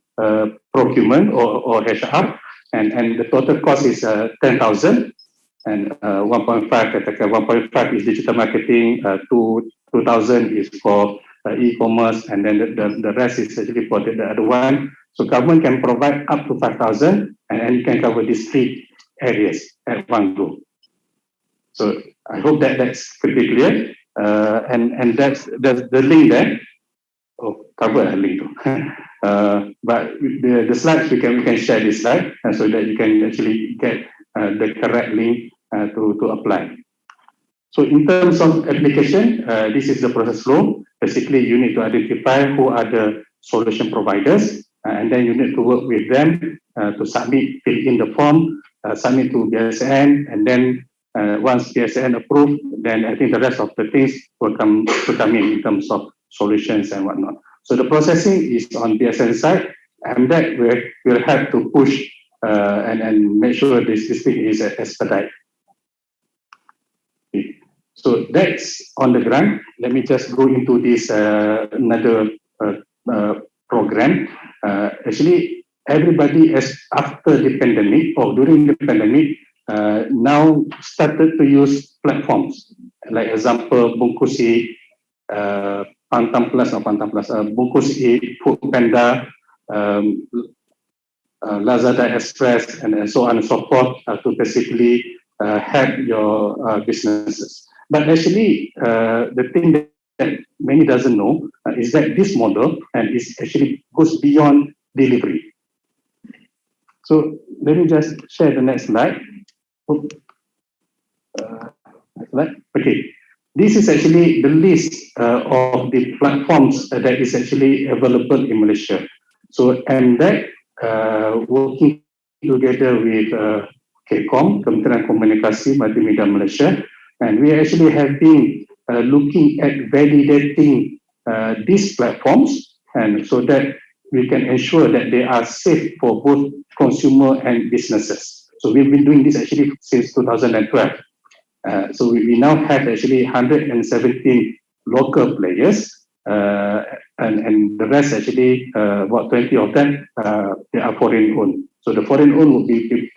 procurement or HR, and the total cost is 10,000, and 1.5, 1.5 is digital marketing, 2,000 is for e-commerce, and then the rest is actually for the other one. So government can provide up to 5,000, and you can cover these 3 areas at one go. So I hope that that's pretty clear, and that's the link there. Oh, cover a link. But the slides we can share this slide so that you can actually get the correct link to apply. So in terms of application, this is the process flow. Basically, you need to identify who are the solution providers, and then you need to work with them to submit, fill in the form, submit to BSN, and then once BSN approved, then I think the rest of the things will come in terms of solutions and whatnot. So the processing is on BSN side, and that will have to push and make sure this thing is expedited. So that's on the grant. Let me just go into this another program. Actually, everybody after the pandemic or during the pandemic now started to use platforms. Like example, Bungkus Eat, Pantam Plus, Bungkus Eat, Food Panda, Lazada Express, and so on and so forth to basically help your businesses. But actually, the thing that many doesn't know is that this model is actually goes beyond delivery. So let me just share the next slide. Okay, this is actually the list of the platforms that is actually available in Malaysia. So and that working together with KCOM, Kementerian Komunikasi Multimedia Malaysia, and we actually have been looking at validating these platforms, and so that we can ensure that they are safe for both consumer and businesses. So we've been doing this actually since 2012. So we now have actually 117 local players, and the rest actually about 20 of them they are foreign owned. So the foreign owned would be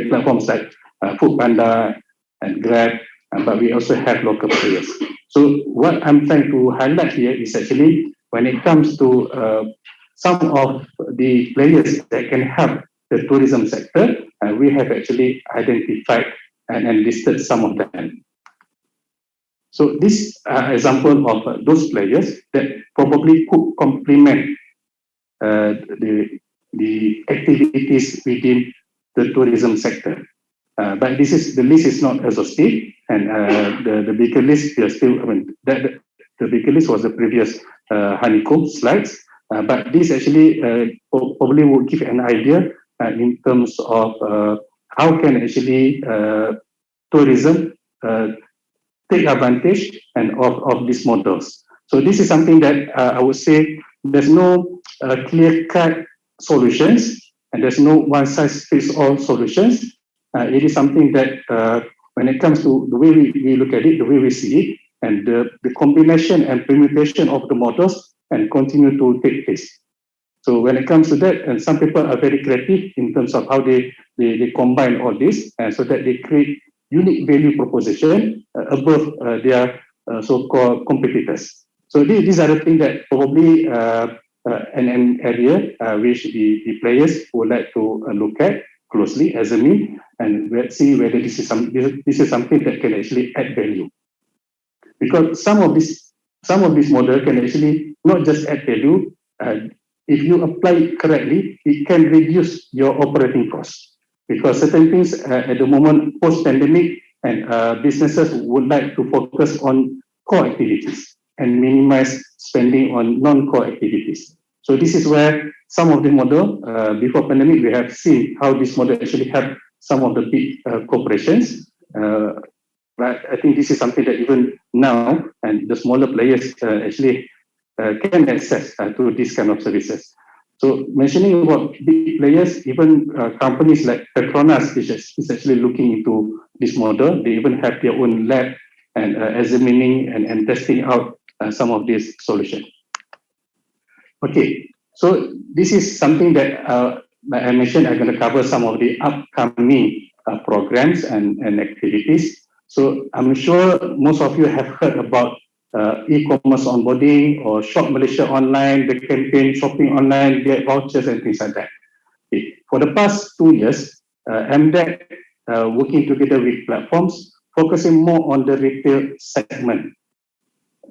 platforms like Food Panda and Grab, but we also have local players. So what I'm trying to highlight here is actually when it comes to some of the players that can help the tourism sector, we have actually identified and listed some of them. So this example of those players that probably could complement the activities within the tourism sector. But the list is not exhaustive, and the bigger list is still. I mean, the bigger list was the previous honeycomb slides, but this actually probably will give an idea in terms of how can actually tourism take advantage of these models. So this is something that I would say there's no clear-cut solutions, and there's no one-size-fits-all solutions. It is something that when it comes to the way we look at it, the way we see it, and the combination and permutation of the models and continue to take place. So when it comes to that, and some people are very creative in terms of how they combine all this, and so that they create unique value proposition above their so-called competitors. So these are the things that probably an area which the players would like to look at closely as a mean, and see whether this is something that can actually add value. Because some of this model can actually not just add value. If you apply it correctly, it can reduce your operating costs. Because certain things at the moment post-pandemic, and businesses would like to focus on core activities and minimize spending on non-core activities. So this is where some of the model, before pandemic, we have seen how this model actually helped some of the big corporations. But I think this is something that even now, and the smaller players actually can access to this kind of services. So mentioning about big players, even companies like Petronas is actually looking into this model. They even have their own lab and examining and testing out some of these solutions. Okay, so this is something that like I mentioned, I'm going to cover some of the upcoming programs and activities. So I'm sure most of you have heard about e-commerce onboarding or Shop Malaysia Online, the campaign shopping online, get vouchers and things like that. For the past 2 years, MDEC working together with platforms, focusing more on the retail segment.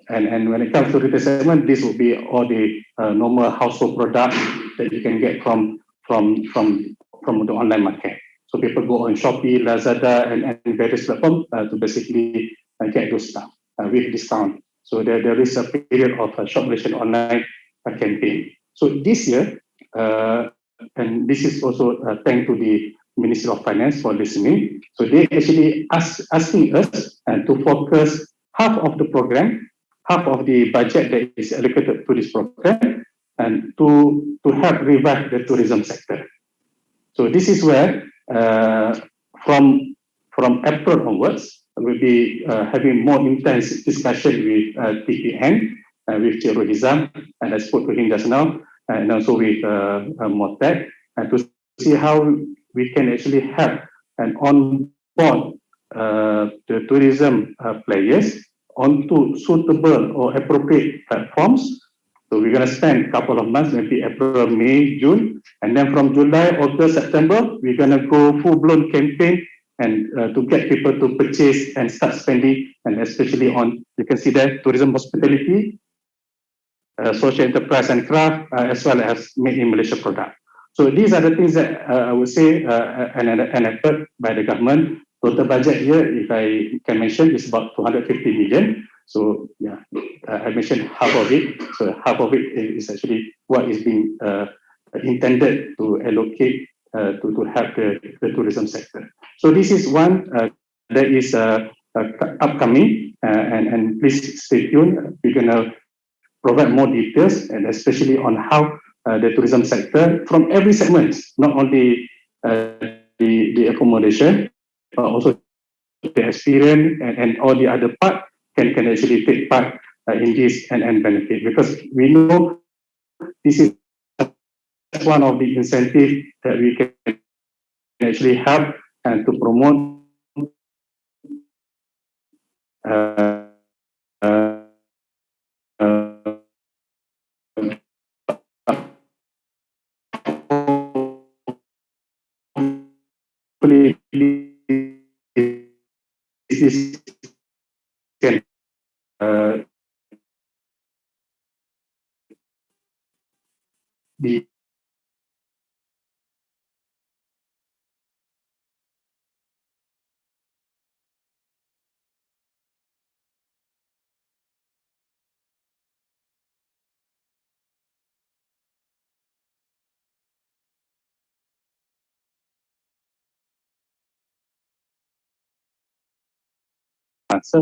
And when it comes to retail segment, this would be all the normal household products that you can get from the online market. So people go on Shopee, Lazada, and various platforms to basically get those stuff with discount. So there is a period of Shop Malaysia Online campaign. So this year, and this is also thanks to the Ministry of Finance for listening. So they actually asking us to focus half of the program, half of the budget that is allocated to this program, and to help revive the tourism sector. So this is where from April onwards, we'll be having more intense discussion with TPN, with Cik Rohizam, and I spoke to him just now, and also with Motek, and to see how we can actually help and onboard the tourism players onto suitable or appropriate platforms. So we're going to spend a couple of months, maybe April, May, June, and then from July, August, September, we're going to go full-blown campaign and to get people to purchase and start spending, and especially on, you can see that, tourism, hospitality, social enterprise and craft, as well as made in Malaysia product. So these are the things that I would say an effort by the government. Total budget here, if I can mention, is about 250 million. So yeah, I mentioned half of it. So half of it is actually what is being intended to allocate to help the tourism sector. So this is one that is upcoming, and please stay tuned. We're going to provide more details, and especially on how the tourism sector from every segment, not only the accommodation, but also the experience and all the other part can actually take part in this and benefit, because we know this is one of the incentives that we can actually help and to promote this can be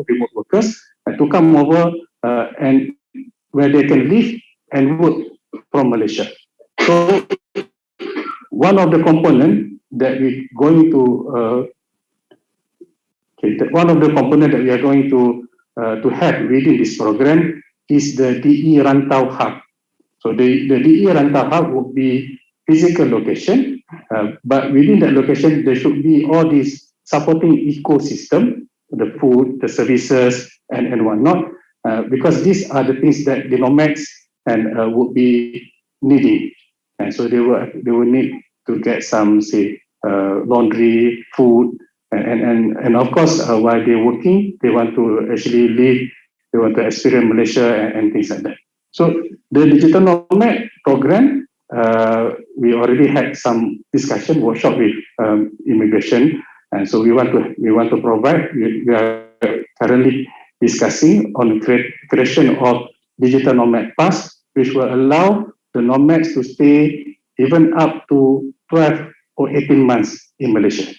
remote workers to come over and where they can live and work from Malaysia. So one of the components that we going to one of the components that we are going to have within this program is the DE Rantau Hub. So the DE Rantau Hub would be physical location, but within that location there should be all these supporting ecosystem, the food, the services, and whatnot, because these are the things that the nomads and would be needing, and so they will need to get some, say, laundry, food, and of course while they're working, they want to actually live, they want to experience Malaysia and things like that. So the digital nomad program, we already had some discussion workshop with immigration, and so we want to provide. We are currently discussing on creation of digital nomad pass, which will allow the nomads to stay even up to 12 or 18 months in Malaysia.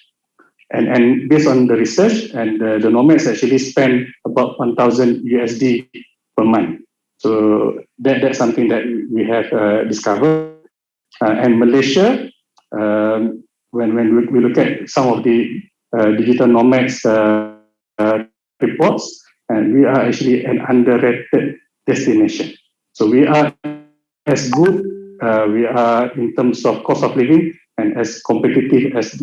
And based on the research, and the nomads actually spend about 1,000 USD per month. So that's something that we have discovered. And Malaysia, when we look at some of the digital nomads reports, and we are actually an underrated destination. So we are as good, we are in terms of cost of living and as competitive as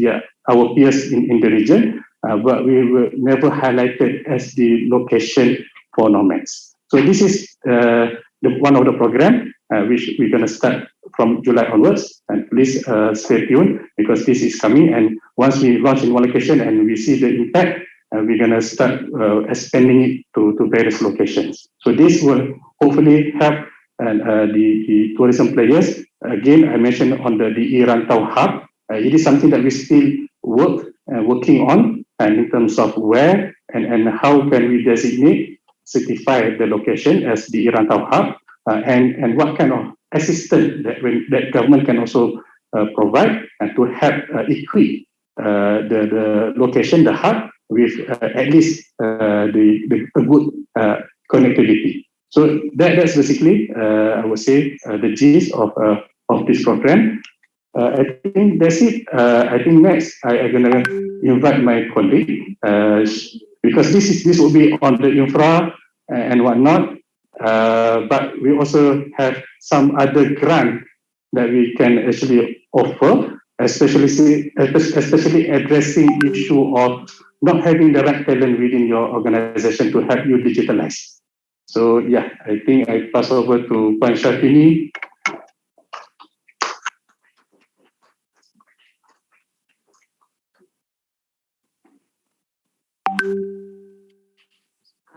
our peers in the region, but we were never highlighted as the location for nomads. So this is one of the program, which we're going to start from July onwards. And please stay tuned because this is coming. And once we launch in one location and we see the impact, we're going to start expanding it to various locations. So this will hopefully help the tourism players. Again, I mentioned on the Irantau hub. It is something that we still working on, and in terms of where and how can we designate, certify the location as the Irantau hub, and what kind of assistance that government can also provide to help equip the location, the hub, with at least the good connectivity. So that's basically, I would say, the gist of this program. I think that's it. I think next I'm gonna invite my colleague because this will be on the infra and whatnot. But we also have some other grant that we can actually offer, especially addressing issue of not having the right talent within your organization to help you digitalize. So yeah, I think I pass over to Puan Syafini.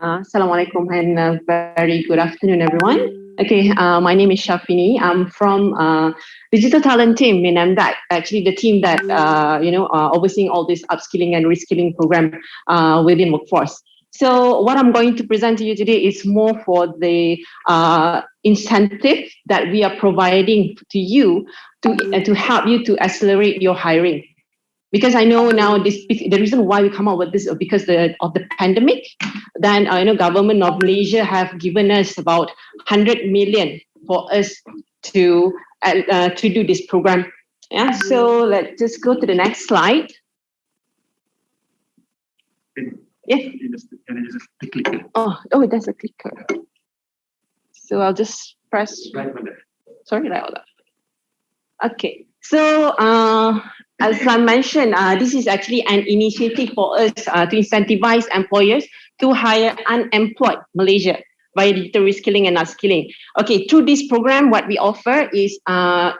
Assalamualaikum and very good afternoon, everyone. Okay, my name is Syafini. I'm from Digital Talent team in MDAT, actually the team that, overseeing all this upskilling and reskilling program within workforce. So what I'm going to present to you today is more for the incentive that we are providing to you to help you to accelerate your hiring. Because I know now the reason why we come up with this is because of the pandemic. Then government of Malaysia have given us about 100 million for us to do this program. Yeah. So let's just go to the next slide. Yeah. Oh, there's a clicker. So I'll just press. Sorry, right. Okay. So as I mentioned, this is actually an initiative for us to incentivize employers to hire unemployed Malaysia via digital reskilling and upskilling. Okay, through this program, what we offer is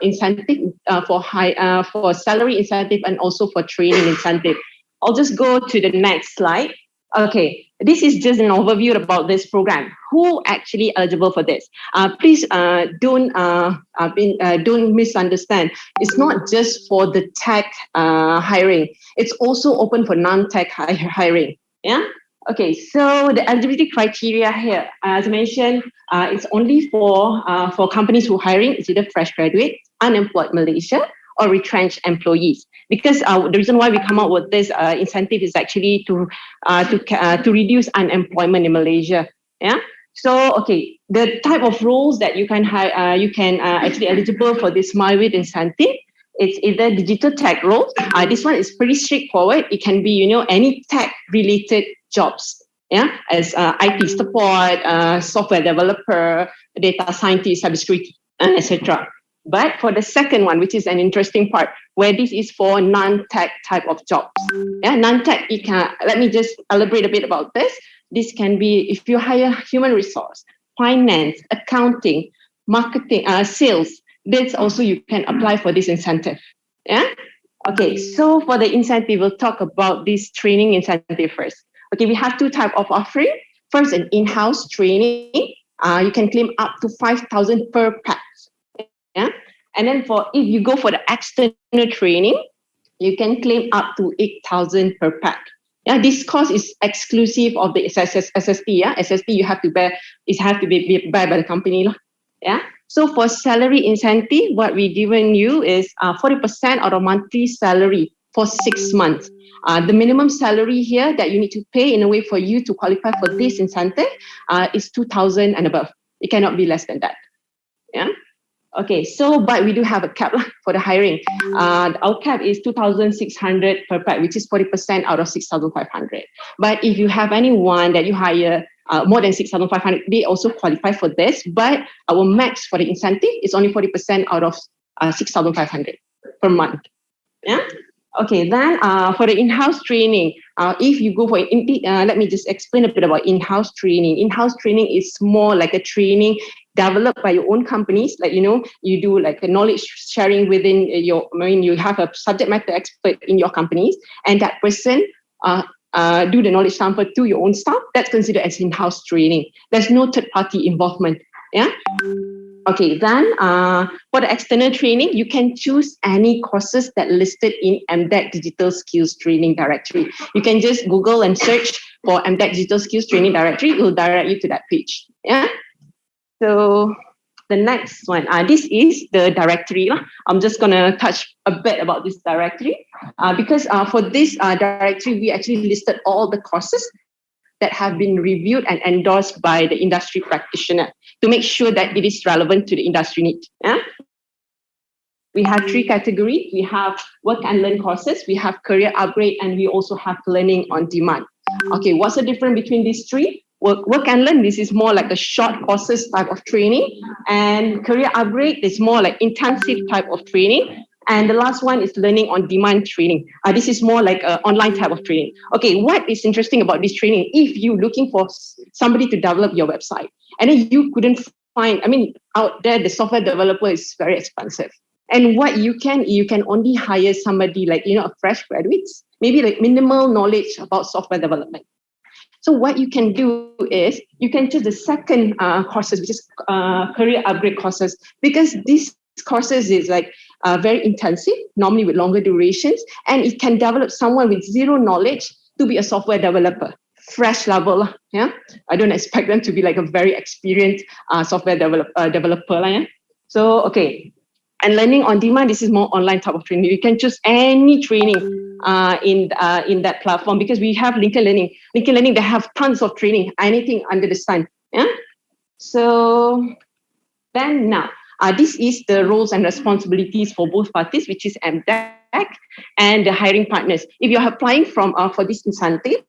incentive for salary incentive and also for training incentive. I'll just go to the next slide. Okay, this is just an overview about this program. Who actually eligible for this? Please don't misunderstand. It's not just for the tech hiring. It's also open for non-tech hiring. Yeah. Okay. So the eligibility criteria here, as I mentioned, it's only for companies who are hiring. It's either fresh graduate, unemployed Malaysia, or retrenched employees. Because the reason why we come up with this incentive is actually to reduce unemployment in Malaysia. Yeah. So okay, the type of roles that you can actually eligible for this MyWith incentive. It's either digital tech roles. This one is pretty straightforward. It can be any tech related jobs. Yeah, as IT support, software developer, data scientist, cybersecurity, etc. But for the second one, which is an interesting part, where this is for non-tech type of jobs. Yeah, non-tech, let me just elaborate a bit about this. This can be if you hire human resource, finance, accounting, marketing, sales. That's also you can apply for this incentive. Yeah. Okay. So for the incentive, we'll talk about this training incentive first. Okay, we have two types of offering. First, an in-house training. You can claim up to 5,000 per pax. Yeah. And then if you go for the external training, you can claim up to 8,000 per pack. Yeah, this cost is exclusive of the SSP. Yeah, SSP you have to bear. It have to be bear by the company. Yeah. So for salary incentive, what we given you is 40% of the monthly salary for 6 months. The minimum salary here that you need to pay in a way for you to qualify for this incentive is 2,000 and above. It cannot be less than that. Yeah. Okay, so but we do have a cap for the hiring. Our cap is 2,600 per pack, which is 40% out of 6,500. But if you have anyone that you hire more than 6,500, they also qualify for this. But our max for the incentive is only 40% out of 6,500 per month. Yeah. Okay, then for the in-house training, if you go for let me just explain a bit about in-house training. In-house training is more like a training developed by your own companies, like, you do like a knowledge sharing within you have a subject matter expert in your companies, and that person do the knowledge transfer to your own staff, that's considered as in-house training. There's no third-party involvement. Yeah. Okay, then for the external training, you can choose any courses that listed in MDEC Digital Skills Training Directory. You can just Google and search for MDEC Digital Skills Training Directory. It will direct you to that page. Yeah. So the next one, this is the directory. I'm just going to touch a bit about this directory because for this directory, we actually listed all the courses that have been reviewed and endorsed by the industry practitioner to make sure that it is relevant to the industry need. Yeah? We have 3 categories. We have work and learn courses, we have career upgrade, and we also have learning on demand. Okay, what's the difference between these 3? Work and learn, this is more like the short courses type of training, and career upgrade is more like intensive type of training. And the last one is learning on demand training. This is more like an online type of training. Okay, what is interesting about this training? If you're looking for somebody to develop your website and then you couldn't find, out there, the software developer is very expensive. And what you can only hire somebody like, a fresh graduates, maybe like minimal knowledge about software development. So what you can do is you can choose the second courses, which is career upgrade courses, because these courses is like very intensive, normally with longer durations, and it can develop someone with zero knowledge to be a software developer, fresh level. Yeah, I don't expect them to be like a very experienced software developer. Yeah? So okay. And learning on demand, this is more online type of training. You can choose any training in that platform, because we have LinkedIn Learning. LinkedIn Learning, they have tons of training, anything under the sun. Yeah. So then now, this is the roles and responsibilities for both parties, which is MDEC and the hiring partners. If you're applying for this incentive,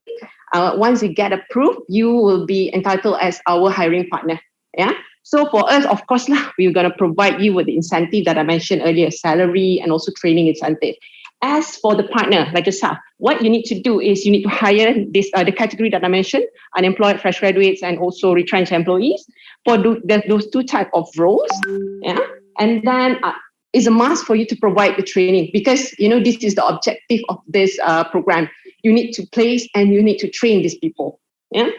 once you get approved, you will be entitled as our hiring partner. Yeah. So for us, of course, we're going to provide you with the incentive that I mentioned earlier, salary and also training incentive. As for the partner, like yourself, what you need to do is you need to hire this the category that I mentioned, unemployed, fresh graduates, and also retrenched employees for those 2 types of roles. Yeah, and then it's a must for you to provide the training, because this is the objective of this program. You need to place and you need to train these people. Yeah.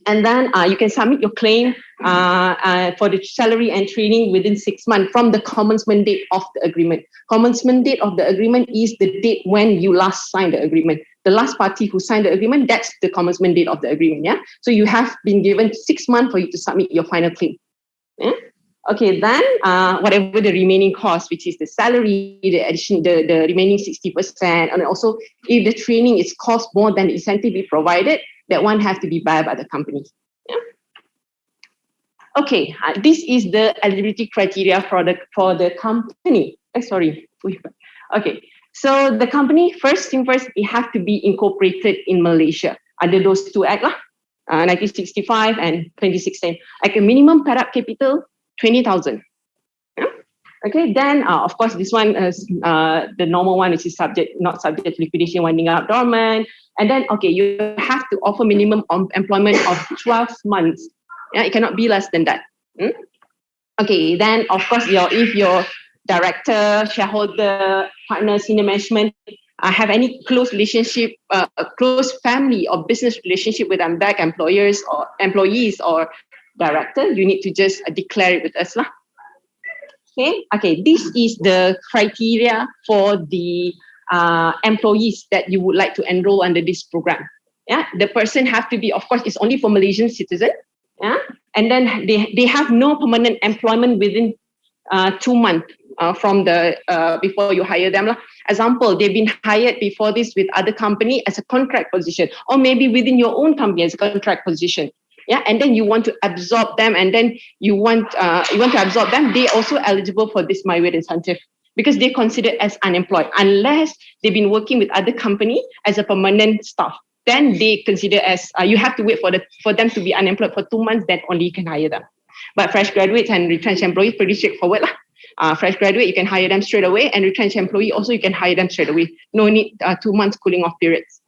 And then you can submit your claim for the salary and training within 6 months from the commencement date of the agreement. Commencement date of the agreement is the date when you last signed the agreement. The last party who signed the agreement, that's the commencement date of the agreement. Yeah. So you have been given 6 months for you to submit your final claim. Yeah. Okay, then whatever the remaining cost, which is the salary, the addition, the remaining 60%, and also if the training is cost more than the incentive we provided, that one has to be borne by the company. Yeah. Okay, this is the eligibility criteria for the company. Okay, so the company, first thing first, it has to be incorporated in Malaysia under those 2 acts, 1965 and 2016. Like a minimum paid up capital, 20,000. Yeah? Okay, then of course this one is the normal one, which is not subject to liquidation, winding up dormant. And then okay, you have to offer minimum employment of 12 months. Yeah, it cannot be less than that. Okay, then of course if your director, shareholder, partner, senior management have any close relationship, a close family or business relationship with MDEC employees or director, you need to just declare it with us. Okay, this is the criteria for the employees that you would like to enroll under this program. Yeah, the person have to be, of course, it's only for Malaysian citizen. Yeah, and then they have no permanent employment within 2 months from the before you hire them. Example, they've been hired before this with other company as a contract position, or maybe within your own company as a contract position. Yeah, and then you want to absorb them, and then you want to absorb them. They also eligible for this MyWay incentive because they're considered as unemployed unless they've been working with other company as a permanent staff. Then they consider as you have to wait for them to be unemployed for 2 months. Then only you can hire them. But fresh graduates and retrenched employees pretty straightforward lah. Fresh graduate you can hire them straight away, and retrenched employee also you can hire them straight away. No need 2 months cooling off periods.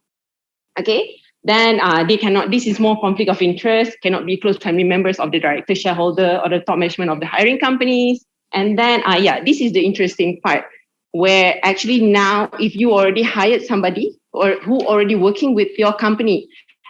Okay. then they cannot, this is more conflict of interest, cannot be close family members of the director, shareholder, or the top management of the hiring companies. And then, this is the interesting part, where actually now, if you already hired somebody or who already working with your company,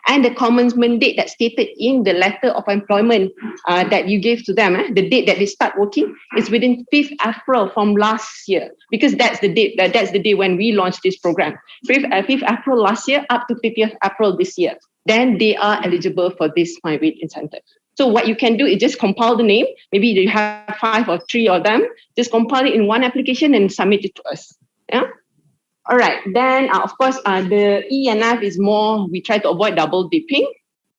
and the commencement date that's stated in the letter of employment that you gave to them, the date that they start working is within 5th April from last year, because that's the date. That's the day when we launched this program, 5th April last year up to 50th April this year. Then they are eligible for this MyWeight incentive. So what you can do is just compile the name. Maybe you have 5 or 3 of them. Just compile it in one application and submit it to us. Yeah. All right, then of course, the E and F is more, we try to avoid double dipping.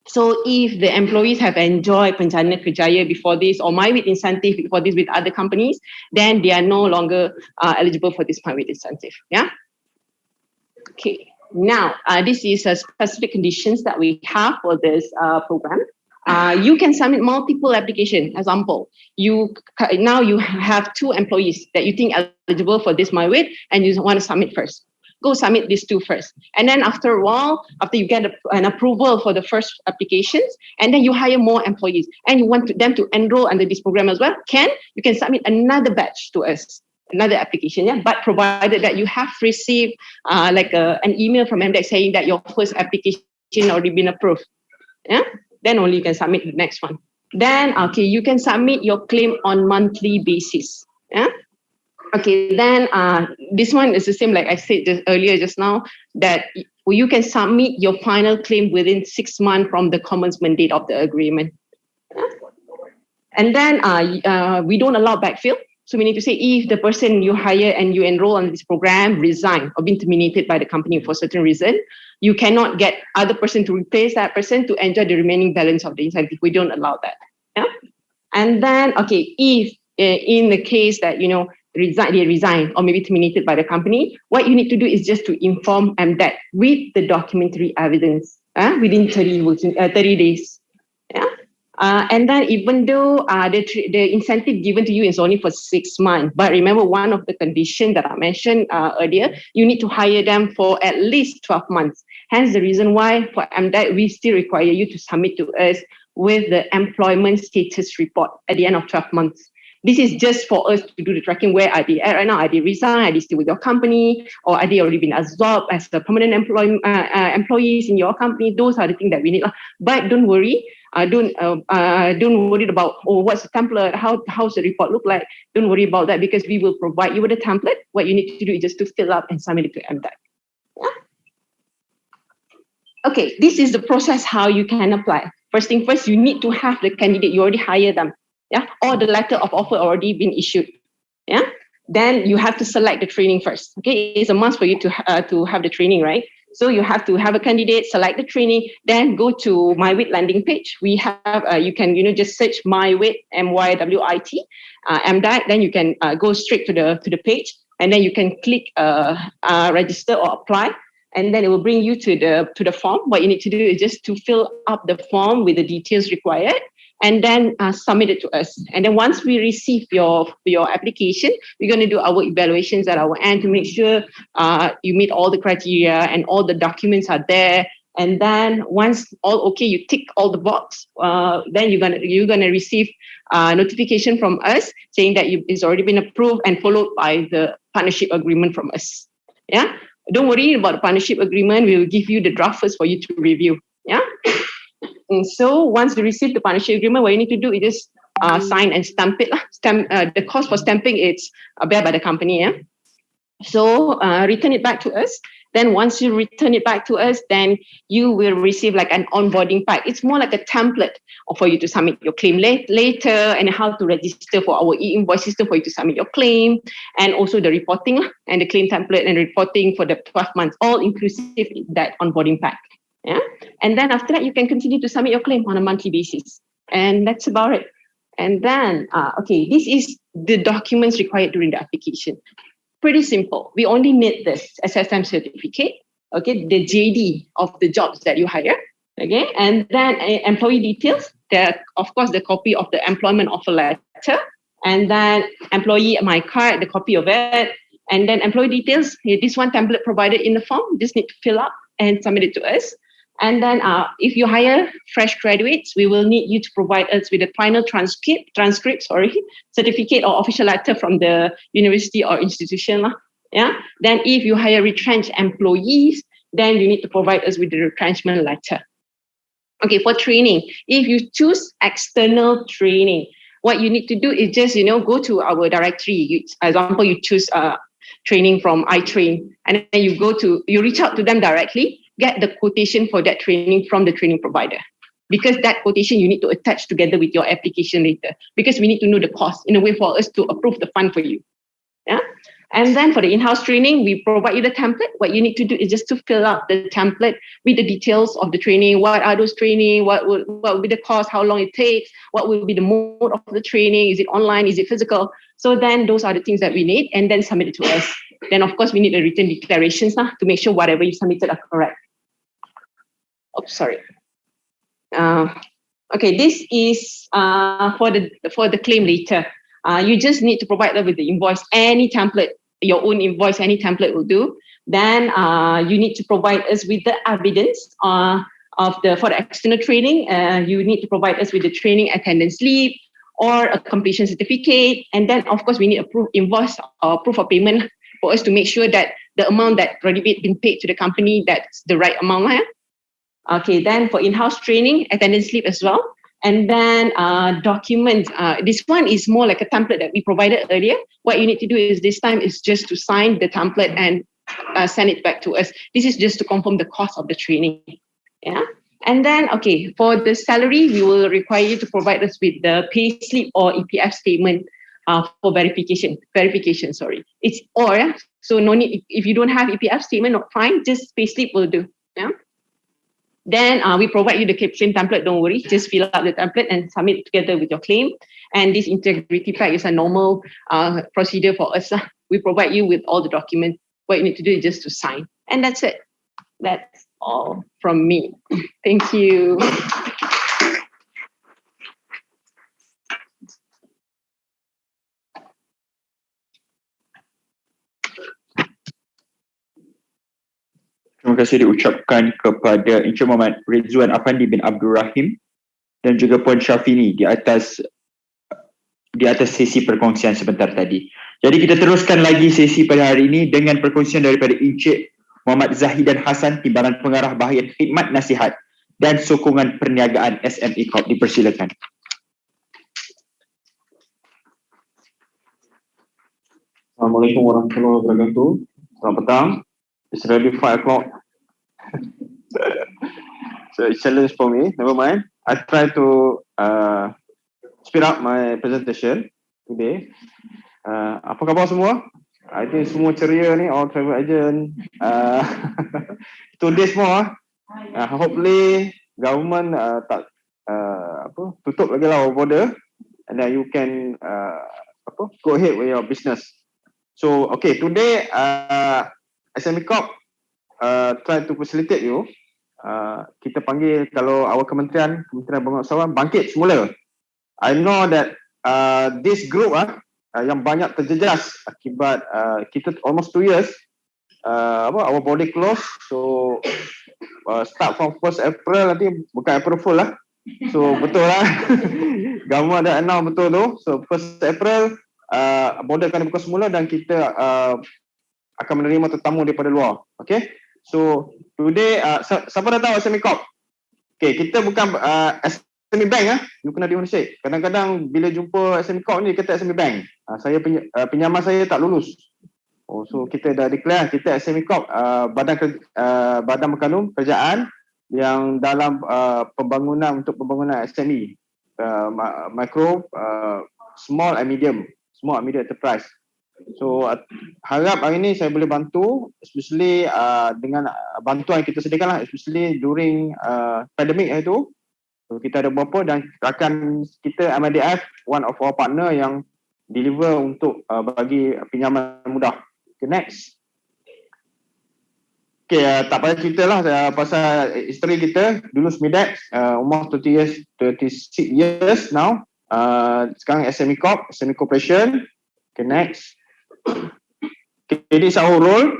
So if the employees have enjoyed Pencana Kerjaya before this or MyWeight incentive before this with other companies, then they are no longer eligible for this MyWeight incentive. Yeah. Okay. Now, this is a specific conditions that we have for this program. You can submit multiple applications. Example, now you have 2 employees that you think are eligible for this MyWeight and you want to submit first. Go submit these 2 first. And then after a while, after you get an approval for the first applications, and then you hire more employees and you want them to enroll under this program as well, you can submit another batch to us, another application, yeah. But provided that you have received an email from MDEC saying that your first application already been approved, yeah. Then only you can submit the next one. Then, you can submit your claim on monthly basis. Yeah? Okay, then this one is the same like I said earlier just now, that you can submit your final claim within 6 months from the commencement date of the agreement. Yeah? And then we don't allow backfill. So we need to say if the person you hire and you enroll on this program resign or been terminated by the company for certain reason, you cannot get other person to replace that person to enjoy the remaining balance of the incentive. We don't allow that. Yeah. And then, if in the case that, they resign or maybe terminated by the company, what you need to do is just to inform MDEC with the documentary evidence within 30 days. Yeah. And then even though the incentive given to you is only for 6 months, but remember one of the conditions that I mentioned earlier, you need to hire them for at least 12 months. Hence the reason why for MDEC, we still require you to submit to us with the employment status report at the end of 12 months. This is just for us to do the tracking. Where are they at right now? Are they resigned? Are they still with your company? Or are they already been absorbed as the permanent employees in your company? Those are the things that we need. But don't worry. Don't worry about, what's the template? How's the report look like? Don't worry about that because we will provide you with a template. What you need to do is just to fill up and submit it to MDEC. Yeah? Okay, this is the process how you can apply. First thing first, you need to have the candidate. You already hired them. Yeah, or the letter of offer already been issued. Yeah, then you have to select the training first. Okay, it's a must for you to have the training, right? So you have to have a candidate, select the training, then go to MyWeight landing page. We have you can just search MyWeight MYWIT MDEC. Then you can go straight to the page, and then you can click register or apply, and then it will bring you to the form. What you need to do is just to fill up the form with the details required, and then submit it to us. And then once we receive your application, we're going to do our evaluations at our end to make sure you meet all the criteria and all the documents are there. And then once all okay, you tick all the box, then you're gonna receive notification from us saying that it's already been approved and followed by the partnership agreement from us. Yeah, don't worry about the partnership agreement. We will give you the draft first for you to review. Yeah. And so once you receive the partnership agreement, what you need to do is just sign and stamp it. The cost for stamping it's bear by the company. Yeah. So return it back to us. Then once you return it back to us, then you will receive like an onboarding pack. It's more like a template for you to submit your claim later, and how to register for our e-invoice system for you to submit your claim, and also the reporting and the claim template and reporting for the 12 months, all inclusive in that onboarding pack. Yeah, and then after that, you can continue to submit your claim on a monthly basis, and that's about it. And then, this is the documents required during the application. Pretty simple. We only need this SSM certificate, okay, the JD of the jobs that you hire, okay, and then employee details, of course, the copy of the employment offer letter, and then employee my card, the copy of it, and then employee details, this one template provided in the form, just need to fill up and submit it to us. And then if you hire fresh graduates, we will need you to provide us with a final transcript, certificate or official letter from the university or institution. Yeah. Then if you hire retrenched employees, then you need to provide us with the retrenchment letter. Okay, for training, if you choose external training, what you need to do is just, go to our directory. For example, you choose training from iTrain, and then you reach out to them directly, get the quotation for that training from the training provider. Because that quotation you need to attach together with your application later, because we need to know the cost in a way for us to approve the fund for you. Yeah. And then for the in-house training, we provide you the template. What you need to do is just to fill out the template with the details of the training. What are those training? What will be the cost? How long it takes? What will be the mode of the training? Is it online? Is it physical? So then those are the things that we need, and then submit it to us. Then of course we need the written declarations to make sure whatever you submitted are correct. Oh, sorry. Okay, this is for the claim later. You just need to provide them with the invoice, any template, your own invoice, any template will do. Then you need to provide us with the evidence for the external training. You need to provide us with the training attendance slip or a completion certificate. And then of course we need a proof invoice or proof of payment for us to make sure that the amount that already been paid to the company, that's the right amount. Okay, then for in-house training, attendance slip as well. And then documents. This one is more like a template that we provided earlier. What you need to do is this time is just to sign the template and send it back to us. This is just to confirm the cost of the training. Yeah. And then, okay, for the salary, we will require you to provide us with the pay slip or EPF statement for verification. It's or, so no need, if you don't have EPF statement, not fine, just pay slip will do. Yeah. Then we provide you the claim template, don't worry, just fill out the template and submit it together with your claim. And this integrity pack is a normal procedure for us. We provide you with all the documents. What you need to do is just to sign. And that's it. That's all from me. Thank you. Terima kasih diucapkan kepada Encik Muhammad Ridzuan Afandi bin Abdul Rahim dan juga Puan Syafini di atas sesi perkongsian sebentar tadi. Jadi kita teruskan lagi sesi pada hari ini dengan perkongsian daripada Encik Muhammad Zahidan Hassan, Timbalan Pengarah Bahagian Khidmat Nasihat dan Sokongan Perniagaan SME Corp. Dipersilakan. Assalamualaikum warahmatullahi wabarakatuh. Selamat petang. It's already 5 o'clock. So it's a challenge for me. Never mind. I try to speed up my presentation today. Apa khabar semua? I think semua ceria ni, all travel agent. Today semua. Hopefully government tak tutup lagi lah border, and then you can go ahead with your business. So okay, today SME Corp try to facilitate you. Kita panggil, kalau our Kementerian Pengurusan bangkit semula. I know that this group yang banyak terjejas akibat kita almost 2 years our body close. So start from 1st April, nanti bukan April Fool lah. So betul lah. Government ada announce betul tu. So 1st April border akan dibuka semula dan kita akan menerima tetamu daripada luar. Okay. So today siapa dah tahu SME Corp? Okay, kita bukan SME Bank you kena differentiate. Kadang-kadang bila jumpa SME Corp ni kata SME Bank. Saya pinjaman saya tak lulus. So kita dah declare kita SME Corp, badan berkanun kerajaan yang dalam pembangunan SME, micro, small and medium enterprise. So harap hari ini saya boleh bantu, especially dengan bantuan yang kita sediakan lah, especially during pandemic itu. So kita ada beberapa dan akan kita MIDF one of our partner yang deliver untuk bagi pinjaman mudah. Okay, next. Okay, tak payah cerita lah pasal history kita. Dulu Smes, umur 36 years now. Sekarang SME Corp, SME Corporation. Okay, next. Okay, this is our role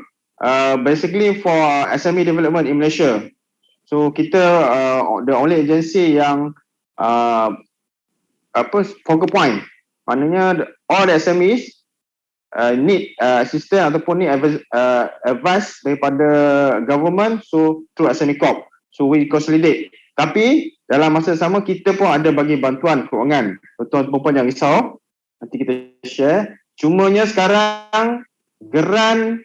basically for SME development in Malaysia. So So kita the only agency yang focal point, maknanya all the SMEs need assistance ataupun need advice daripada government, so through SME Corp. So we consolidate. Tapi dalam masa sama kita pun ada bagi bantuan keuangan. Tuan-tuan jangan risau, nanti kita share. Cumanya sekarang geran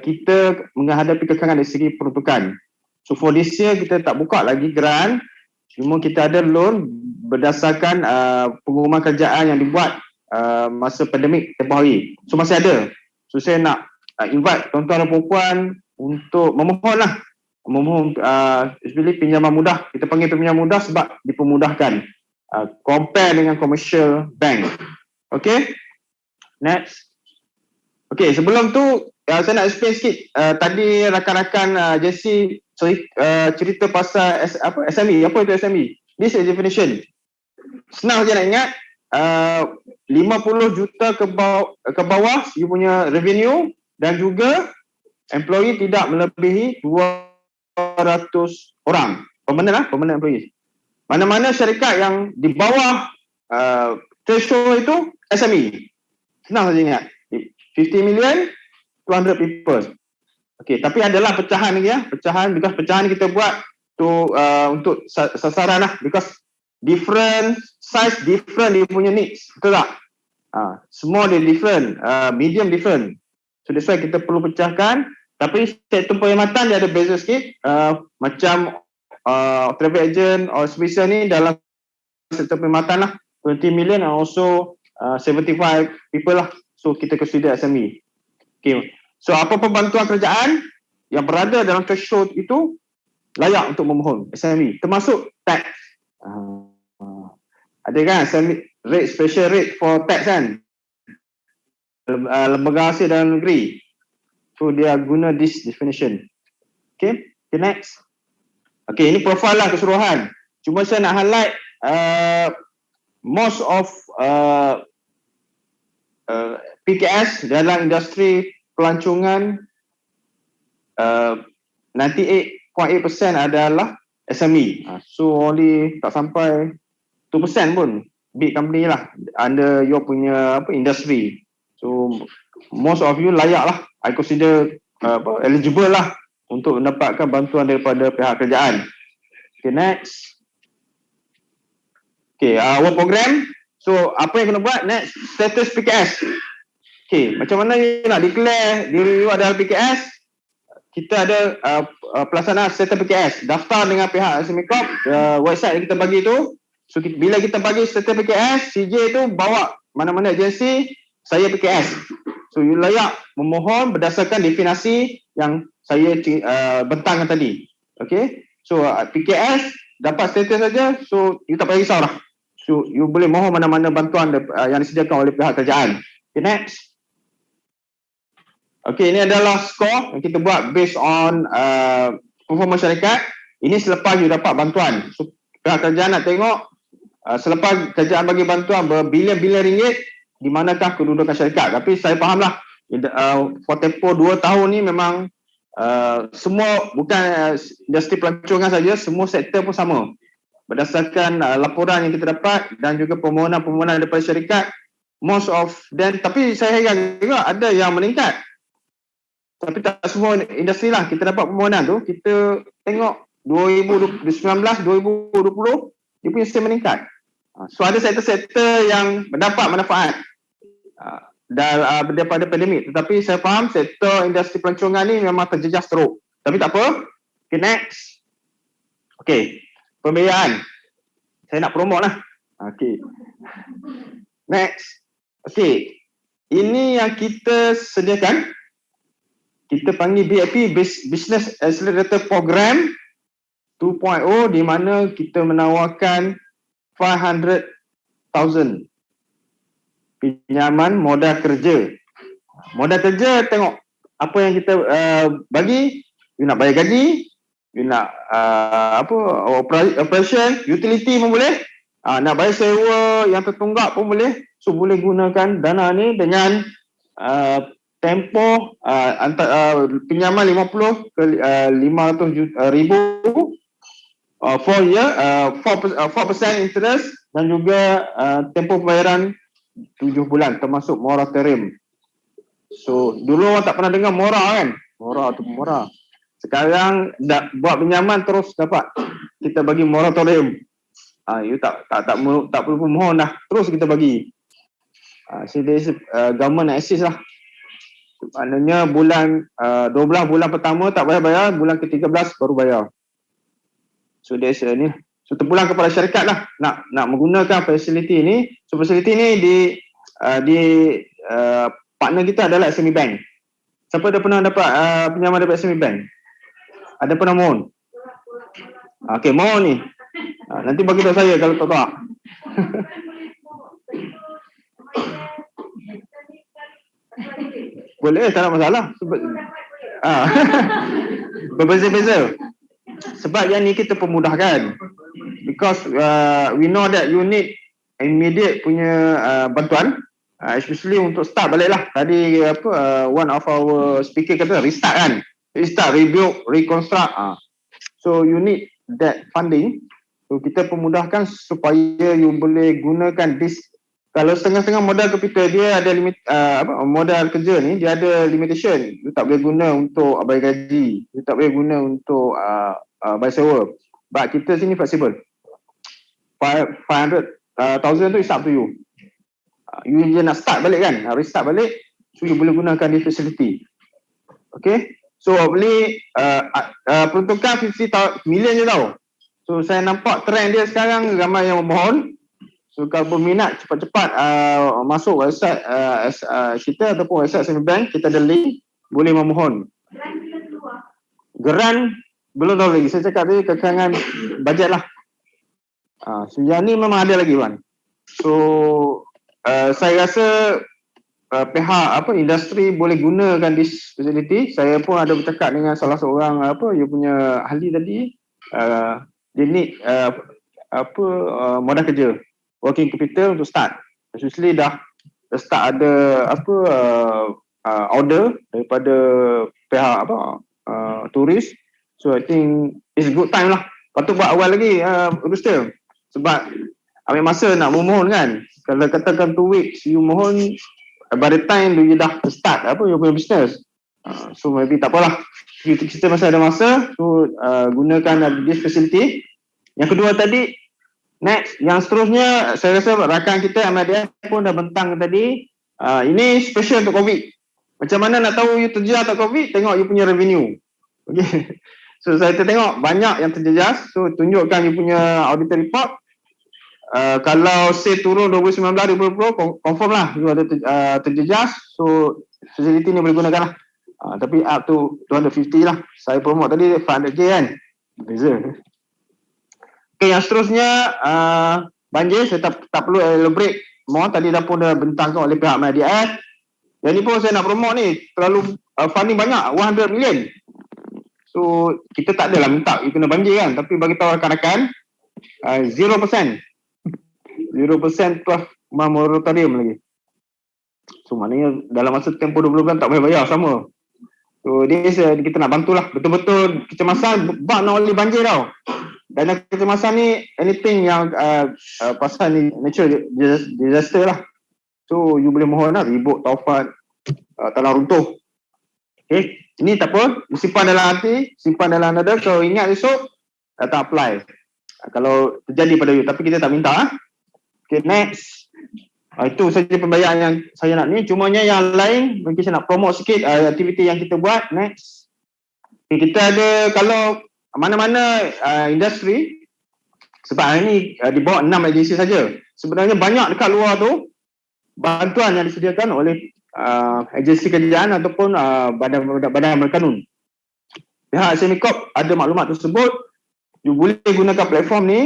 kita menghadapi kekangan dari segi peruntukan. So for this year kita tak buka lagi geran, cuma kita ada loan berdasarkan pengumuman kerjaan yang dibuat masa pandemik tempoh hari. So masih ada. So saya nak invite tuan-tuan dan puan untuk memohon especially pinjaman mudah. Kita panggil pinjaman mudah sebab dipermudahkan compare dengan commercial bank. Okay, next. Okay, sebelum tu saya nak explain sikit. Tadi rakan-rakan Jesse cerita pasal SME. Apa itu SME? This is definition. Senang saja nak ingat. 50 juta ke bawah you punya revenue, dan juga employee tidak melebihi 200 orang. Permanent employee. Mana-mana syarikat yang di bawah threshold itu SME. Senang saja ingat. 50 million, 200 people. Okay, tapi adalah pecahan lagi ya. Because pecahan kita buat untuk sasaran lah. Because different size, different dia punya needs. Betul tak? Small dia different, medium different. So that's why kita perlu pecahkan. Tapi sektor perkhidmatan dia ada beza sikit. Macam travel agent or special ni dalam sektor perkhidmatan lah. 20 million and also 75 people lah. So kita consider SME. Okay. So apa-apa bantuan kerajaan yang berada dalam threshold itu layak untuk memohon SME. Termasuk tax. Ada kan rate, special rate for tax kan, lembaga hasil dalam negeri. So dia guna this definition. Okay, next. Okay, ini profile lah keseluruhan. Cuma saya nak highlight most of PKS dalam industri pelancongan 98.8% adalah SME. So only tak sampai 2% pun big company lah under your punya industry. So most of you layak lah, I consider eligible lah untuk mendapatkan bantuan daripada pihak kerajaan. Okay, next. Okay, our program. So apa yang kena buat next? Status PKS. Okay, macam mana you nak declare diri you adalah PKS? Kita ada pelaksanaan status PKS. Daftar dengan pihak SME Corp, website yang kita bagi tu. So bila kita bagi status PKS, CJ tu bawa mana-mana agensi, saya PKS. So you layak memohon berdasarkan definisi yang saya bentangkan tadi. Okay, so PKS dapat status saja, so you tak payah risau lah. So you boleh mohon mana-mana bantuan yang disediakan oleh pihak kerajaan. Okay, next. Okay, ini adalah skor yang kita buat based on performance syarikat. Ini selepas you dapat bantuan. So pihak kerajaan nak tengok selepas kerajaan bagi bantuan berbilion-bilion ringgit, di manakah kedudukan syarikat. Tapi saya fahamlah for tempoh 2 tahun ni memang semua, bukan industri pelancongan saja, semua sektor pun sama. Berdasarkan laporan yang kita dapat dan juga permohonan-permohonan daripada syarikat, most of them, tapi saya heran juga ada yang meningkat. Tapi tak semua industri lah. Kita dapat permohonan tu, kita tengok 2019, 2020, dia punya sales meningkat. So ada sektor-sektor yang mendapat manfaat daripada pandemik. Tetapi saya faham sektor industri pelancongan ni memang terjejas teruk. Tapi tak apa. Okay, next. Okay, pembiayaan. Saya nak promote lah. Okay, next. Okay, ini yang kita sediakan. Kita panggil BIP, Business Accelerator Program 2.0, di mana kita menawarkan 500,000 pinjaman modal kerja. Modal kerja, tengok apa yang kita bagi. You nak bayar gaji, you nak operation, utility pun boleh, nak bayar sewa yang tertunggak pun boleh. So boleh gunakan dana ni dengan tempoh pinjaman 50 ke 500 ribu 4 year 4% interest dan juga tempoh pembayaran 7 bulan termasuk moratorium. So dulu orang tak pernah dengar mora kan, mora tu mora. Sekarang buat pinjaman terus dapat, kita bagi moratorium. You tak perlu mohon dah, terus kita bagi. So there is government assist lah. Maknanya bulan 12 bulan pertama tak payah bayar, bulan ke-13 baru bayar. So there's ni, so terpulang kepada syarikat lah nak menggunakan fasiliti ni. So fasiliti ni di partner kita adalah SME Bank. Siapa dah pernah dapat pinjaman daripada SME Bank? Ada pernah mohon? Okey, mohon ni. Nanti bagi tahu saya kalau tak. Boleh, tak ada masalah. Berbeza-beza. Sebab yang ni kita pemudahkan. Because we know that you need immediate punya bantuan, especially untuk start balik lah. Tadi one of our speaker kata restart kan. Restart, rebuild, reconstruct. So you need that funding. So kita pemudahkan supaya you boleh gunakan this. Kalau setengah-setengah modal capital dia ada limit, modal kerja ni dia ada limitation. You tak boleh guna untuk bayar gaji, you tak boleh guna untuk bayar sewa. But kita sini flexible. 500,000 tu is up to you. You je nak start balik kan, restart balik, so you boleh gunakan di facility. Okay, so boleh peruntukan 50 million je tau. So saya nampak trend dia sekarang ramai yang memohon. So kalau berminat cepat-cepat masuk website kita ataupun website Smes Bank, kita ada link, boleh memohon. Geran belum tahu lagi, saya cakap tadi kekurangan bajet lah. So yang ni memang ada lagi Wan. So saya rasa pihak industri boleh gunakan this facility. Saya pun ada bercakap dengan salah seorang dia punya ahli tadi. Dia need modal kerja, working capital untuk start. Especially dah start ada order daripada pihak turis. So I think it's good time lah. Patut buat awal lagi Rustem. Sebab ambil masa nak memohon kan. Kalau katakan 2 weeks you mohon, by the time you dah start you punya business. So maybe tak apalah, kita masih ada masa. So gunakan this facility. Yang kedua tadi, next, yang seterusnya saya rasa rakan kita Midf pun dah bentang tadi. Ini special untuk COVID. Macam mana nak tahu you terjejas atau COVID? Tengok you punya revenue. Okay. So saya tengok banyak yang terjejas. So tunjukkan you punya auditor report. Kalau say turun 2019, 2020, confirm lah you ada terjejas. So facility ni boleh gunakan lah. Tapi up to 250 lah. Saya promote tadi 500k kan. Beza. Okay, yang seterusnya banjir, saya tak perlu elaborate more. Tadi dah pun dah bentangkan oleh pihak Midf. Yang ni pun saya nak promote ni, terlalu funding banyak, 100 million. So kita tak adalah minta you kena banjir kan, tapi bagi tahu rakan-rakan 0% plus moratorium lagi. So maknanya dalam masa tempoh 20 bulan tak boleh bayar sama. So kita nak bantulah betul-betul kecemasan, not only banjir tau. Dan kecemasan ni anything yang pasal ni natural disaster lah. So you boleh mohon lah, ribut, taufan, tanah runtuh. Okay, ini tak apa, simpan dalam hati, simpan dalam dada. Kalau ingat esok, tak apply kalau terjadi pada you, tapi kita tak minta. Okay, next. Itu saja pembayaran yang saya nak ni. Cumanya yang lain mungkin saya nak promote sikit aktiviti yang kita buat. Next. Okay, kita ada, kalau mana-mana industri, sebab hari ni di bawah 6 agensi saja. Sebenarnya banyak dekat luar tu bantuan yang disediakan oleh agensi kerajaan ataupun badan berkanun. Pihak Semicorp ada maklumat tersebut. You boleh gunakan platform ni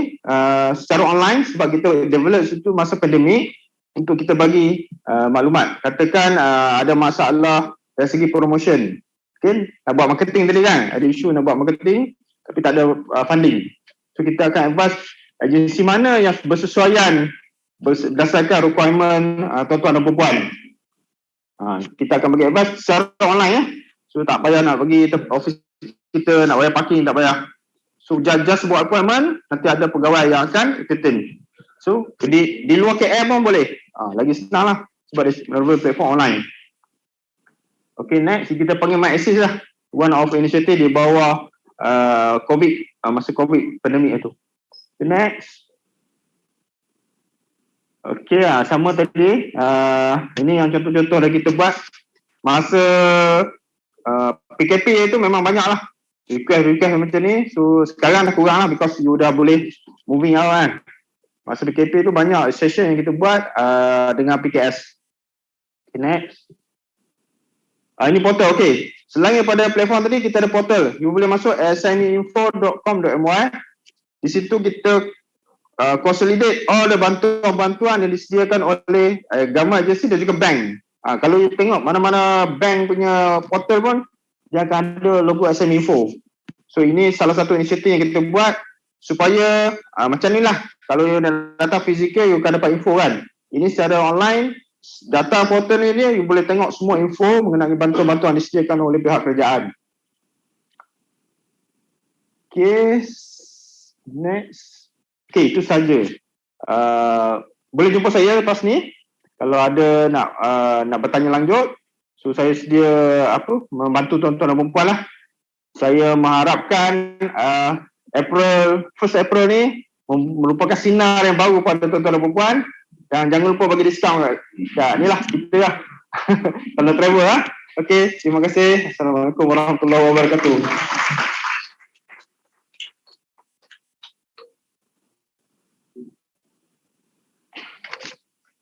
secara online sebab kita develop itu masa pandemik untuk kita bagi maklumat. Katakan ada masalah dari segi promotion. Okay? Nak buat marketing tadi kan, ada isu nak buat marketing tapi tak ada funding. So kita akan advise agensi mana yang bersesuaian berdasarkan requirement tuan-tuan dan perempuan. Kita akan bagi advice secara online ya. So tak payah nak pergi office kita, nak bayar parking tak payah. So just buat appointment, nanti ada pegawai yang akan entertain. So di luar KL pun boleh. Lagi senang lah sebab dia melalui platform online. Okay, next kita panggil My Assist lah. One of initiative di bawah COVID, masa COVID pandemik itu. Okay, next. Okay, sama tadi. Ini yang contoh-contoh dah kita buat. Masa PKP itu memang banyak lah. Request macam ni. So sekarang dah kurang lah because you dah boleh moving out kan. Masa PKP tu banyak session yang kita buat dengan PKS. Okay, next. Ini portal, okay. Selain daripada platform tadi, kita ada portal. You boleh masuk sminfo.com.my. Di situ kita consolidate all the bantuan-bantuan yang disediakan oleh government agency dan juga bank. Kalau you tengok mana-mana bank punya portal pun, dia akan ada logo SMInfo. So ini salah satu inisiatif yang kita buat supaya macam ni lah. Kalau you datang fizikal, you akan dapat info kan. Ini secara online, data portal ni dia, you boleh tengok semua info mengenai bantuan-bantuan disediakan oleh pihak kerajaan. Okay, next. Okay, itu saja. Boleh jumpa saya lepas ni kalau ada nak bertanya lanjut. So saya sedia membantu tuan-tuan dan perempuan lah. Saya mengharapkan 1 April ni merupakan sinar yang baru pada tuan-tuan dan perempuan. Dan jangan lupa bagi diskaun kat ni lah kita lah. Kalau travel lah. Okay, terima kasih. Assalamualaikum warahmatullahi wabarakatuh.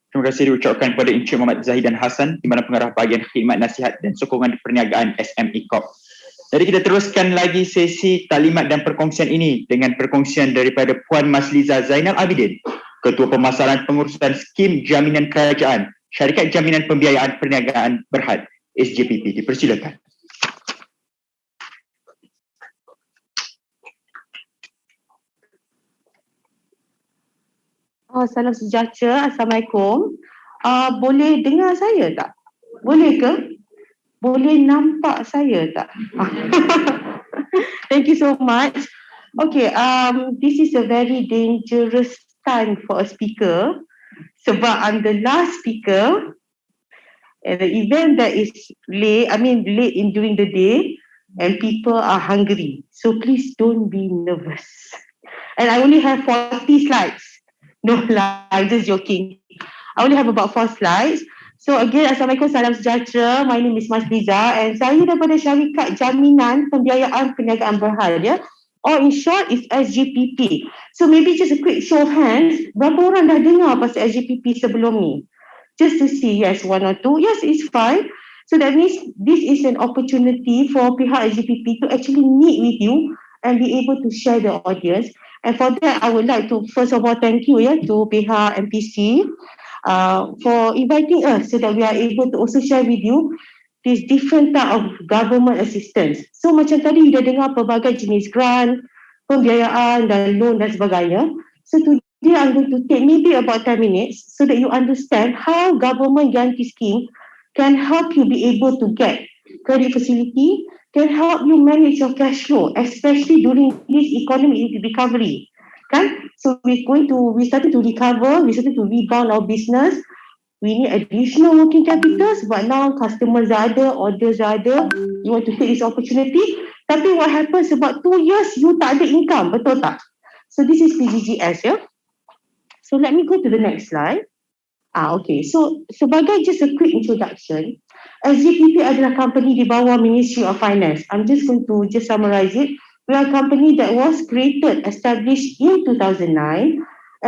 Terima kasih diucapkan kepada Encik Muhammad Zahid dan Hassan di mana pengarah bahagian khidmat nasihat dan sokongan perniagaan SME Corp. Jadi kita teruskan lagi sesi taklimat dan perkongsian ini dengan perkongsian daripada Puan Masliza Zainal Abidin, Ketua Pemasaran Pengurusan Skim Jaminan Kerajaan Syarikat Jaminan Pembiayaan Perniagaan Berhad SJPP. Dipersilakan. Salam sejahtera. Assalamualaikum. Boleh dengar saya tak? Boleh ke? Boleh nampak saya tak? Thank you so much. Okay, this is a very dangerous time for a speaker sebab I'm the last speaker and the event that is late during the day and people are hungry. So please don't be nervous. And I only have 40 slides. No lah, I'm just joking. I only have about 4 slides. So again, Assalamualaikum, salam sejahtera. My name is Masliza and saya daripada Syarikat Jaminan Pembiayaan Perniagaan Berhad, ya. Or in short, is SJPP. So maybe just a quick show of hands. Berapa orang dah dengar pasal SJPP sebelum ni? Just to see, yes, 1 or 2. Yes, it's fine. So that means this is an opportunity for pihak SJPP to actually meet with you and be able to share the audience. And for that, I would like to first of all thank you to pihak MPC for inviting us so that we are able to also share with you this different type of government assistance. So macam tadi dah dengar pelbagai jenis grant, pembiayaan dan loan dan sebagainya. So today I'm going to take maybe about 10 minutes so that you understand how government guarantee scheme can help you be able to get credit facility, can help you manage your cash flow, especially during this economic recovery. Kan? So we started to recover, we started to rebound our business. We need additional working capital sebab now customers ada, orders ada. You want to take this opportunity. Tapi what happens sebab 2 years you tak ada income, betul tak? So this is PGGS, ya. So let me go to the next slide. Okay. So sebagai just a quick introduction, SJPP adalah company di bawah Ministry of Finance. I'm just going to just summarize it. We are a company that was established in 2009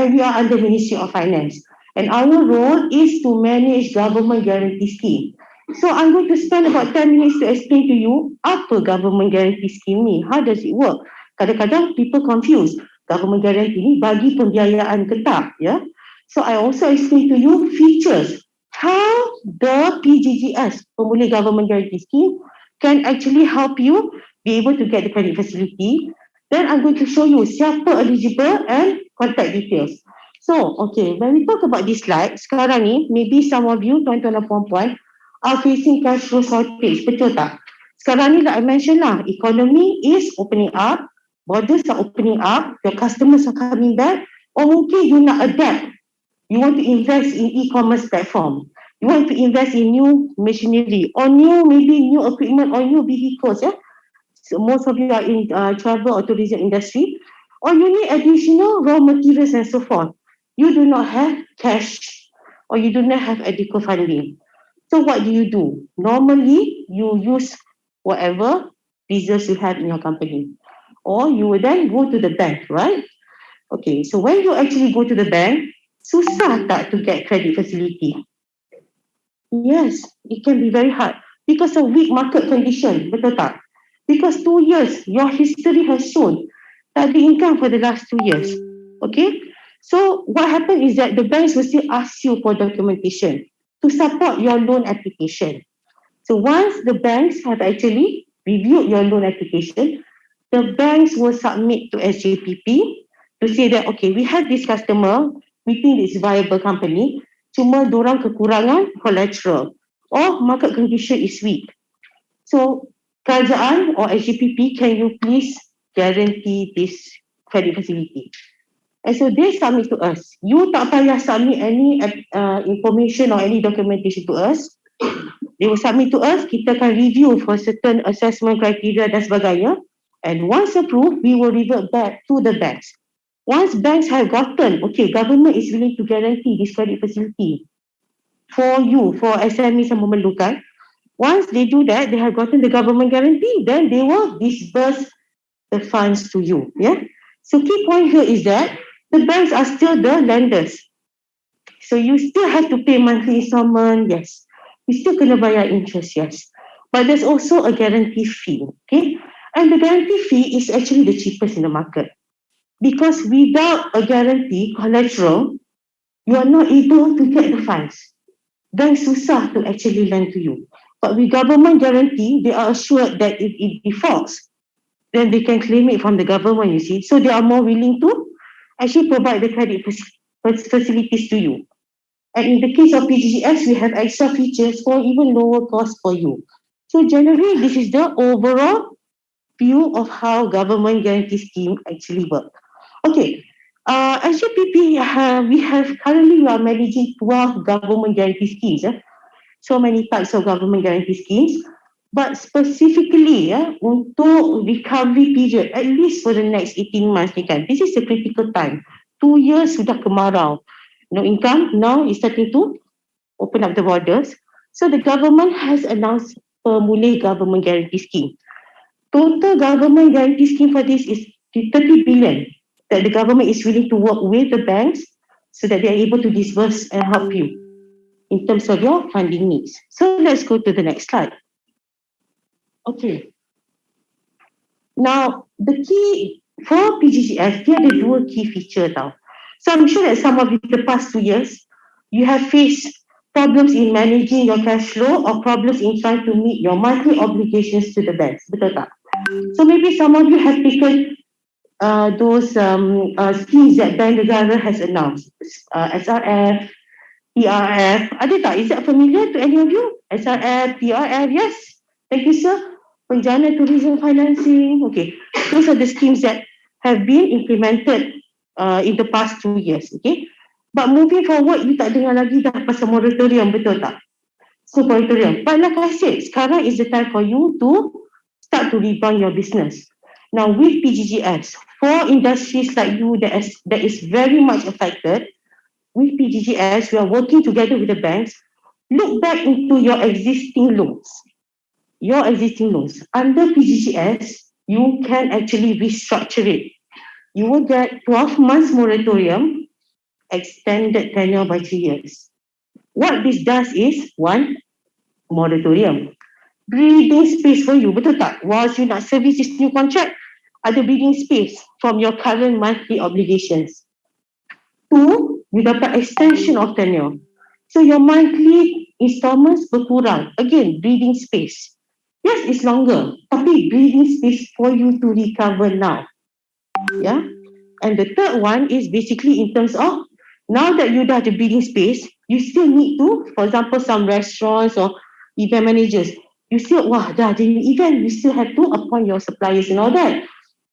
and we are under Ministry of Finance. And our role is to manage government guarantee scheme. So I'm going to spend about 10 minutes to explain to you apa government guarantee scheme ni. How does it work? Kadang-kadang people confuse. Government guarantee ni bagi pembiayaan tetap, ya. So I also explain to you features. How the PGGS, Pemulih Government Guarantee Scheme, can actually help you be able to get the credit facility. Then I'm going to show you siapa eligible and contact details. So, okay, when we talk about this slide, sekarang ni, maybe some of you, tuan-tuan dan puan-puan, are facing cash flow shortage, betul tak? Sekarang ni, like I mentioned lah, economy is opening up, borders are opening up, your customers are coming back, or mungkin you nak adapt. You want to invest in e-commerce platform. You want to invest in new machinery or maybe new equipment or new vehicles. Yeah? So most of you are in travel or tourism industry, or you need additional raw materials and so forth. You do not have cash or you do not have adequate funding. So what do? Normally, you use whatever reserves you have in your company, or you will then go to the bank, right? Okay, so when you actually go to the bank, susah tak to get credit facility? Yes, it can be very hard because of weak market condition, betul tak? Because 2 years, your history has shown tak ada income for the last 2 years. Okay, so what happened is that the banks will still ask you for documentation to support your loan application. So once the banks have actually reviewed your loan application, the banks will submit to SJPP to say that, okay, we have this customer, we think it's viable company, cuma dorang kekurangan collateral or market condition is weak. So kerajaan or SJPP, can you please guarantee this credit facility? And so they submit to us. You tak payah submit any information or any documentation to us. They will submit to us, kita akan review for certain assessment criteria dan sebagainya. And once approved, we will revert back to the banks. Once banks have gotten, okay, government is willing to guarantee this credit facility for you, for SMEs yang memerlukan. Once they do that, they have gotten the government guarantee, then they will disburse the funds to you. Yeah. So key point here is that the banks are still the lenders. So you still have to pay monthly installment, yes. You still kena bayar interest, yes. But there's also a guarantee fee, okay? And the guarantee fee is actually the cheapest in the market. Because without a guarantee collateral, you are not able to get the funds. Bank susah to actually lend to you. But with government guarantee, they are assured that if it defaults, then they can claim it from the government, you see. So they are more willing to actually provide the credit facilities to you. And in the case of PGGS, we have extra features for even lower cost for you. So generally, this is the overall view of how government guarantee scheme actually work. Okay, SJPP, we are managing 12 government guarantee schemes. So many types of government guarantee schemes. But specifically, untuk recovery period, at least for the next 18 months, this is a critical time. 2 years sudah kemarau. No income, now it's starting to open up the borders. So the government has announced Pemulih Government Guarantee Scheme. Total government guarantee scheme for this is 30 billion that the government is willing to work with the banks so that they are able to disburse and help you in terms of your funding needs. So let's go to the next slide. Okay. Now, the key for PGGS, there are dua key feature tau. So I'm sure that some of you, the past 2 years, you have faced problems in managing your cash flow or problems in trying to meet your monthly obligations to the banks. Betul tak? So maybe some of you have taken those schemes that Bank Negara has announced. SRF, PRF. Ada tak? Is that familiar to any of you? SRF, PRF, yes. Thank you, sir. Penjana Tourism Financing. Okay. Those are the schemes that have been implemented in the past 2 years. Okay. But moving forward, you tak dengar lagi dah pasal moratorium, betul tak? So moratorium. But like I said, sekarang is the time for you to start to rebound your business. Now with PGGS, for industries like you that is very much affected, with PGGS, we are working together with the banks. Look back into your existing loans. Your existing loans. Under PGGS, you can actually restructure it. You will get 12 months moratorium, extended tenure by 3 years. What this does is, one, moratorium. Breathing space for you, betul tak? Whilst you nak service this new contract, ada breathing space from your current monthly obligations. Two, you dapat extension of tenure. So your monthly installments berkurang. Again, breathing space. Yes, it's longer, tapi breathing space for you to recover now. Yeah. And the third one is basically in terms of, now that you dah ada breathing space, you still need to, for example, some restaurants or event managers, you still, dah jadi event, you still have to appoint your suppliers and all that.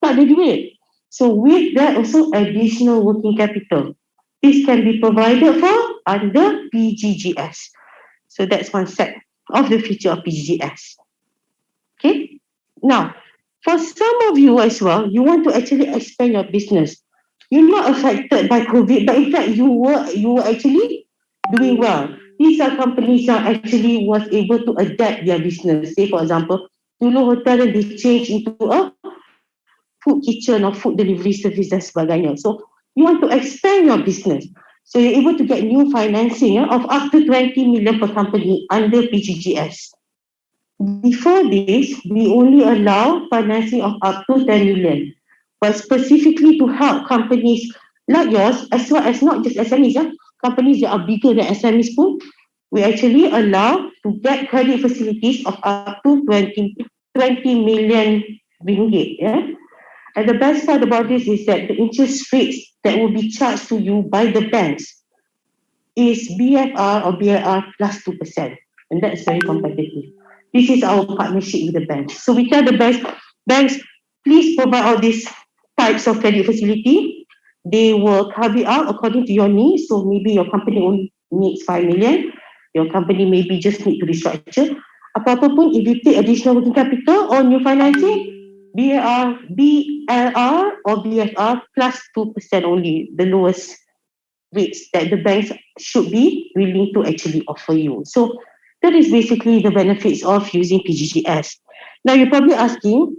Tak ada duit. So with that also additional working capital. This can be provided for under PGGS. So that's one set of the feature of PGGS. Okay. Now, for some of you as well, you want to actually expand your business. You're not affected by COVID, but in fact you were actually doing well. These are companies that actually was able to adapt their business. Say for example, dulu hotel and they change into a food kitchen or food delivery service dan sebagainya. So you want to expand your business. So you're able to get new financing of up to 20 million per company under PGGS. Before this, we only allow financing of up to 10 million. But specifically to help companies like yours, as well as not just SMEs, companies that are bigger than SMEs pun, we actually allow to get credit facilities of up to 20 million ringgit. Yeah? And the best part about this is that the interest rates that will be charged to you by the banks is BFR or BRR plus 2%. And that's very competitive. This is our partnership with the banks. So we tell the banks, please provide all these types of credit facility. They will cover out according to your needs. So maybe your company only needs 5 million. Your company maybe just need to restructure. Apa-apa pun, if you take additional working capital or new financing, BLR or BFR plus 2% only, the lowest rates that the banks should be willing to actually offer you. So that is basically the benefits of using PGGS. Now you're probably asking,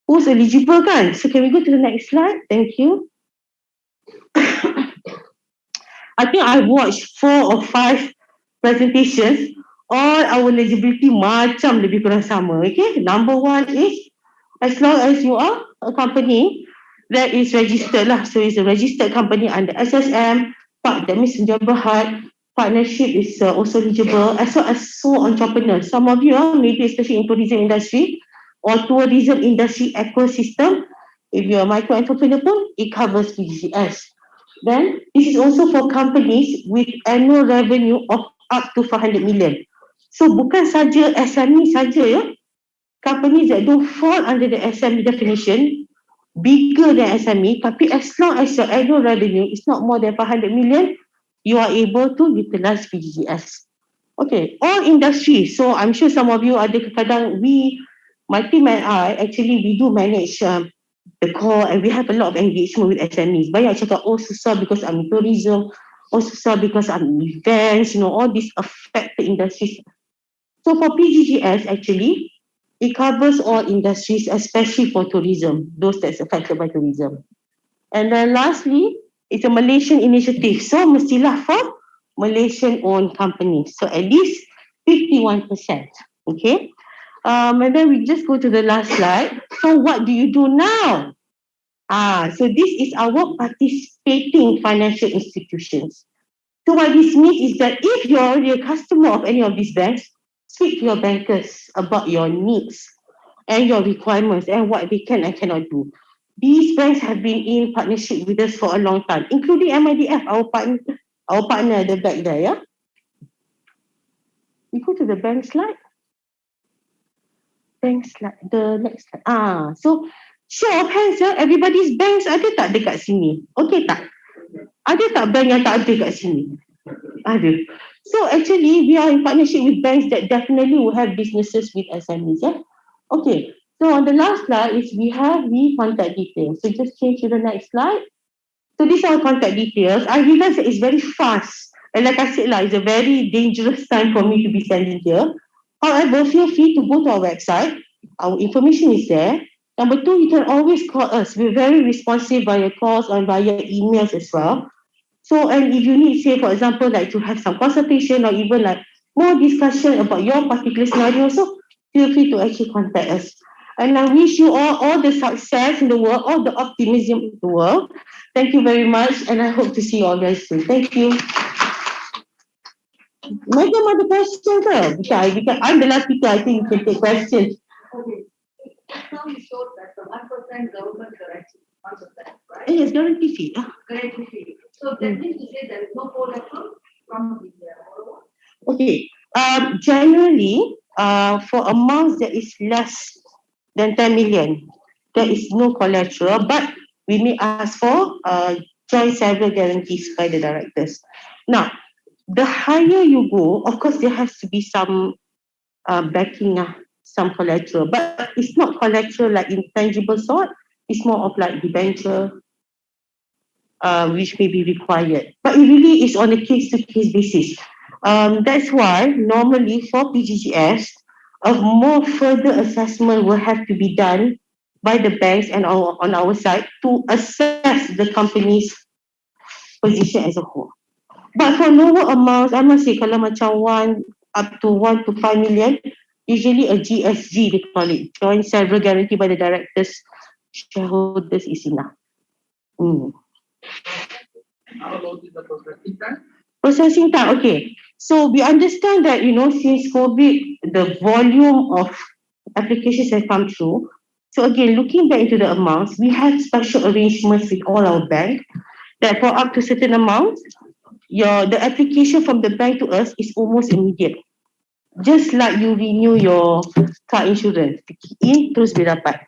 who's eligible kan? So can we go to the next slide? Thank you. I think I've watched 4 or 5 presentations. All our eligibility macam lebih kurang sama. Okay, number 1 is as long as you are a company that is registered lah. So it's a registered company under SSM, that means Sdn Bhd, partnership is also eligible, as well as sole entrepreneur. Some of you maybe especially in tourism industry or tourism industry ecosystem, if you're a micro entrepreneur pun, it covers PGGS. Then this is also for companies with annual revenue of up to 500 million. So bukan saja SME saja ya, companies that don't fall under the SME definition, bigger than SME, tapi as long as your annual revenue is not more than 500 million, you are able to utilize PGGS. Okay, all industries. So I'm sure some of you ada kadang my team and I, actually we do manage the call and we have a lot of engagement with SMEs. Banyak cakap, oh susah because I'm in tourism, oh susah because I'm in events, all these affected industries. So for PGGS actually, it covers all industries, especially for tourism, those that's affected by tourism. And then lastly, it's a Malaysian initiative. So mestilah for Malaysian-owned companies. So at least 51%. Okay. And then we just go to the last slide. So what do you do now? So this is our participating financial institutions. So what this means is that if you're already a customer of any of these banks, speak to your bankers about your needs and your requirements and what they can and cannot do. These banks have been in partnership with us for a long time, including MIDF, our partner at the back there, yeah? We go to the bank slide. Bank slide, the next slide. So show of hands, everybody's banks ada tak dekat sini? Okay tak? Ada tak bank yang tak ada kat sini? Ada. So actually, we are in partnership with banks that definitely will have businesses with SMEs, yeah? Okay. So on the last slide is we have the contact details. So just change to the next slide. So these are contact details. I realize that it's very fast. And like I said, it's a very dangerous time for me to be standing here. However, feel free to go to our website. Our information is there. Number 2, you can always call us. We're very responsive via calls and via emails as well. So, and if you need, say, for example, like to have some consultation or even like more discussion about your particular scenario, so feel free to actually contact us. And I wish you all the success in the world, all the optimism in the world. Thank you very much, and I hope to see you all very soon. Thank you. Madam, ada question ke? Because I'm the last speaker, I think you can take questions. Okay. Now you showed that the 1% government guarantee, 1%, right? Yes, guarantee fee. Guarantee fee. So that means to say there is no collateral from the borrower? Okay. Generally, for amounts that is less than 10 million, there is no collateral, but we may ask for joint several guarantees by the directors. Now, the higher you go, of course, there has to be some backing, some collateral, but it's not collateral like intangible sort. It's more of like debenture, which may be required. But it really is on a case-to-case basis. That's why normally for PGGS, a more further assessment will have to be done by the banks and on our side to assess the company's position as a whole. But for lower amounts, I must say kalau macam up to 1 to 5 million, usually a GSG they call it, joint several guarantee by the directors, shareholders is enough. How long is the processing time? Processing time, okay. So we understand that, since COVID, the volume of applications have come through. So again, looking back into the amounts, we have special arrangements with all our banks that for up to certain amounts, the application from the bank to us is almost immediate. Just like you renew your car insurance, terus boleh dapat.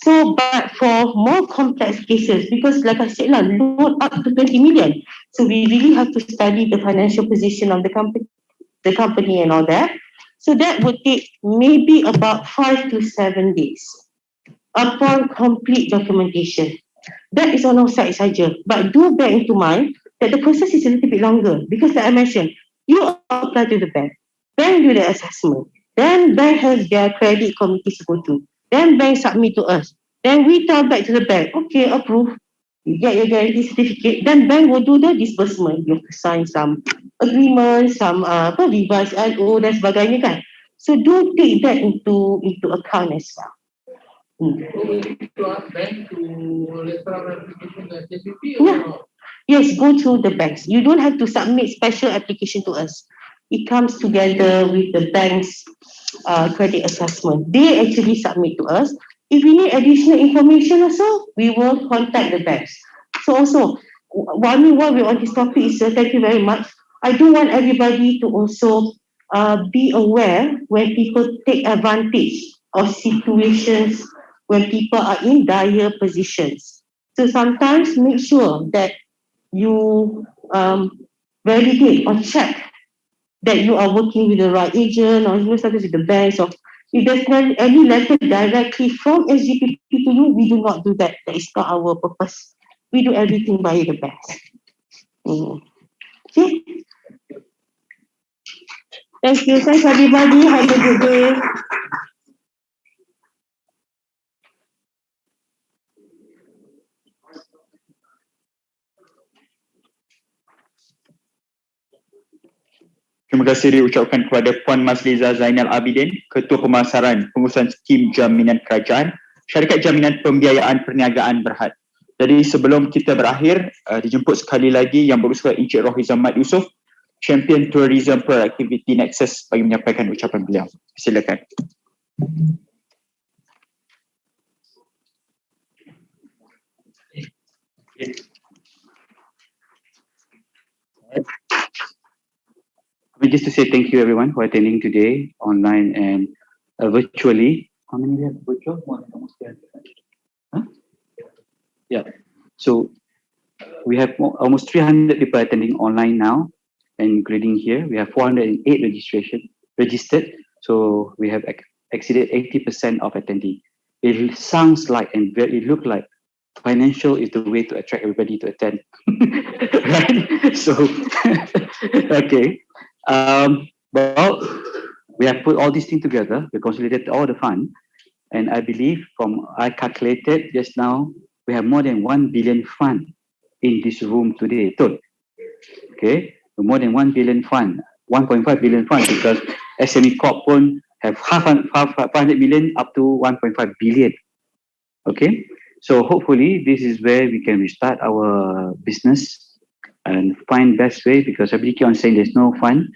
So, but for more complex cases, because like I said, loan up to 20 million. So we really have to study the financial position of the company and all that. So that would take maybe about 5 to 7 days upon complete documentation. That is on our side saja. But do bear into mind that the process is a little bit longer because like I mentioned, you apply to the bank do the assessment, then bank has their credit committee to go to, then bank submit to us, then we tell back to the bank, okay, approve, you get your guarantee certificate, then bank will do the disbursement. You have to sign some agreement, some revised LO dan sebagainya kan. So do take that into account as well. So we need to ask bank to letter of application to SJP Yeah. or? Yes, go through the banks. You don't have to submit special application to us. It comes together with the bank's credit assessment. They actually submit to us. If we need additional information also, we will contact the banks. So also, while we're on this topic, is thank you very much. I do want everybody to also be aware when people take advantage of situations when people are in dire positions. So sometimes make sure that you validate or check that you are working with the right agent or sometimes with the banks, or if there's any letter directly from SGPP to you, we do not do that. That is not our purpose. We do everything by the banks. Okay. Thank you. Thanks everybody. Have a good day. Terima kasih diucapkan kepada Puan Masliza Zainal Abidin, Ketua Pemasaran Pengurusan Skim Jaminan Kerajaan, Syarikat Jaminan Pembiayaan Perniagaan Berhad. Jadi sebelum kita berakhir, dijemput sekali lagi Yang Berusaha Encik Rohizam Mat Yusof, Champion Tourism Productivity Nexus, bagi menyampaikan ucapan beliau. Silakan. Just to say thank you everyone for attending today online and virtually. How many we have virtual? Huh? Yeah. So we have almost 300 people attending online now, and including here, we have 408 registered. So we have exceeded 80% of attendee. It sounds like and it look like financial is the way to attract everybody to attend, right? So, okay. Well, we have put all these things together. We consolidated all the fund, and I believe I calculated just now, we have more than 1 billion fund in this room today. Okay, more than 1 billion fund, 1.5 billion fund, because SME Corp have 500 million up to 1.5 billion. Okay, so hopefully this is where we can restart our business and find best way, because everybody keep on saying there's no fund.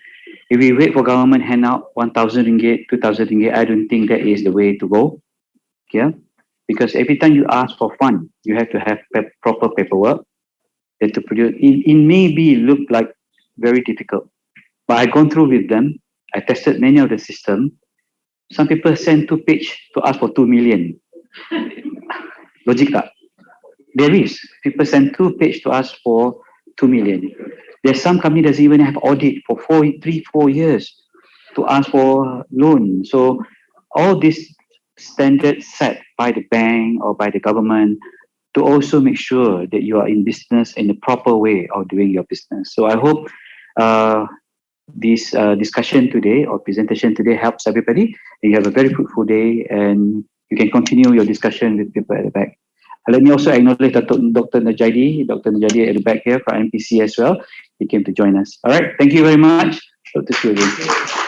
If we wait for government hand out 1,000 ringgit, 2,000 ringgit, I don't think that is the way to go. Yeah, because every time you ask for fund, you have to have proper paperwork. You have to produce. It may look like very difficult, but I've gone through with them. I tested many of the system. Some people send 2 pages to ask for 2 million. Logik tak? There is. People send 2 page to ask for 2 million. There's some company that doesn't even have audit for 3, 4 years to ask for loan. So all these standards set by the bank or by the government to also make sure that you are in business in the proper way of doing your business. So I hope this discussion today or presentation today helps everybody. And you have a very fruitful day and you can continue your discussion with people at the back. Let me also acknowledge Dr. Najadi at the back here from MPC as well. He came to join us. All right. Thank you very much. Hope to see you again.